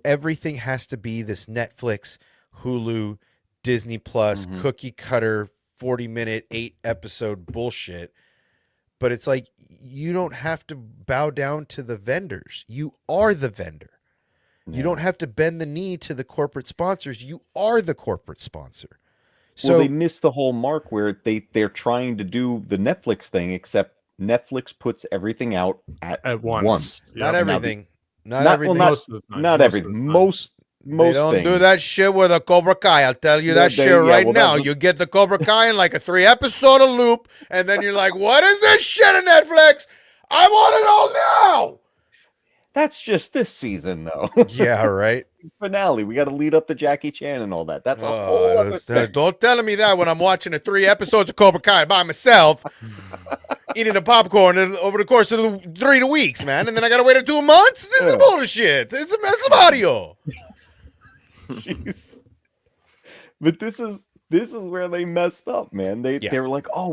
A: everything has to be this Netflix, Hulu, Disney Plus, cookie cutter, 40-minute, 8 episode bullshit. But it's like, you don't have to bow down to the vendors. You are the vendor. Yeah. You don't have to bend the knee to the corporate sponsors. You are the corporate sponsor. So
B: they missed the whole mark where they're trying to do the Netflix thing, except Netflix puts everything out at once.
A: Not everything. Not everything.
B: Well, not everything.
A: They don't do that shit with a Cobra Kai. I'll tell you that shit right now. You get the Cobra Kai in like a 3-episode loop, and then you're like, what is this shit on Netflix? I want it all now.
B: That's just this season, though.
A: Yeah, right.
B: Finale. We got to lead up to Jackie Chan and all that. That's a whole other thing.
A: Don't tell me that when I'm watching the 3 episodes of Cobra Kai by myself, eating the popcorn over the course of the 3 weeks, man, and then I got to wait 2 months. This is bullshit. It's Mario.
B: Jeez. But this is where they messed up, man. They were like, oh,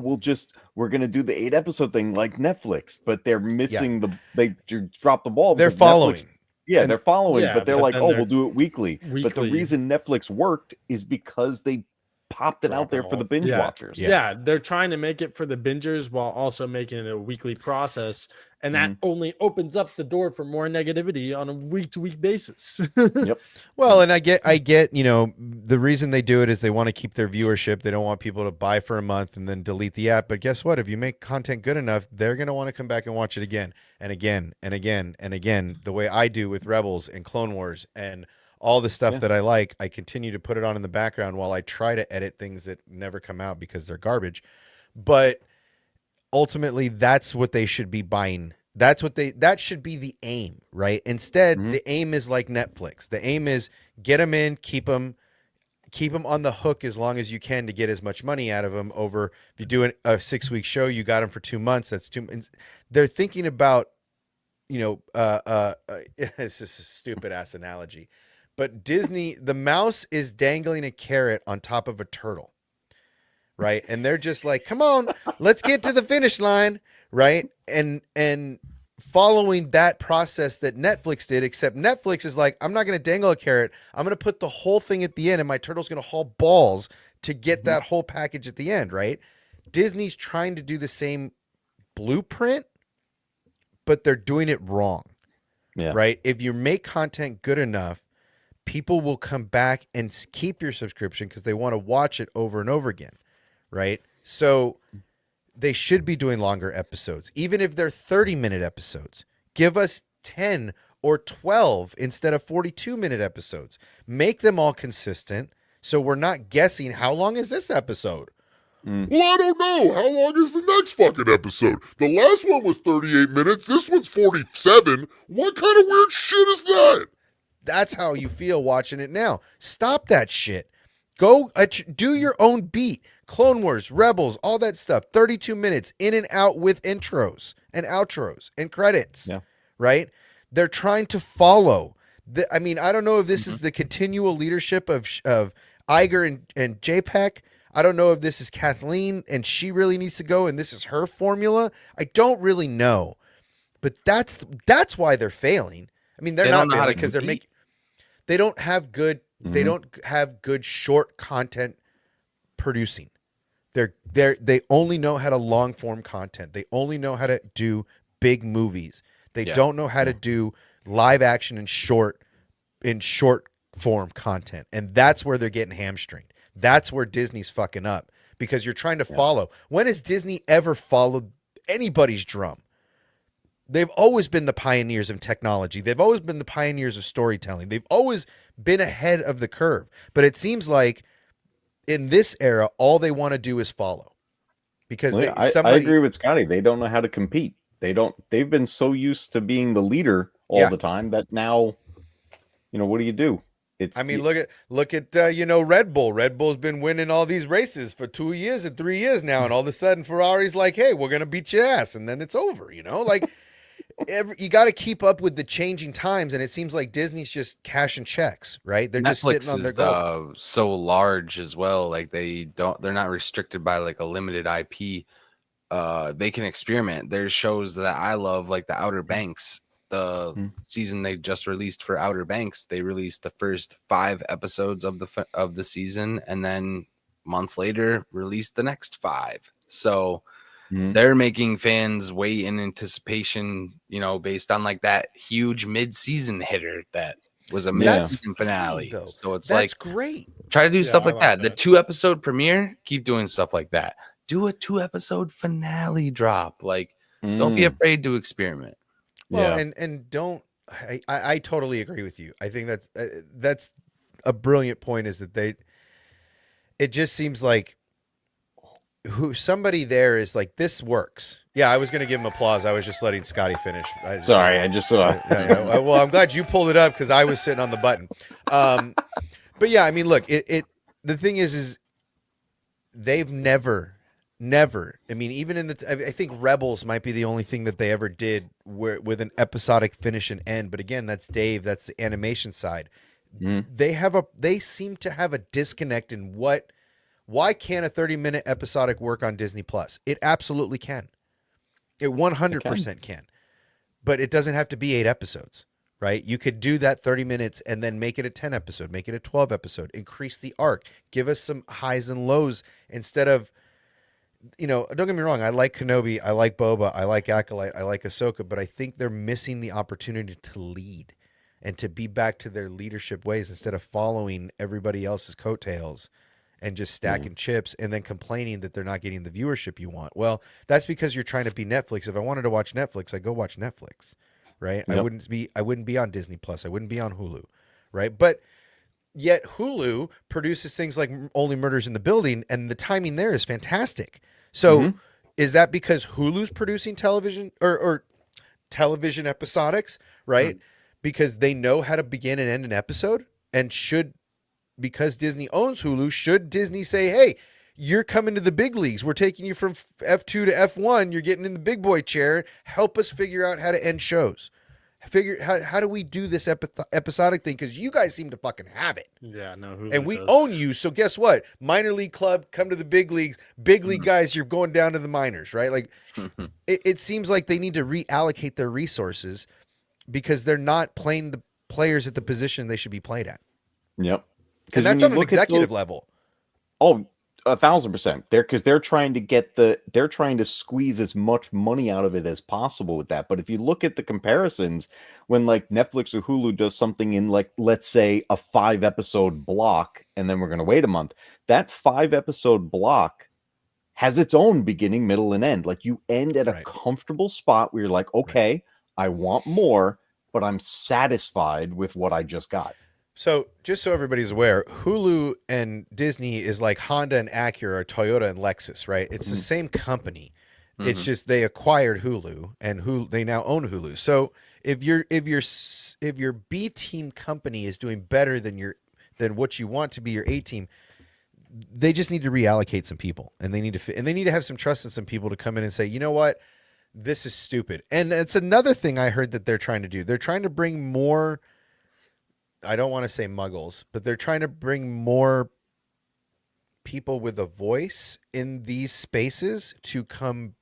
B: we're gonna do the 8-episode thing like Netflix, but they're missing they dropped the ball.
A: They're following.
B: They're following, but they're like, we'll do it weekly.
E: weekly.
B: But the reason Netflix worked is because they popped it out there for the binge watchers.
E: Yeah, they're trying to make it for the bingers while also making it a weekly process. And that only opens up the door for more negativity on a week-to-week basis.
B: Yep.
A: Well, and I get, you know, the reason they do it is they want to keep their viewership. They don't want people to buy for a month and then delete the app. But guess what? If you make content good enough, they're going to want to come back and watch it again and again and again and again, the way I do with Rebels and Clone Wars and all the stuff that I like. I continue to put it on in the background while I try to edit things that never come out because they're garbage. But ultimately, that's what they should be buying. That should be the aim, right? Instead, the aim is like Netflix. The aim is get them in, keep them on the hook as long as you can to get as much money out of them. Over if you do a 6-week show, you got them for 2 months. That's they're thinking about, you know, it's just a stupid ass analogy, but Disney, the mouse is dangling a carrot on top of a turtle, right? And they're just like, come on, let's get to the finish line. Right. And following that process that Netflix did, except Netflix is like, I'm not going to dangle a carrot. I'm going to put the whole thing at the end and my turtle's going to haul balls to get that whole package at the end. Right. Disney's trying to do the same blueprint, but they're doing it wrong.
B: Yeah.
A: Right. If you make content good enough, people will come back and keep your subscription because they want to watch it over and over again. Right. So they should be doing longer episodes, even if they're 30-minute episodes. Give us 10 or 12 instead of 42-minute episodes. Make them all consistent so we're not guessing how long is this episode.
D: Well, I don't know. How long is the next fucking episode? The last one was 38 minutes. This one's 47. What kind of weird shit is that?
A: That's how you feel watching it now. Stop that shit. Go do your own beat. Clone Wars, Rebels, all that stuff. 32 minutes in and out with intros and outros and credits.
B: Yeah.
A: Right? They're trying to follow. I mean, I don't know if this is the continual leadership of Iger and JPEG. I don't know if this is Kathleen and she really needs to go and this is her formula. I don't really know. But that's why they're failing. I mean, they're not failing because they don't have good they don't have good short content producing. They only know how to long form content. They only know how to do big movies. They don't know how to do live action and short form content. And that's where they're getting hamstringed. That's where Disney's fucking up because you're trying to follow. When has Disney ever followed anybody's drum? They've always been the pioneers of technology. They've always been the pioneers of storytelling. They've always been ahead of the curve. But it seems like in this era, all they want to do is follow. Because
B: I agree with Scotty. They don't know how to compete. They've been so used to being the leader all the time that now, you know, what do you do?
A: Look at you know, Red Bull. Red Bull's been winning all these races for 2 years and 3 years now, and all of a sudden Ferrari's like, "Hey, we're gonna beat your ass," and then it's over. You know, like you got to keep up with the changing times, and it seems like Disney's just cashing checks, right? They're just sitting on their gold.
C: So large as well. Like they're not restricted by like a limited IP. They can experiment. There's shows that I love, like the Outer Banks. The season they just released for Outer Banks, they released the first 5 episodes of the season, and then a month later released the next 5. So they're making fans wait in anticipation, you know, based on like that huge mid-season hitter that was a mid-season finale. So it's that's
A: great.
C: Try to do stuff like that. The 2-episode premiere, keep doing stuff like that. Do a 2-episode finale drop. Like, don't be afraid to experiment.
A: Well, and don't I totally agree with you. I think that's a brilliant point is that it just seems like somebody there is like, this works. Yeah, I was going to give him applause. I was just letting Scotty finish.
B: Sorry, I just saw.
A: Well, I'm glad you pulled it up because I was sitting on the button. But yeah, I mean, look, the thing is they've never. I mean, even in I think Rebels might be the only thing that they ever did with an episodic finish and end. But again, that's Dave. That's the animation side. They seem to have a disconnect in why can't a 30-minute episodic work on Disney Plus? It absolutely can. It 100% can. But it doesn't have to be 8 episodes, right? You could do that 30 minutes and then make it a 10 episode, make it a 12 episode, increase the arc, give us some highs and lows instead of, don't get me wrong. I like Kenobi. I like Boba. I like Acolyte. I like Ahsoka, but I think they're missing the opportunity to lead and to be back to their leadership ways instead of following everybody else's coattails and just stacking chips and then complaining that they're not getting the viewership you want. Well, that's because you're trying to be Netflix. If I wanted to watch Netflix, I'd go watch Netflix, right? Yep. I wouldn't be on Disney Plus. I wouldn't be on Hulu, right? But yet Hulu produces things like Only Murders in the Building, and the timing there is fantastic. So is that because Hulu's producing television or television episodics, right? Because they know how to begin and end an episode, and because Disney owns Hulu, should Disney say, hey, you're coming to the big leagues. We're taking you from F2 to F1. You're getting in the big boy chair. Help us figure out how to end shows. How do we do this episodic thing? Because you guys seem to fucking have it.
E: Yeah, no. Hulu
A: and we
E: does.
A: own you. So guess what? Minor league club, come to the big leagues. Big league guys, you're going down to the minors, right? Like it seems like they need to reallocate their resources because they're not playing the players at the position they should be played at.
B: Yep.
A: And that's on an executive level.
B: Oh, 1,000%. They're trying to squeeze as much money out of it as possible with that. But if you look at the comparisons, when like Netflix or Hulu does something in like, let's say, a 5-episode block, and then we're going to wait a month, that 5-episode block has its own beginning, middle, and end. Like you end at a comfortable spot where you're like, okay, I want more, but I'm satisfied with what I just got.
A: So just so everybody's aware, Hulu and Disney is like Honda and Acura or Toyota and Lexus, right? It's the same company. It's just they acquired Hulu and they now own Hulu. So if your B team company is doing better than what you want to be your A team, they just need to reallocate some people, and they need to have some trust in some people to come in and say, you know what, this is stupid. And it's another thing I heard that they're trying to do. They're trying to bring more. I don't want to say muggles, but they're trying to bring more people with a voice in these spaces to come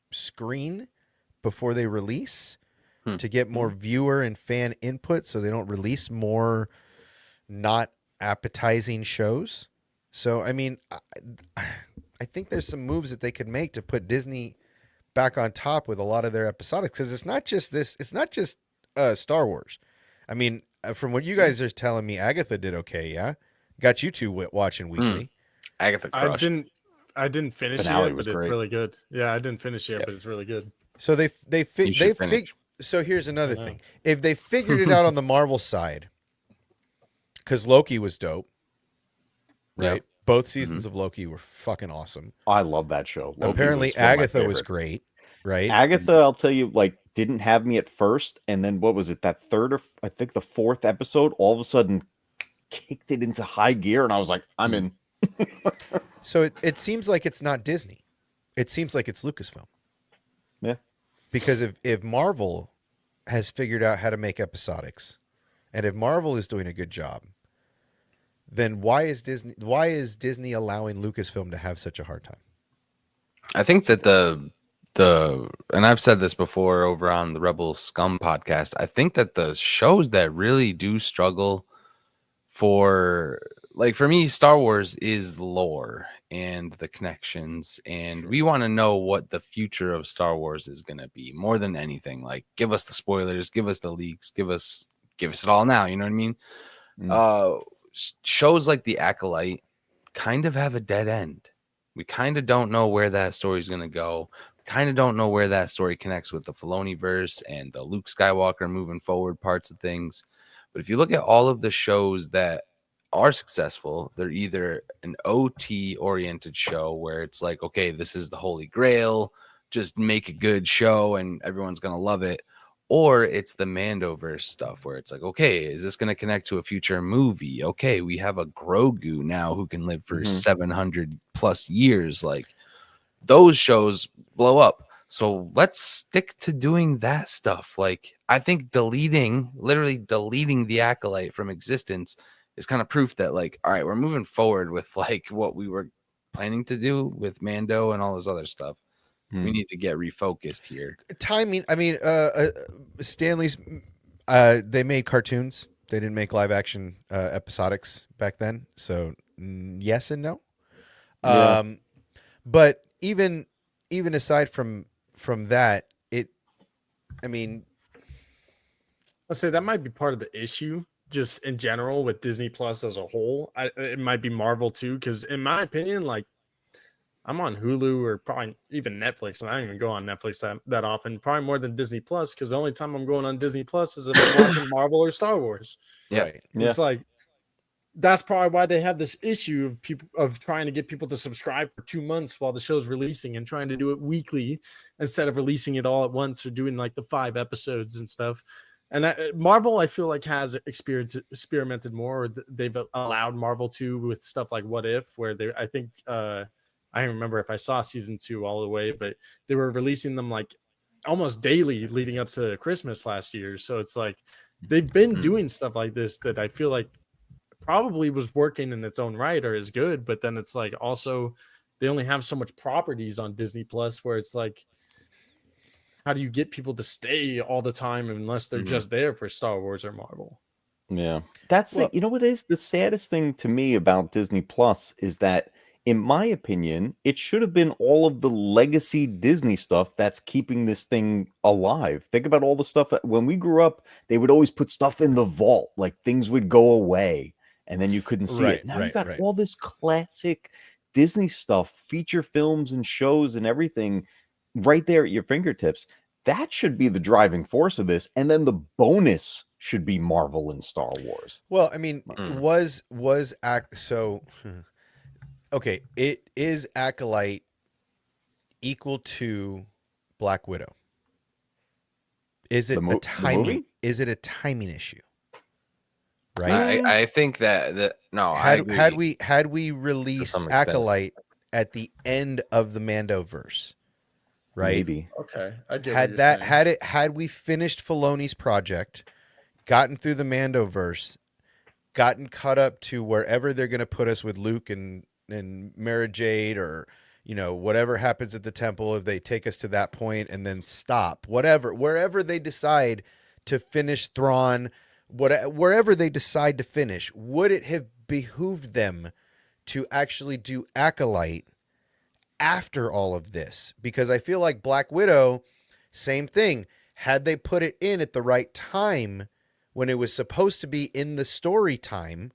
A: screen before they release to get more viewer and fan input so they don't release more not appetizing shows. So, I mean, I think there's some moves that they could make to put Disney back on top with a lot of their episodics, because it's not just Star Wars. I mean, from what you guys are telling me, Agatha did okay. Yeah, got you two watching weekly.
C: Agatha crushed.
E: I didn't finish
B: Finale
E: it,
B: was
E: but it's
B: great.
E: really good. Yeah, I didn't finish it, but it's really good.
A: So so here's another thing. If they figured it out on the Marvel side, because Loki was dope, right?
C: Yep.
A: Both seasons of Loki were fucking awesome.
B: I love that show. Loki
A: Apparently,
B: was one of my
A: Agatha was
B: favorite.
A: great, right?
B: Agatha, I'll tell you, like, didn't have me at first, and then what was it? That third or I think the 4th episode, all of a sudden kicked it into high gear, and I was like, I'm in.
A: So it seems like it's not Disney. It seems like it's Lucasfilm.
B: Yeah.
A: Because if Marvel has figured out how to make episodics, and if Marvel is doing a good job, then why is Disney allowing Lucasfilm to have such a hard time?
C: I think that and I've said this before over on the Rebel Scum podcast, I think that the shows that really do struggle for me, Star Wars is lore and the connections, and we want to know what the future of Star Wars is going to be more than anything. Like, give us the spoilers, give us the leaks, give us it all now. You know what I mean? Shows like The Acolyte kind of have a dead end. We kind of don't know where that story is going to go. Kind of don't know where that story connects with the Filoni verse and the Luke Skywalker moving forward parts of things. But if you look at all of the shows that are successful, they're either an OT oriented show where it's like, okay, this is the holy grail, just make a good show and everyone's going to love it. Or it's the Mandoverse stuff where it's like, okay, is this going to connect to a future movie? Okay, we have a Grogu now who can live for 700 plus years. Like, those shows blow up. So let's stick to doing that stuff. Like, I think literally deleting the Acolyte from existence is kind of proof that, like, all right, we're moving forward with like what we were planning to do with Mando and all this other stuff. We need to get refocused here.
A: Timing. I mean, Stanley's. They made cartoons. They didn't make live action episodics back then. So yes and no.
B: Yeah.
A: But even aside from that, I mean,
E: I'll say that might be part of the issue, just in general with Disney Plus as a whole. It might be Marvel too, because in my opinion, like, I'm on Hulu or probably even Netflix, and I don't even go on Netflix that often. Probably more than Disney Plus, because the only time I'm going on Disney Plus is if I'm watching Marvel or Star Wars.
C: Yeah.
A: Right.
E: It's like, that's probably why they have this issue of people of trying to get people to subscribe for 2 months while the show's releasing and trying to do it weekly instead of releasing it all at once or doing like the 5 episodes and stuff. And Marvel, I feel like, has experimented more. Or they've allowed Marvel to with stuff like What If, where I think I don't remember if I saw season 2 all the way, but they were releasing them like almost daily leading up to Christmas last year. So it's like they've been doing stuff like this that I feel like probably was working in its own right or is good, but then it's like also they only have so much properties on Disney Plus where it's like, how do you get people to stay all the time unless they're just there for Star Wars or Marvel?
B: Yeah. That's you know what is the saddest thing to me about Disney Plus is that, in my opinion, it should have been all of the legacy Disney stuff that's keeping this thing alive. Think about all the stuff when we grew up, they would always put stuff in the vault, like things would go away and then you couldn't see it. Now you got all this classic Disney stuff, feature films and shows and everything right there at your fingertips. That should be the driving force of this. And then the bonus should be Marvel and Star Wars.
A: Well, I mean, okay, it is Acolyte equal to Black Widow. Is it a timing? Is it a timing issue? Right.
C: I think that no.
A: Had we released Acolyte at the end of the Mandoverse, right?
B: Maybe.
E: Okay. I get
A: had we finished Filoni's project, gotten through the Mandoverse, gotten caught up to wherever they're going to put us with Luke and Mara Jade, or whatever happens at the temple, if they take us to that point and then stop, wherever they decide to finish Thrawn, wherever they decide to finish, would it have behooved them to actually do Acolyte after all of this? Because I feel like Black Widow, same thing. Had they put it in at the right time when it was supposed to be in the story time,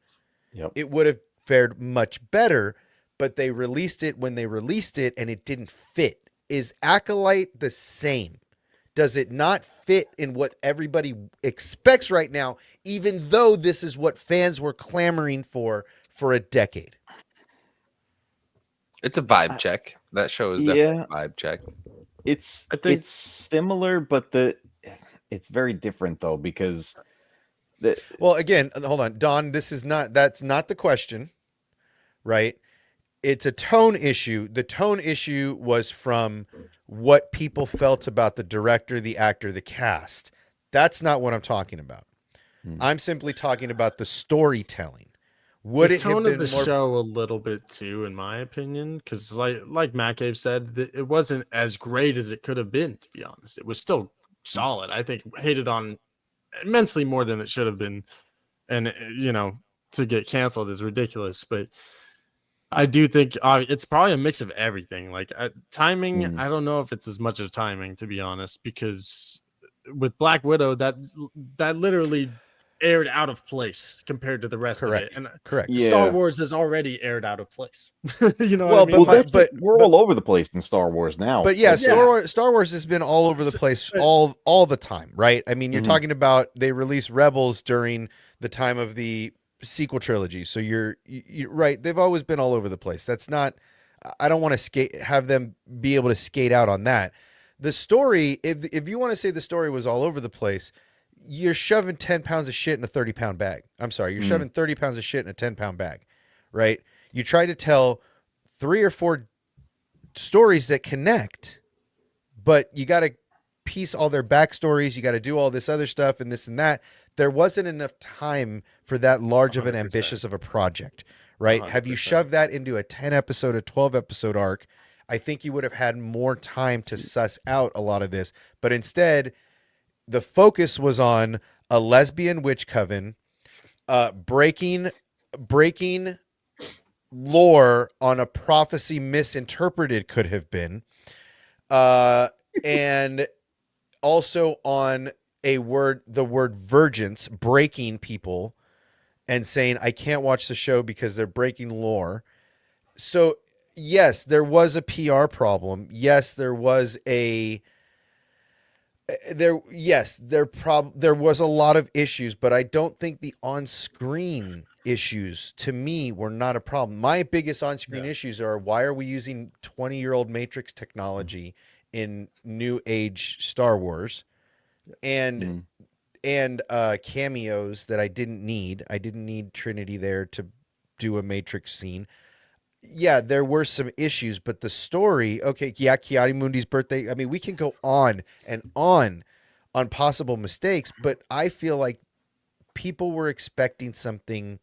A: it would have fared much better. But they released it when they released it and it didn't fit. Is Acolyte the same? Does it not fit in what everybody expects right now, even though this is what fans were clamoring for a decade?
C: It's a vibe check. That show is definitely a vibe check.
B: It's similar, but it's very different though, because
A: well, again, hold on, Don, that's not the question, right? It's a tone issue. The tone issue was from what people felt about the director, the actor, the cast. That's not what I'm talking about. I'm simply talking about the storytelling. Would
E: the
A: it
E: tone
A: have been
E: of the
A: more...
E: show a little bit too, in my opinion, because like Matt Cave said, it wasn't as great as it could have been. To be honest, it was still solid. I think hated on immensely more than it should have been, and to get canceled is ridiculous. But I do think it's probably a mix of everything. Like timing, I don't know if it's as much of timing, to be honest, because with Black Widow, that literally aired out of place compared to the rest of
A: Correct.
E: it. And
A: Correct.
B: Yeah.
E: Star Wars is already aired out of place. You know
A: Well,
E: what I mean?
B: Well,
A: but
B: that's it. We're all over the place in Star Wars now.
A: But yeah,
B: Like,
A: Star Wars has been all over the
E: So-
A: place
E: but-
A: all the time, right? I mean, you're
B: Mhm.
A: talking about they released Rebels during the time of the sequel trilogy. So you're right, they've always been all over the place. That's not I don't want to have them be able to skate out on that. The story, if you want to say the story was all over the place, you're shoving 10 pounds of shit in a 30-pound bag. I'm sorry, you're shoving 30 pounds of shit in a 10-pound bag, right? You try to tell 3 or 4 stories that connect, but you got to piece all their backstories. You got to do all this other stuff and this and that. There wasn't enough time for that large of an
E: 100%.
A: ambitious of a project, right? Have you
E: 100%.
A: shoved that into a 10 episode, a 12 episode arc? I think you would have had more time to suss out a lot of this, but instead the focus was on a lesbian witch coven, breaking lore on a prophecy misinterpreted could have been, and also on the word virgins, breaking people and saying I can't watch the show because they're breaking lore. So yes, there was a PR problem. Yes, there was there was a lot of issues, but I don't think the on-screen issues to me were not a problem. My biggest on-screen issues are why are we using 20-year-old Matrix technology in new age Star Wars and cameos that I didn't need. I didn't need Trinity there to do a Matrix scene. Yeah, there were some issues, but the story, okay, yeah, Ki-Adi-Mundi's birthday. I mean, we can go on and on possible mistakes, but I feel like people were expecting something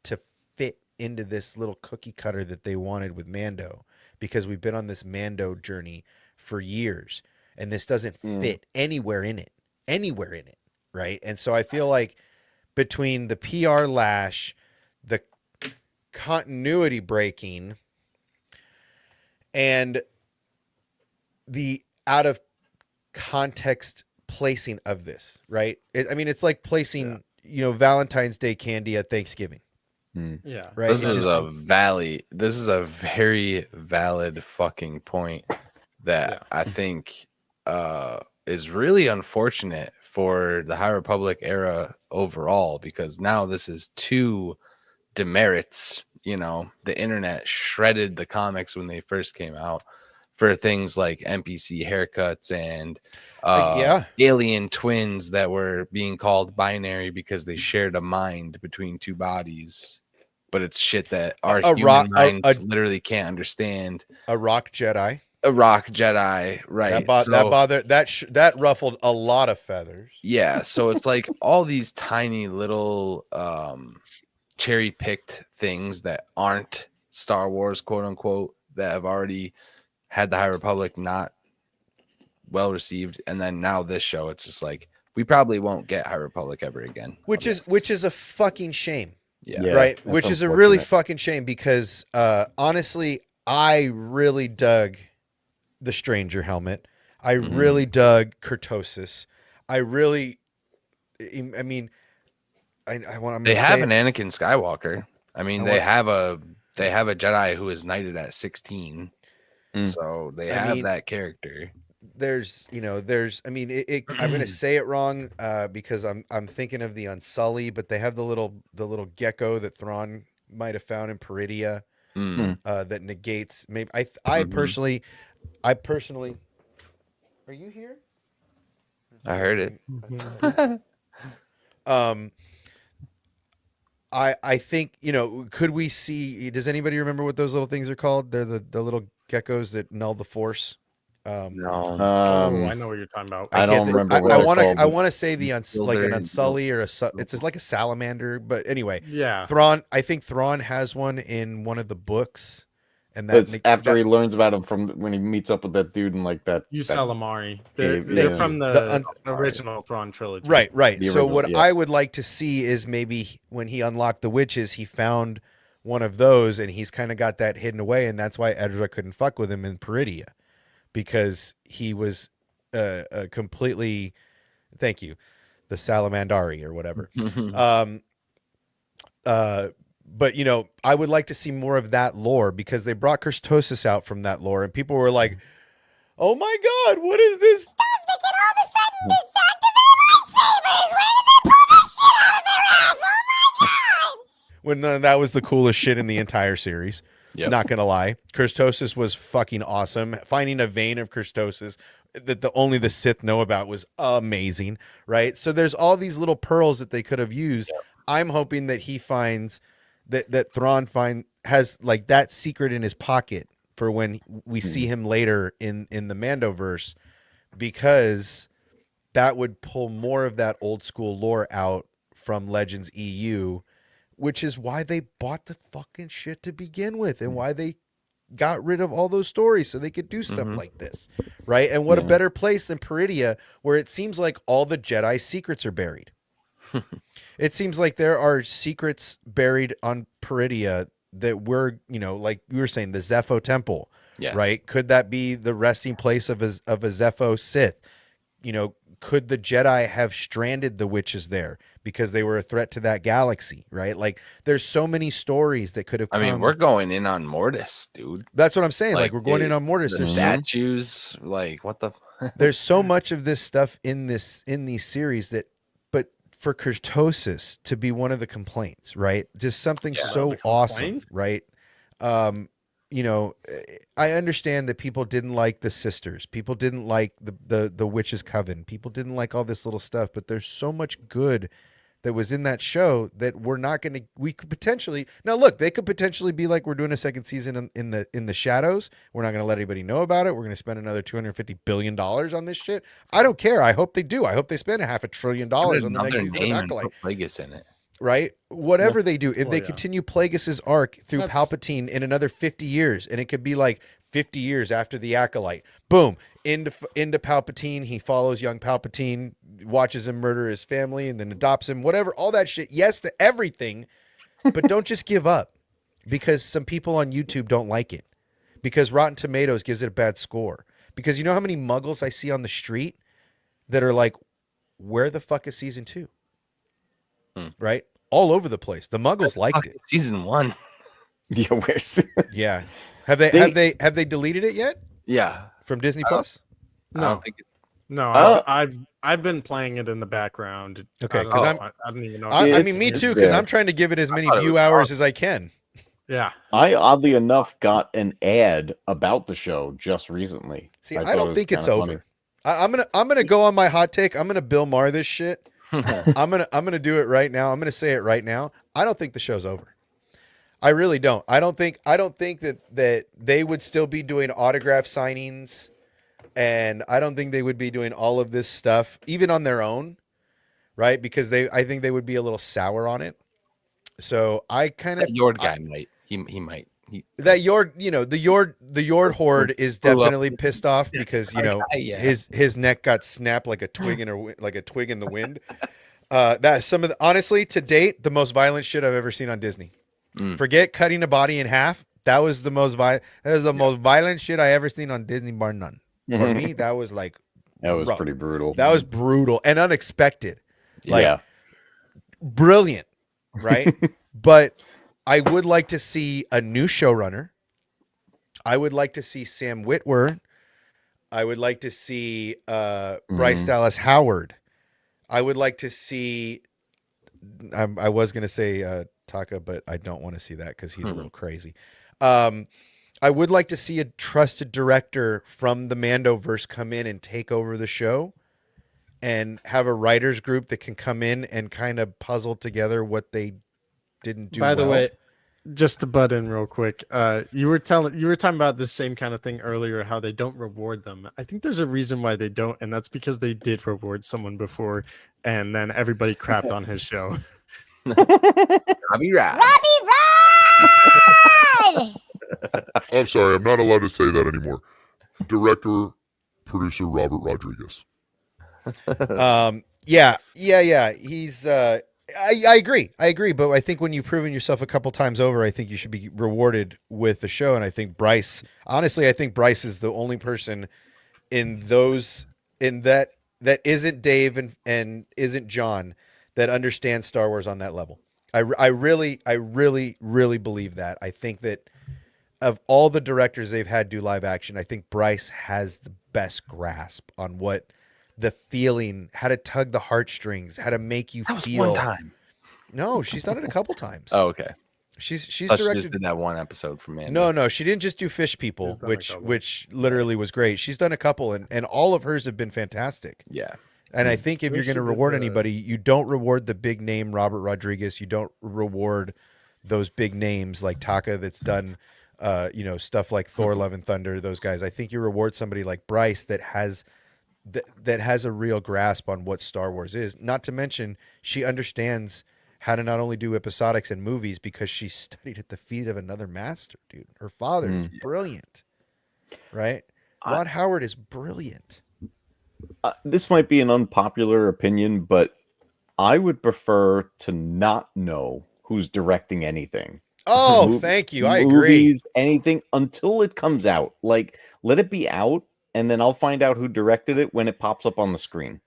A: to fit into this little cookie cutter that they wanted with Mando, because we've been on this Mando journey for years, and this doesn't fit anywhere in it, right? And so I feel like between the PR lash, the continuity breaking, and the out of context placing of this, right? I mean, it's like placing, Valentine's Day candy at Thanksgiving.
E: Yeah.
A: Right.
C: This is a very valid fucking point that I think is really unfortunate for the High Republic era overall, because now this is two demerits. The internet shredded the comics when they first came out for things like NPC haircuts and alien twins that were being called binary because they shared a mind between two bodies, but it's shit that our human minds literally can't understand.
A: A rock Jedi,
C: right?
A: That ruffled a lot of feathers.
C: Yeah, so it's like all these tiny little cherry picked things that aren't Star Wars, quote unquote, that have already had the High Republic not well received, and then now this show, it's just like we probably won't get High Republic ever again,
A: which is a fucking shame.
C: Yeah,
A: right. Which is a really fucking shame, because honestly, I really dug the Stranger helmet. I really dug Kurtosis. I mean,
C: they have an Anakin Skywalker. I mean, they have a Jedi who is knighted at 16. So they have that character.
A: There's I mean, I'm going to say it wrong because I'm thinking of the Unsully, but they have the little gecko that Thrawn might have found in Peridia that negates maybe I personally are you here?
C: I heard it.
A: I think, could we see, does anybody remember what those little things are called? They're the little geckos that null the force.
C: No.
E: I know what you're talking about.
B: I don't remember what
A: I want to say like an Unsully or it's like a salamander, but anyway.
E: Yeah.
A: I think Thrawn has one in one of the books. And
B: that's after he learns about him from when he meets up with that dude and like that.
E: Salamari. They're from the original Thrawn trilogy.
A: Right. So what I would like to see is maybe when he unlocked the witches, he found one of those and he's kind of got that hidden away, and that's why Ezra couldn't fuck with him in Peridia, because he was completely. Thank you. the Salamandari or whatever. But you know, I would like to see more of that lore because they brought Kurtosis out from that lore, and people were like, "Oh my god, what is this?"
F: Stuff that can all of a sudden deactivate lightsabers. Where did they pull this shit out of their ass? Oh my god!
A: When that was the coolest shit in the entire series.
C: Yep.
A: Not gonna lie, Kurtosis was fucking awesome. Finding a vein of Kurtosis that only the Sith know about was amazing, right? So there's all these little pearls that they could have used. Yep. I'm hoping that he finds that Thrawn has like that secret in his pocket for when we see him later in the Mandoverse, because that would pull more of that old school lore out from Legends EU, which is why they bought the fucking shit to begin with and why they got rid of all those stories so they could do stuff like this, right? And what a better place than Peridia, where it seems like all the Jedi secrets are buried. It seems like there are secrets buried on Peridia that were, you know, like you were saying, the Zepho Temple, right? Could that be the resting place of a Zepho Sith? You know, could the Jedi have stranded the witches there because they were a threat to that galaxy, right? Like, there's so many stories that could have come.
C: I mean, we're going in on Mortis, dude.
A: That's what I'm saying. Like we're going in on Mortis.
C: The statues, like, what the?
A: There's so much of this stuff in these series that, but for Kurtosis to be one of the complaints, right? Just something so awesome, right? You know, I understand that people didn't like the sisters. People didn't like the witches' coven. People didn't like all this little stuff, but there's so much good that was in that show that we could potentially, now look, they could potentially be like, we're doing a second season in the shadows. We're not going to let anybody know about it. We're going to spend another $250 billion on this shit. I don't care. I hope they do. I hope they spend $500 billion on the next season of Acolyte.
C: Plagueis in it.
A: Right? Whatever they do, if they continue Plagueis' arc through Palpatine in another 50 years, and it could be like 50 years after the Acolyte, boom, into Palpatine, he follows young Palpatine, watches him murder his family, and then adopts him, whatever, all that shit. Yes to everything, but don't just give up because some people on YouTube don't like it, because Rotten Tomatoes gives it a bad score, because you know how many muggles I see on the street that are like, where the fuck is season 2? Right? All over the place. The muggles liked it.
C: Season 1.
B: Yeah, where's
A: Yeah. Have they deleted it yet?
C: Yeah.
A: From Disney Plus?
C: No. I don't think
E: No, I've been playing it in the background.
A: Okay,
E: because I don't even know.
A: I mean, me too, because I'm trying to give it as many view hours as I can.
E: Yeah.
B: I oddly enough got an ad about the show just recently.
A: See, I don't think it's over. I'm gonna go on my hot take. I'm gonna Bill Maher this shit. I'm gonna do it right now. I'm gonna say it right now. I don't think the show's over. I really don't. I don't think that they would still be doing autograph signings, and I don't think they would be doing all of this stuff even on their own, right? Because I think they would be a little sour on it. So I kind of
C: Yord guy might. He might.
A: The Yord horde is definitely pissed off because his neck got snapped like a twig in the wind. That's honestly to date the most violent shit I've ever seen on Disney. Forget cutting a body in half. That was the most most violent shit I ever seen on Disney, bar none. For me, that was
B: pretty brutal.
A: That was brutal and unexpected. Brilliant, right? But I would like to see a new showrunner. I would like to see Sam Witwer. I would like to see Bryce Dallas Howard. I would like to see. I was going to say Taka, but I don't want to see that because he's a little crazy. I would like to see a trusted director from the Mandoverse come in and take over the show and have a writers group that can come in and kind of puzzle together what they didn't do.
E: By the way, just to butt in real quick, you were talking about this same kind of thing earlier, how they don't reward them. I think there's a reason why they don't, and that's because they did reward someone before, and then everybody crapped on his show.
C: Robbie Rod.
D: I'm sorry, I'm not allowed to say that anymore. Director, producer Robert Rodriguez.
A: Yeah. He's. I agree. But I think when you've proven yourself a couple times over, I think you should be rewarded with the show. And I think Bryce is the only person in that that isn't Dave and isn't John that understands Star Wars on that level. I really believe that. I think that of all the directors they've had do live action, I think Bryce has the best grasp on what the feeling, how to tug the heartstrings, how to make you
C: That was
A: feel.
C: one time.
A: No, she's done it a couple times.
C: Oh, okay.
A: She's
C: Thought she
A: directed.
C: just did that one episode for Mando.
A: No, she didn't just do Fish People,
E: She's done a
A: which
E: couple.
A: literally was great. She's done a couple, and all of hers have been fantastic.
C: Yeah.
A: And I think if
E: Well,
A: you're
E: she
A: going to
E: did
A: reward
E: the-
A: anybody, you don't reward the big name Robert Rodriguez. You don't reward those big names like Taka that's done, stuff like Thor: Love and Thunder. Those guys. I think you reward somebody like Bryce that has that has a real grasp on what Star Wars is. Not to mention, she understands how to not only do episodics and movies because she studied at the feet of another master, dude. Her father is brilliant, right? Rod Howard is brilliant.
B: This might be an unpopular opinion, but I would prefer to not know who's directing anything.
A: Oh, thank you. I agree.
B: Movies, anything until it comes out. Like, let it be out, and then I'll find out who directed it when it pops up on the screen.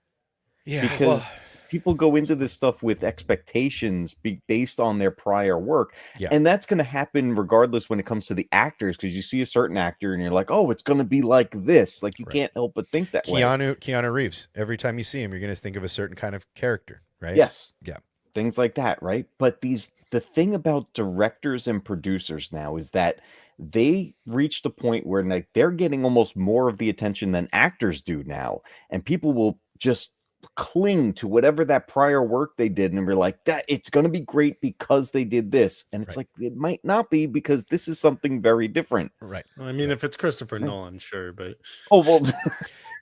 A: Yeah,
B: Because people go into this stuff with expectations based on their prior work.
A: Yeah.
B: And that's going to happen regardless when it comes to the actors, because you see a certain actor and you're like, oh, it's going to be like this. Like, you
A: Right.
B: can't help but think that way.
A: Keanu Reeves. Every time you see him, you're going to think of a certain kind of character, right?
B: Yes.
A: Yeah.
B: Things like that, right? But the thing about directors and producers now is that they reached a point where like they're getting almost more of the attention than actors do now. And people will just cling to whatever that prior work they did and be like, that it's going to be great because they did this. And it's
A: Right.
B: like, it might not be, because this is something very different.
A: Right.
E: I mean, if it's Christopher Nolan, sure, but
B: Oh, well,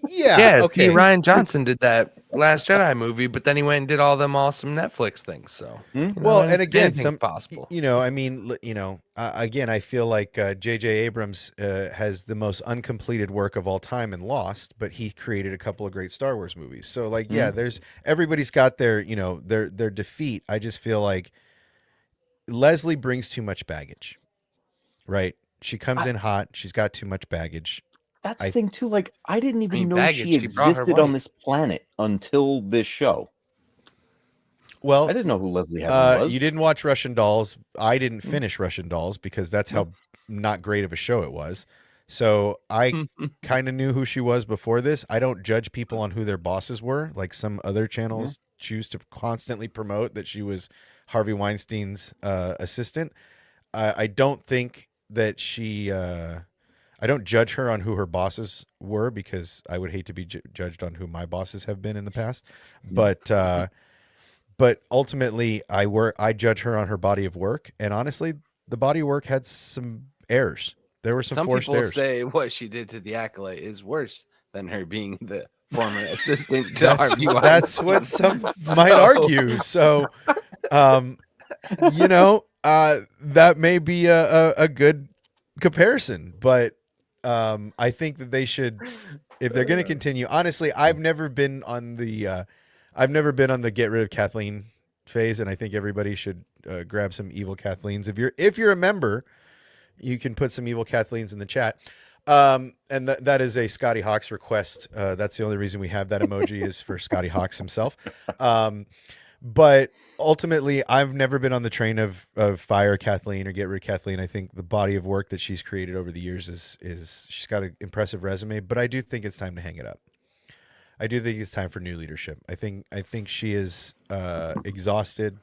A: Yeah.
C: Yeah,
A: okay.
C: see, Ryan Johnson did that Last Jedi movie, but then he went and did all them awesome Netflix things. So,
A: Well, and again,
C: anything's possible.
A: Again, I feel like J.J. Abrams has the most uncompleted work of all time in Lost, but he created a couple of great Star Wars movies. So, like, yeah, there's everybody's got their defeat. I just feel like Leslie brings too much baggage, right? She comes in hot. She's got too much baggage.
B: that's the thing too. Like, I didn't even know
C: baggage,
B: she
C: she brought her
B: existed on
C: wife.
B: this planet until this show.
A: Well,
B: I didn't know who Leslie Headland was.
A: you didn't watch Russian Dolls. I didn't finish Russian Dolls because that's how not great of a show it was. So I kind of knew who she was before this. I don't judge people on who their bosses were, like some other channels choose to constantly promote that she was Harvey Weinstein's assistant. I don't think that she. I don't judge her on who her bosses were because I would hate to be judged on who my bosses have been in the past. But ultimately, I judge her on her body of work, and honestly, the body of work had some errors. There were some forced
C: people
A: errors.
C: say what she did to the Acolyte is worse than her being the former assistant to Harvey Weinstein.
A: That's what some might argue. So, that may be a good comparison, but I think that they should, if they're going to continue. Honestly, I've never been on the get rid of Kathleen phase, and I think everybody should grab some evil Kathleens. If you're a member, you can put some evil Kathleens in the chat. And that is a Scotty Hawks request. That's the only reason we have that emoji is for Scotty Hawks himself. But ultimately, I've never been on the train of fire Kathleen or get rid of Kathleen. I think the body of work that she's created over the years is she's got an impressive resume, but I do think it's time to hang it up. I do think it's time for new leadership. I think she is exhausted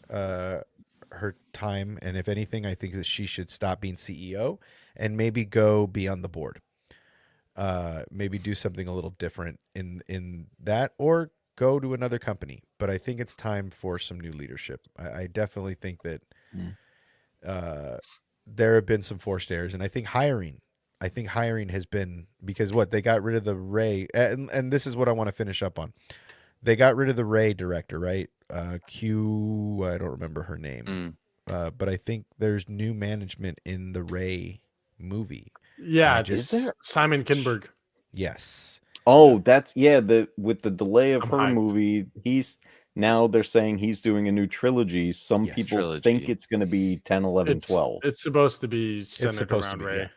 A: her time, and if anything, I think that she should stop being CEO and maybe go be on the board. Maybe do something a little different in that, or go to another company. But I think it's time for some new leadership. I definitely think that there have been some forced errors, and I think hiring has been, because they got rid of the Ray, and this is what I want to finish up on. They got rid of the Ray director, right? I don't remember her name, but I think there's new management in the Ray movie.
E: yeah, it's Simon Kinberg.
A: Yes.
B: Oh, that's with the delay of
E: I'm
B: her
E: hyped.
B: movie, they're saying he's doing a new trilogy. Some
A: Yes,
B: people think it's going to be 10, 11, 12.
E: It's supposed to be centered around Ray.
A: Yeah.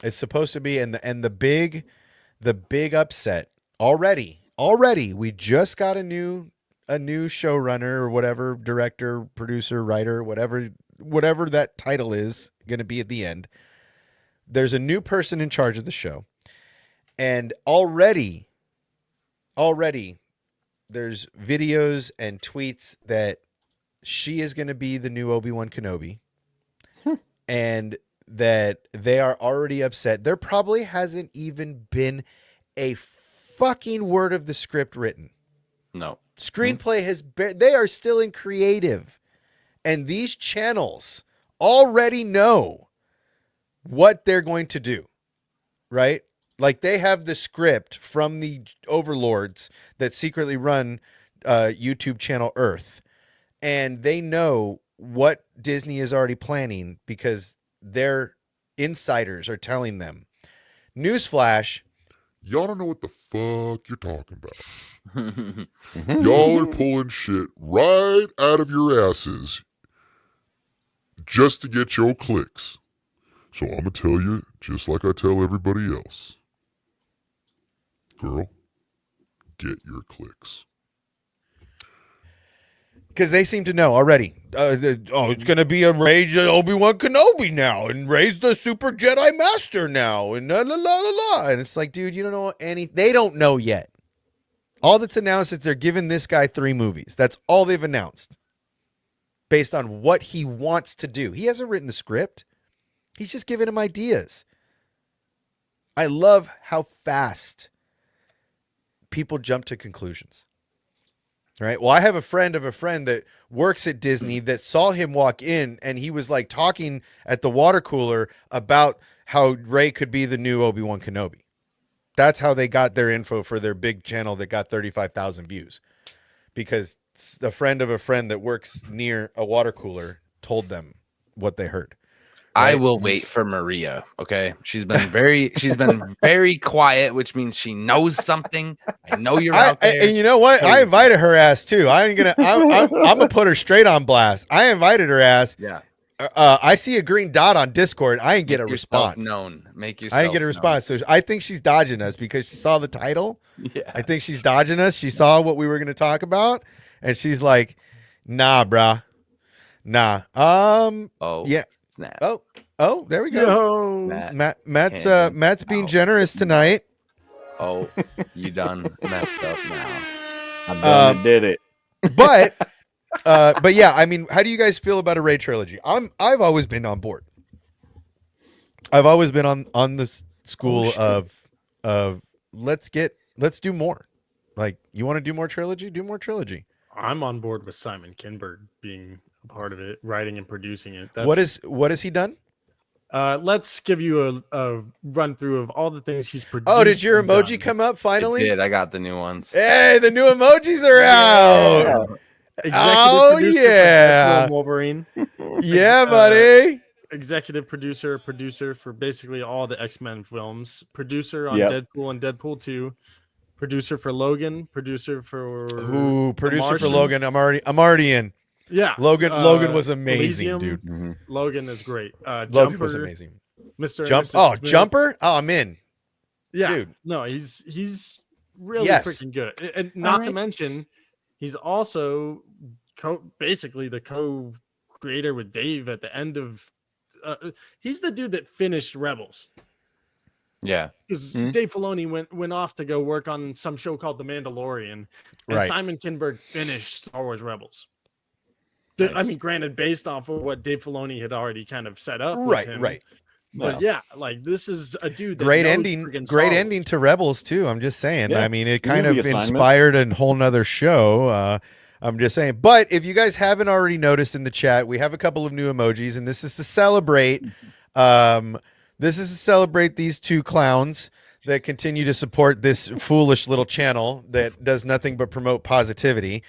A: It's supposed to be, and the big upset already already we just got a new showrunner or whatever, director, producer, writer, whatever that title is going to be at the end. There's a new person in charge of the show. And already there's videos and tweets that she is going to be the new Obi-Wan Kenobi. And that they are already upset. There probably hasn't even been a fucking word of the script written.
C: No.
A: Screenplay has been, they are still in creative. And these channels already know what they're going to do. Right? Like they have the script from the overlords that secretly run YouTube channel Earth. And they know what Disney is already planning because their insiders are telling them. Newsflash.
D: Y'all don't know what the fuck you're talking about. Y'all are pulling shit right out of your asses just to get your clicks. So I'm going to tell you, just like I tell everybody else. Girl, get your clicks.
A: Because they seem to know already. It's going to be a Rey's Obi-Wan Kenobi now, and Rey's the Super Jedi Master now, and la la la la la. And it's like, dude, you don't know any. They don't know yet. All that's announced is they're giving this guy 3 movies. That's all they've announced, based on what he wants to do. He hasn't written the script. He's just giving him ideas. I love how fast people jump to conclusions. Right. Well, I have a friend of a friend that works at Disney that saw him walk in and he was like talking at the water cooler about how Rey could be the new Obi-Wan Kenobi. That's how they got their info for their big channel that got 35,000 views, because a friend of a friend that works near a water cooler told them what they heard.
C: I will wait for Maria. Okay, she's been very quiet, which means she knows something. I know you're out there.
A: And you know what? I invited her ass too. I'm gonna put her straight on blast. I invited her ass.
C: Yeah.
A: I see a green dot on Discord. I ain't get a response.
C: Make yourself
A: I didn't get a response. So I think she's dodging us because she saw the title.
C: Yeah.
A: I think she's dodging us. She saw what we were going to talk about, and she's like, "Nah, brah, nah."
C: Oh
A: yeah.
C: Snap.
A: Oh, there we go. Matt's being generous tonight.
C: Oh, you done messed up now.
B: I done and did it.
A: But yeah, I mean, how do you guys feel about a Rey trilogy? I've always been on board. I've always been on the school of let's do more. Like, you want to do more trilogy? Do more trilogy.
E: I'm on board with Simon Kinberg being a part of it, writing and producing it.
A: What has he done?
E: Let's give you a run through of all the things he's produced.
A: Oh, did your emoji come up finally?
C: It did. I got the new ones.
A: Hey, the new emojis are out.
E: Oh
A: yeah,
E: Wolverine.
A: Yeah, buddy.
E: Executive producer for basically all the X-Men films. Producer on
B: Yep.
E: Deadpool and Deadpool 2. Producer for Logan. Producer for
A: Logan. I'm already in.
E: Yeah,
A: Logan was amazing,
E: Elysium.
A: dude.
B: Mm-hmm.
E: Logan is great.
A: Logan
E: Jumper
A: was amazing.
E: Mr.
A: Jumper. Oh, I'm in.
E: Yeah,
A: dude.
E: No, he's really
A: Yes.
E: freaking good. And not to mention, he's also basically the co-creator with Dave at the end of. He's the dude that finished Rebels.
C: Yeah,
E: because Dave Filoni went off to go work on some show called The Mandalorian, and
A: Right.
E: Simon Kinberg finished Star Wars Rebels.
C: Nice.
E: I mean, granted, based off of what Dave Filoni had already kind of set up,
A: Right,
E: with him.
A: right.
E: But yeah, like this is a dude. That
A: Great
E: knows
A: ending.
E: friggin'
A: Great
E: Star
A: ending
E: Wars.
A: to Rebels too. I'm just saying.
B: Yeah.
A: I mean, it
B: You
A: kind
B: knew
A: of
B: the assignment.
A: inspired a whole nother show. I'm just saying. But if you guys haven't already noticed in the chat, we have a couple of new emojis, and this is to celebrate. These two clowns that continue to support this foolish little channel that does nothing but promote positivity.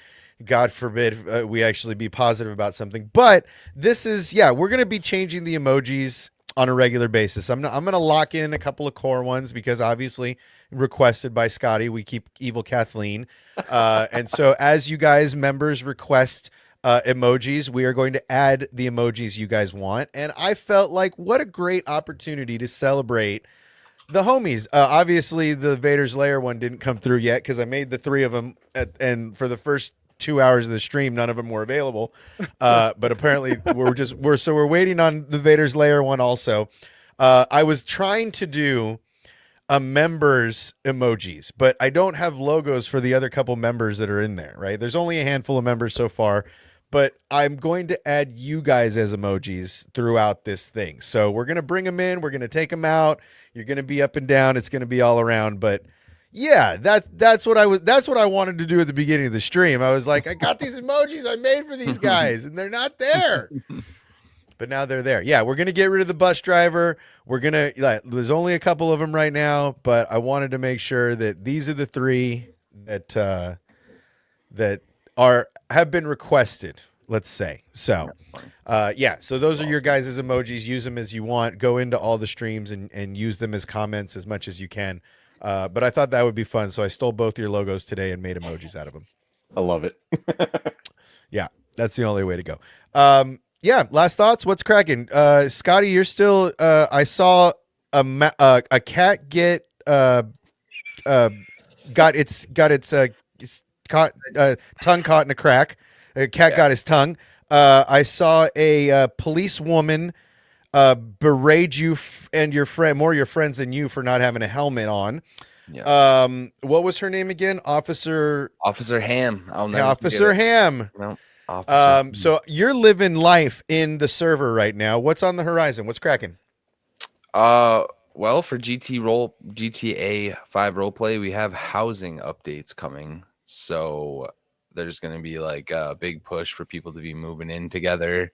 A: God forbid we actually be positive about something. But this is, we're going to be changing the emojis on a regular basis. I'm going to lock in a couple of core ones because obviously requested by Scotty, we keep evil Kathleen. And so as you guys members request emojis, we are going to add the emojis you guys want. And I felt like what a great opportunity to celebrate the homies. Obviously, the Vader's Lair one didn't come through yet because I made the 3 of them, and for the first 2 hours of the stream, none of them were available. But apparently, we're waiting on the Vader's Lair one also. I was trying to do a members emojis, but I don't have logos for the other couple members that are in there. Right? There's only a handful of members so far. But I'm going to add you guys as emojis throughout this thing. So we're going to bring them in. We're going to take them out. You're going to be up and down. It's going to be all around. But yeah, that's what I wanted to do at the beginning of the stream. I was like, I got these emojis I made for these guys and they're not there. But now they're there. Yeah, we're going to get rid of the bus driver. We're going to, there's only a couple of them right now, but I wanted to make sure that these are the 3 that, have been requested, let's say. So so those are your guys' emojis. Use them as you want. Go into all the streams and use them as comments as much as you can. But I thought that would be fun, so I stole both your logos today and made emojis out of them.
B: I love it.
A: Yeah, that's the only way to go. Last thoughts. What's cracking? Scotty, you're still I saw a cat get got its tongue caught in a crack. A cat got his tongue. I saw a police woman berate you and your friend, more your friends than you, for not having a helmet on.
C: Yeah.
A: What was her name again? Officer
C: Ham.
A: Officer Ham.
C: No. Officer.
A: So you're living life in the server right now. What's on the horizon? What's cracking?
C: Well, for GTA 5 roleplay, we have housing updates coming. So there's going to be like a big push for people to be moving in together.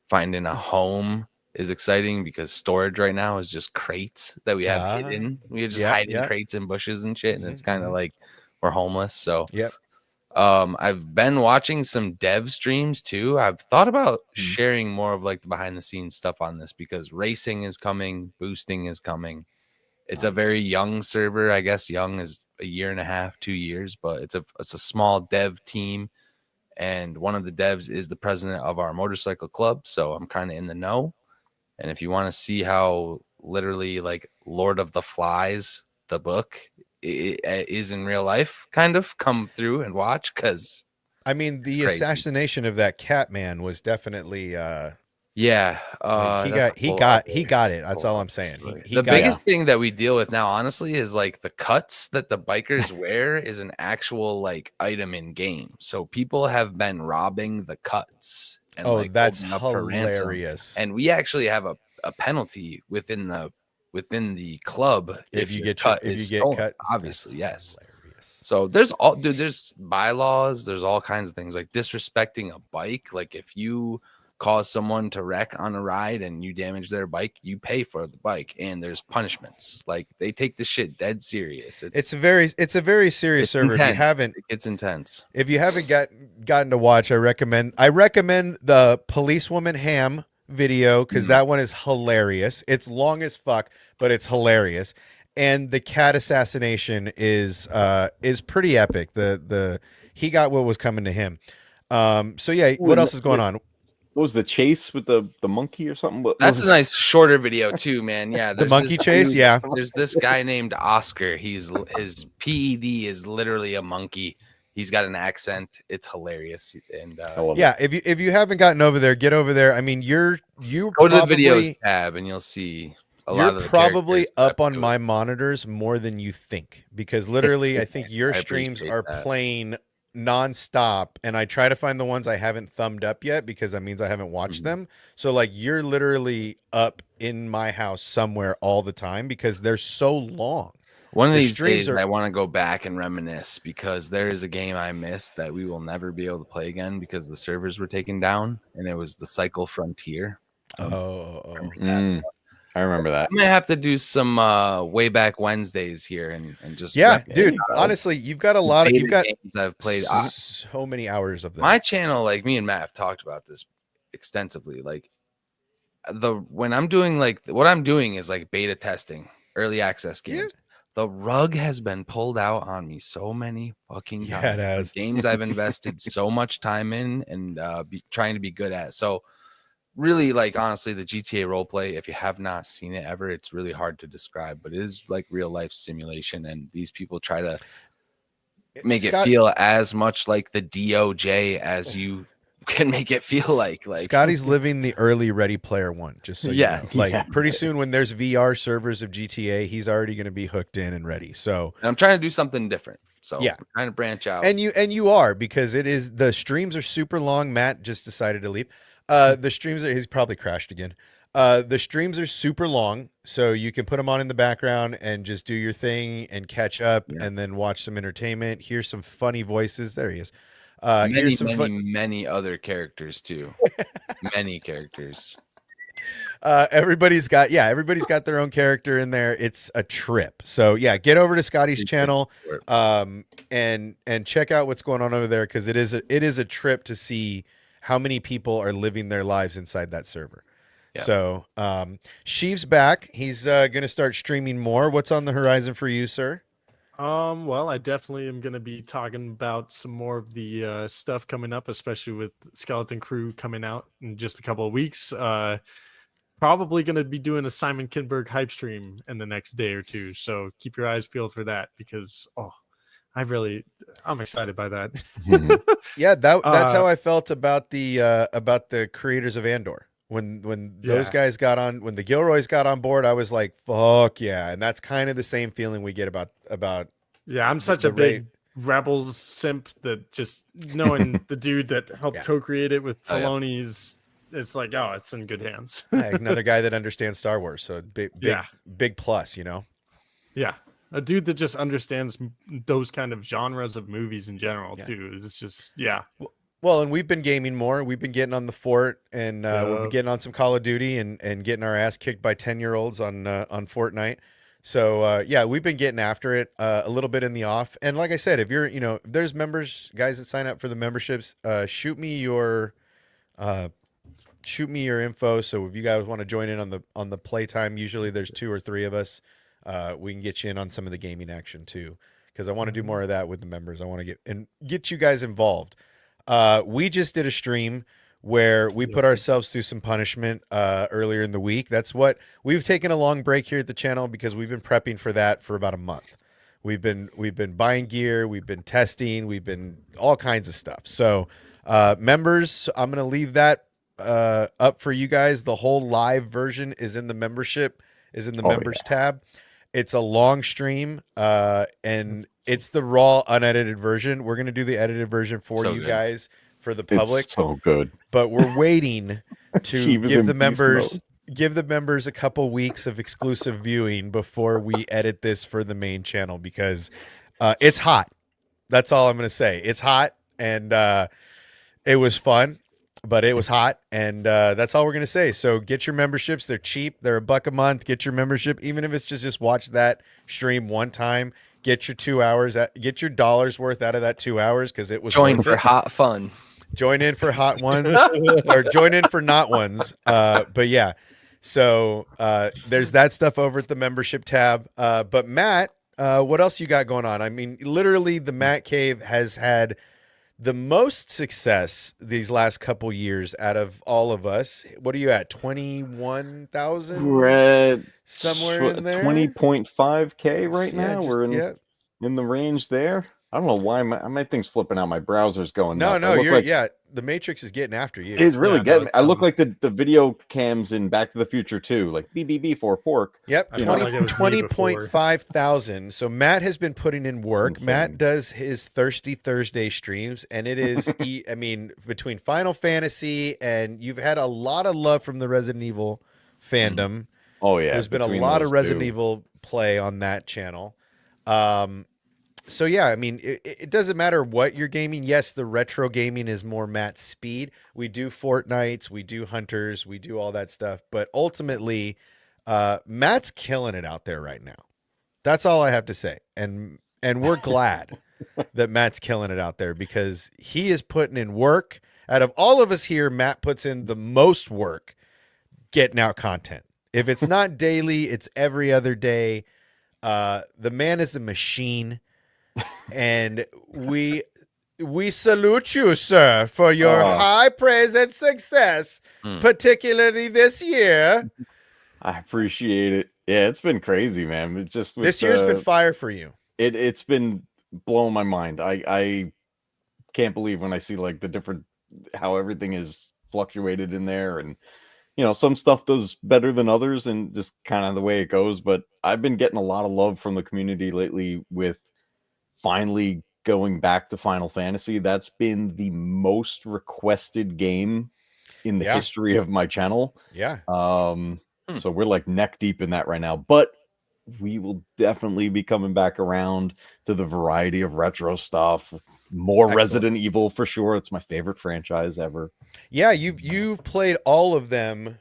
C: Finding a home is exciting because storage right now is just crates that we have hidden. We just hide in crates and bushes and shit, and it's kind of like we're homeless. So I've been watching some dev streams too. I've thought about sharing more of like the behind the scenes stuff on this because racing is coming, boosting is coming. It's a very young server. I guess young is a year and a half, 2 years, but it's a small dev team. And one of the devs is the president of our motorcycle club. So I'm kind of in the know. And if you want to see how literally like Lord of the Flies, the book, is in real life, kind of come through and watch, because
A: I mean the assassination of that cat man was definitely
C: he got
A: it. That's all I'm saying.
C: The biggest thing that we deal with now, honestly, is like the cuts that the bikers wear is an actual like item in game. So people have been robbing the cuts. And like
A: that's
C: up for
A: hilarious.
C: ransom. And we actually have a penalty within the club if you get cut. Obviously, yes. Hilarious. So there's bylaws, there's all kinds of things like disrespecting a bike. Like if you cause someone to wreck on a ride and you damage their bike, you pay for the bike, and there's punishments. Like they take this shit dead serious. It's a very serious server. Intense. It's intense.
A: If you haven't gotten to watch, I recommend the policewoman Ham video, because that one is hilarious. It's long as fuck, but it's hilarious. And the cat assassination is pretty epic. He got what was coming to him. What else is going on?
B: What was the chase with the monkey or something?
C: That's a nice shorter video too, man. Yeah,
A: the monkey chase. Yeah,
C: there's this guy named Oscar. His PED is literally a monkey. He's got an accent. It's hilarious. And
A: if you haven't gotten over there, get over there. I mean, you
C: go to the videos tab and you'll see.
A: You're probably up on my monitors more than you think, because literally, I think your streams are playing nonstop, and I try to find the ones I haven't thumbed up yet because that means I haven't watched them. So like you're literally up in my house somewhere all the time because they're so long.
C: One of these days I want to go back and reminisce, because there is a game I missed that we will never be able to play again because the servers were taken down, and it was the Cycle Frontier.
B: I remember that.
C: I might have to do some way back Wednesdays here and just
A: dude. Honestly, you've got
C: games I've played
A: so many hours of them.
C: My channel, like me and Matt have talked about this extensively. Like when I'm doing what I'm doing is like beta testing, early access games. The rug has been pulled out on me so many fucking times.
A: It has.
C: Games I've invested so much time in and trying to be good at. So really, like, honestly, the GTA roleplay, if you have not seen it ever, it's really hard to describe, but it is like real life simulation, and these people try to make it
A: Scott,
C: feel as much like the DOJ as you can make it feel like
A: Scotty's living the early Ready Player One, just so you know.
C: Yes.
A: Like
B: Yeah.
A: pretty soon when there's VR servers of GTA, he's already going to be hooked in and ready. So
C: and I'm trying to do something different. So
A: Yeah.
C: I'm trying to branch out.
A: and you are, because it is, the streams are super long. Matt just decided to leave. The streams are, he's probably crashed again. The streams are super long, so you can put them on in the background and just do your thing and catch up,
C: Yeah.
A: and then watch some entertainment. Hear some funny voices. There he is.
C: many,
A: Here's some
C: many other characters too. Many characters.
A: everybody's got their own character in there. It's a trip. So yeah, get over to Scotty's channel, and check out what's going on over there, because it is a trip to see how many people are living their lives inside that server.
C: Yeah.
A: So Sheev's back. He's gonna start streaming more. What's on the horizon for you, sir?
E: Well, I definitely am going to be talking about some more of the stuff coming up, especially with Skeleton Crew coming out in just a couple of weeks. Probably going to be doing a Simon Kinberg hype stream in the next day or two. So keep your eyes peeled for that, because I'm excited by that.
A: Yeah, that's how I felt about the creators of Andor. When those guys got on, when the Gilroys got on board, I was like, fuck yeah. And that's kind of the same feeling we get about
E: Yeah, I'm such a big Rebel simp that just knowing the dude that helped co-create it with Filoni's, it's like, oh, it's in good hands.
A: another guy that understands Star Wars. So big plus, you know?
E: Yeah. A dude that just understands those kind of genres of movies in general too. It's just,
A: Well, and we've been gaming more. We've been getting on the fort, and we've been getting on some Call of Duty and getting our ass kicked by 10-year-olds on Fortnite. So we've been getting after it a little bit in the off. And like I said, if you're, if there's members, guys that sign up for the memberships, shoot me your info. So if you guys want to join in on the playtime, usually there's 2 or 3 of us. We can get you in on some of the gaming action too, because I want to do more of that with the members. I want to get you guys involved. We just did a stream where we put ourselves through some punishment earlier in the week. That's what we've taken a long break here at the channel, because we've been prepping for that for about a month. We've been buying gear, we've been testing, we've been all kinds of stuff. So members, I'm going to leave that up for you guys. The whole live version is in the membership, members tab. It's a long stream, and it's the raw, unedited version. We're going to do the edited version for you guys, for the public.
B: It's so good.
A: But we're waiting to give the members a couple weeks of exclusive viewing before we edit this for the main channel, because it's hot. That's all I'm going to say. It's hot, and it was fun. But it was hot, and that's all we're gonna say. So get your memberships; they're cheap. They're $1 a month. Get your membership, even if it's just watch that stream one time. Get your 2 hours. Get your dollars worth out of that 2 hours, because it was
C: join for hot fun.
A: Join in for hot ones, or join in for not ones. But yeah, so there's that stuff over at the membership tab. But Matt, what else you got going on? I mean, literally, the Matt Cave has had the most success these last couple years out of all of us. What are you at? 21,000?
B: We're at
A: somewhere in there.
B: 20.5K right now.
A: Just,
B: we're in the range there. I don't know why my thing's flipping out. My browser's going nuts.
A: No, the Matrix is getting after you.
B: It's really getting me. I look like the video cams in Back to the Future 2, like BBB for pork.
A: Yep, 20.5 thousand. So Matt has been putting in work. Matt does his Thirsty Thursday streams, and it is, I mean, between Final Fantasy, and you've had a lot of love from the Resident Evil fandom.
B: Oh yeah,
A: there's been a lot of Resident Evil play on that channel. So yeah, I mean, it doesn't matter what you're gaming. Yes, the retro gaming is more Matt's speed. We do Fortnites, we do Hunters, we do all that stuff. But ultimately, Matt's killing it out there right now. That's all I have to say. And we're glad that Matt's killing it out there, because he is putting in work. Out of all of us here, Matt puts in the most work getting out content. If it's not daily, it's every other day. The man is a machine. And we salute you, sir, for your
B: Oh.
A: high praise and success, particularly this year.
B: I appreciate it. Yeah, it's been crazy, man. It's just with
A: This year's been fire for you.
B: It's been blowing my mind. I can't believe when I see like the different how everything is fluctuated in there, and some stuff does better than others, and just kind of the way it goes. But I've been getting a lot of love from the community lately with finally going back to Final Fantasy. That's been the most requested game in the history of my channel.
A: Yeah.
B: So we're like neck deep in that right now, but we will definitely be coming back around to the variety of retro stuff. More
A: Excellent.
B: Resident Evil for sure. It's my favorite franchise ever.
A: Yeah, you've played all of them.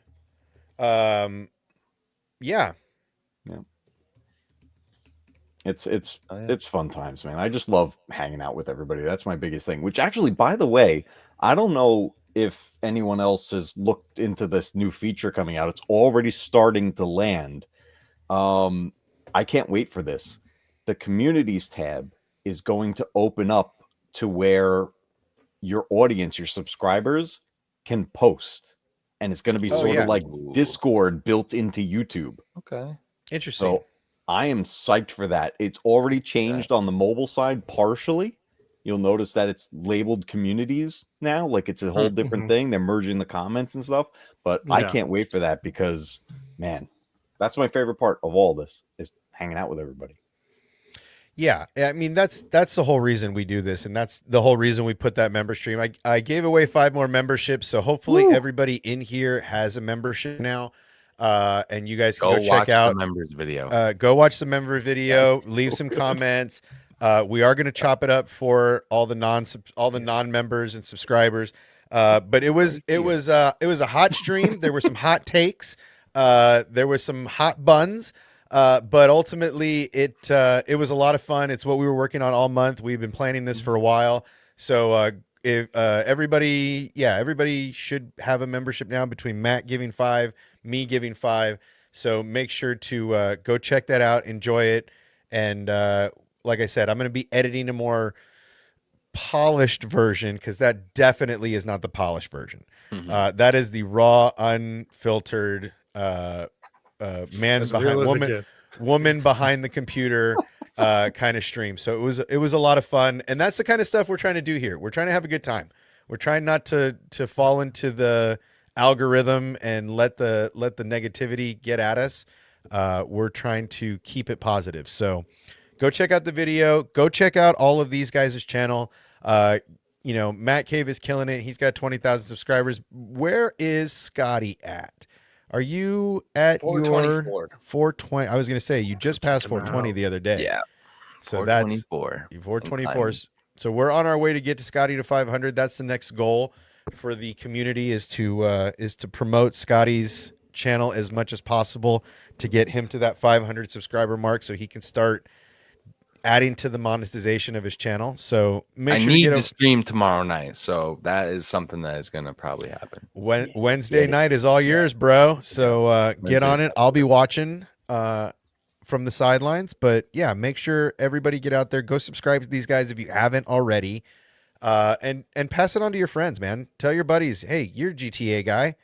A: Yeah.
B: It's fun times, man. I just love hanging out with everybody. That's my biggest thing. Which actually, by the way, I don't know if anyone else has looked into this new feature coming out. It's already starting to land. I can't wait for this. The communities tab is going to open up to where your audience, your subscribers, can post, and it's going to be sort of like Discord built into YouTube.
C: Okay,
A: interesting.
B: So I am psyched for that. It's already changed on the mobile side partially. You'll notice that it's labeled communities now, like it's a whole different thing. They're merging the comments and stuff, but I can't wait for that because, man, that's my favorite part of all this is hanging out with everybody.
A: Yeah, I mean that's the whole reason we do this, and that's the whole reason we put that member stream. I gave away 5 more memberships, so hopefully everybody in here has a membership now. And you guys can go check out
C: the members video.
A: Go watch the member video. Leave some comments. We are going to chop it up for all the non-members and subscribers. But it was a hot stream. There were some hot takes. There was some hot buns. But ultimately, it was a lot of fun. It's what we were working on all month. We've been planning this for a while. So if everybody should have a membership now between Matt giving 5, me giving 5. So make sure to go check that out, enjoy it. And like I said, I'm going to be editing a more polished version because that definitely is not the polished version. That is the raw, unfiltered woman behind the computer kind of stream. So it was a lot of fun, and that's the kind of stuff we're trying to do here. We're trying to have a good time. We're trying not to fall into the algorithm and let the negativity get at us. We're trying to keep it positive. So go check out the video. Go check out all of these guys' channel. Matt Cave is killing it. He's got 20,000 subscribers. Where is Scotty at? Are you at 424? Your 420? I was going to say you just passed 420 the other day.
C: Yeah.
A: So that's 424. So we're on our way to get to Scotty to 500. That's the next goal for the community is to promote Scotty's channel as much as possible to get him to that 500 subscriber mark so he can start adding to the monetization of his channel. So make sure
C: I need to stream tomorrow night, so that is something that is going to probably happen.
A: Wednesday night is all yours, bro. So get on it. I'll be watching from the sidelines, but yeah, make sure everybody get out there, go subscribe to these guys if you haven't already, and pass it on to your friends, man. Tell your buddies, hey, you're a GTA guy.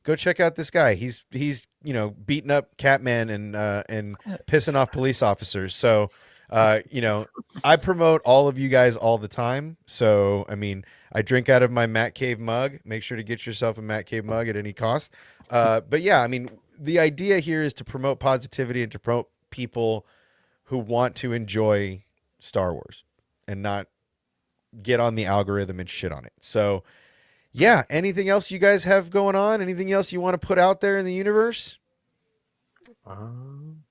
A: Go check out this guy. He's beating up Catman and pissing off police officers. So I promote all of you guys all the time. So, I mean, I drink out of my Matt Cave mug. Make sure to get yourself a Matt Cave mug at any cost. But yeah, I mean, the idea here is to promote positivity and to promote people who want to enjoy Star Wars and not get on the algorithm and shit on it. So yeah, anything else you guys have going on? Anything else you want to put out there in the universe?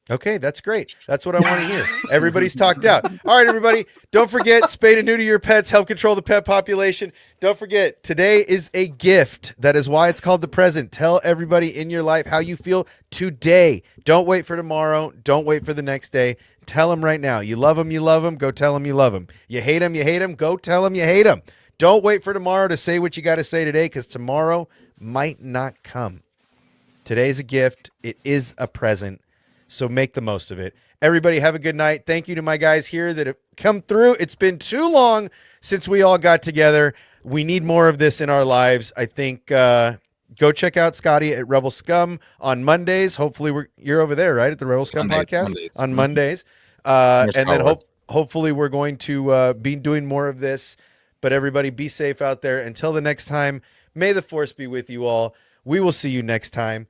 A: Okay, that's great. That's what I want to hear. Everybody's talked out. All right, everybody. Don't forget, spay and neuter your pets. Help control the pet population. Don't forget, today is a gift. That is why it's called the present. Tell everybody in your life how you feel today. Don't wait for tomorrow. Don't wait for the next day. Tell them right now. You love them, you love them. Go tell them you love them. You hate them, you hate them. Go tell them you hate them. Don't wait for tomorrow to say what you got to say today because tomorrow might not come. Today's a gift. It is a present. So make the most of it. Everybody have a good night. Thank you to my guys here that have come through. It's been too long since we all got together. We need more of this in our lives. I think go check out Scotty at Rebel Scum on Mondays. Hopefully you're over there, right? At the Rebel Scum podcast on Mondays. And then hopefully we're going to be doing more of this. But everybody be safe out there. Until the next time, may the force be with you all. We will see you next time.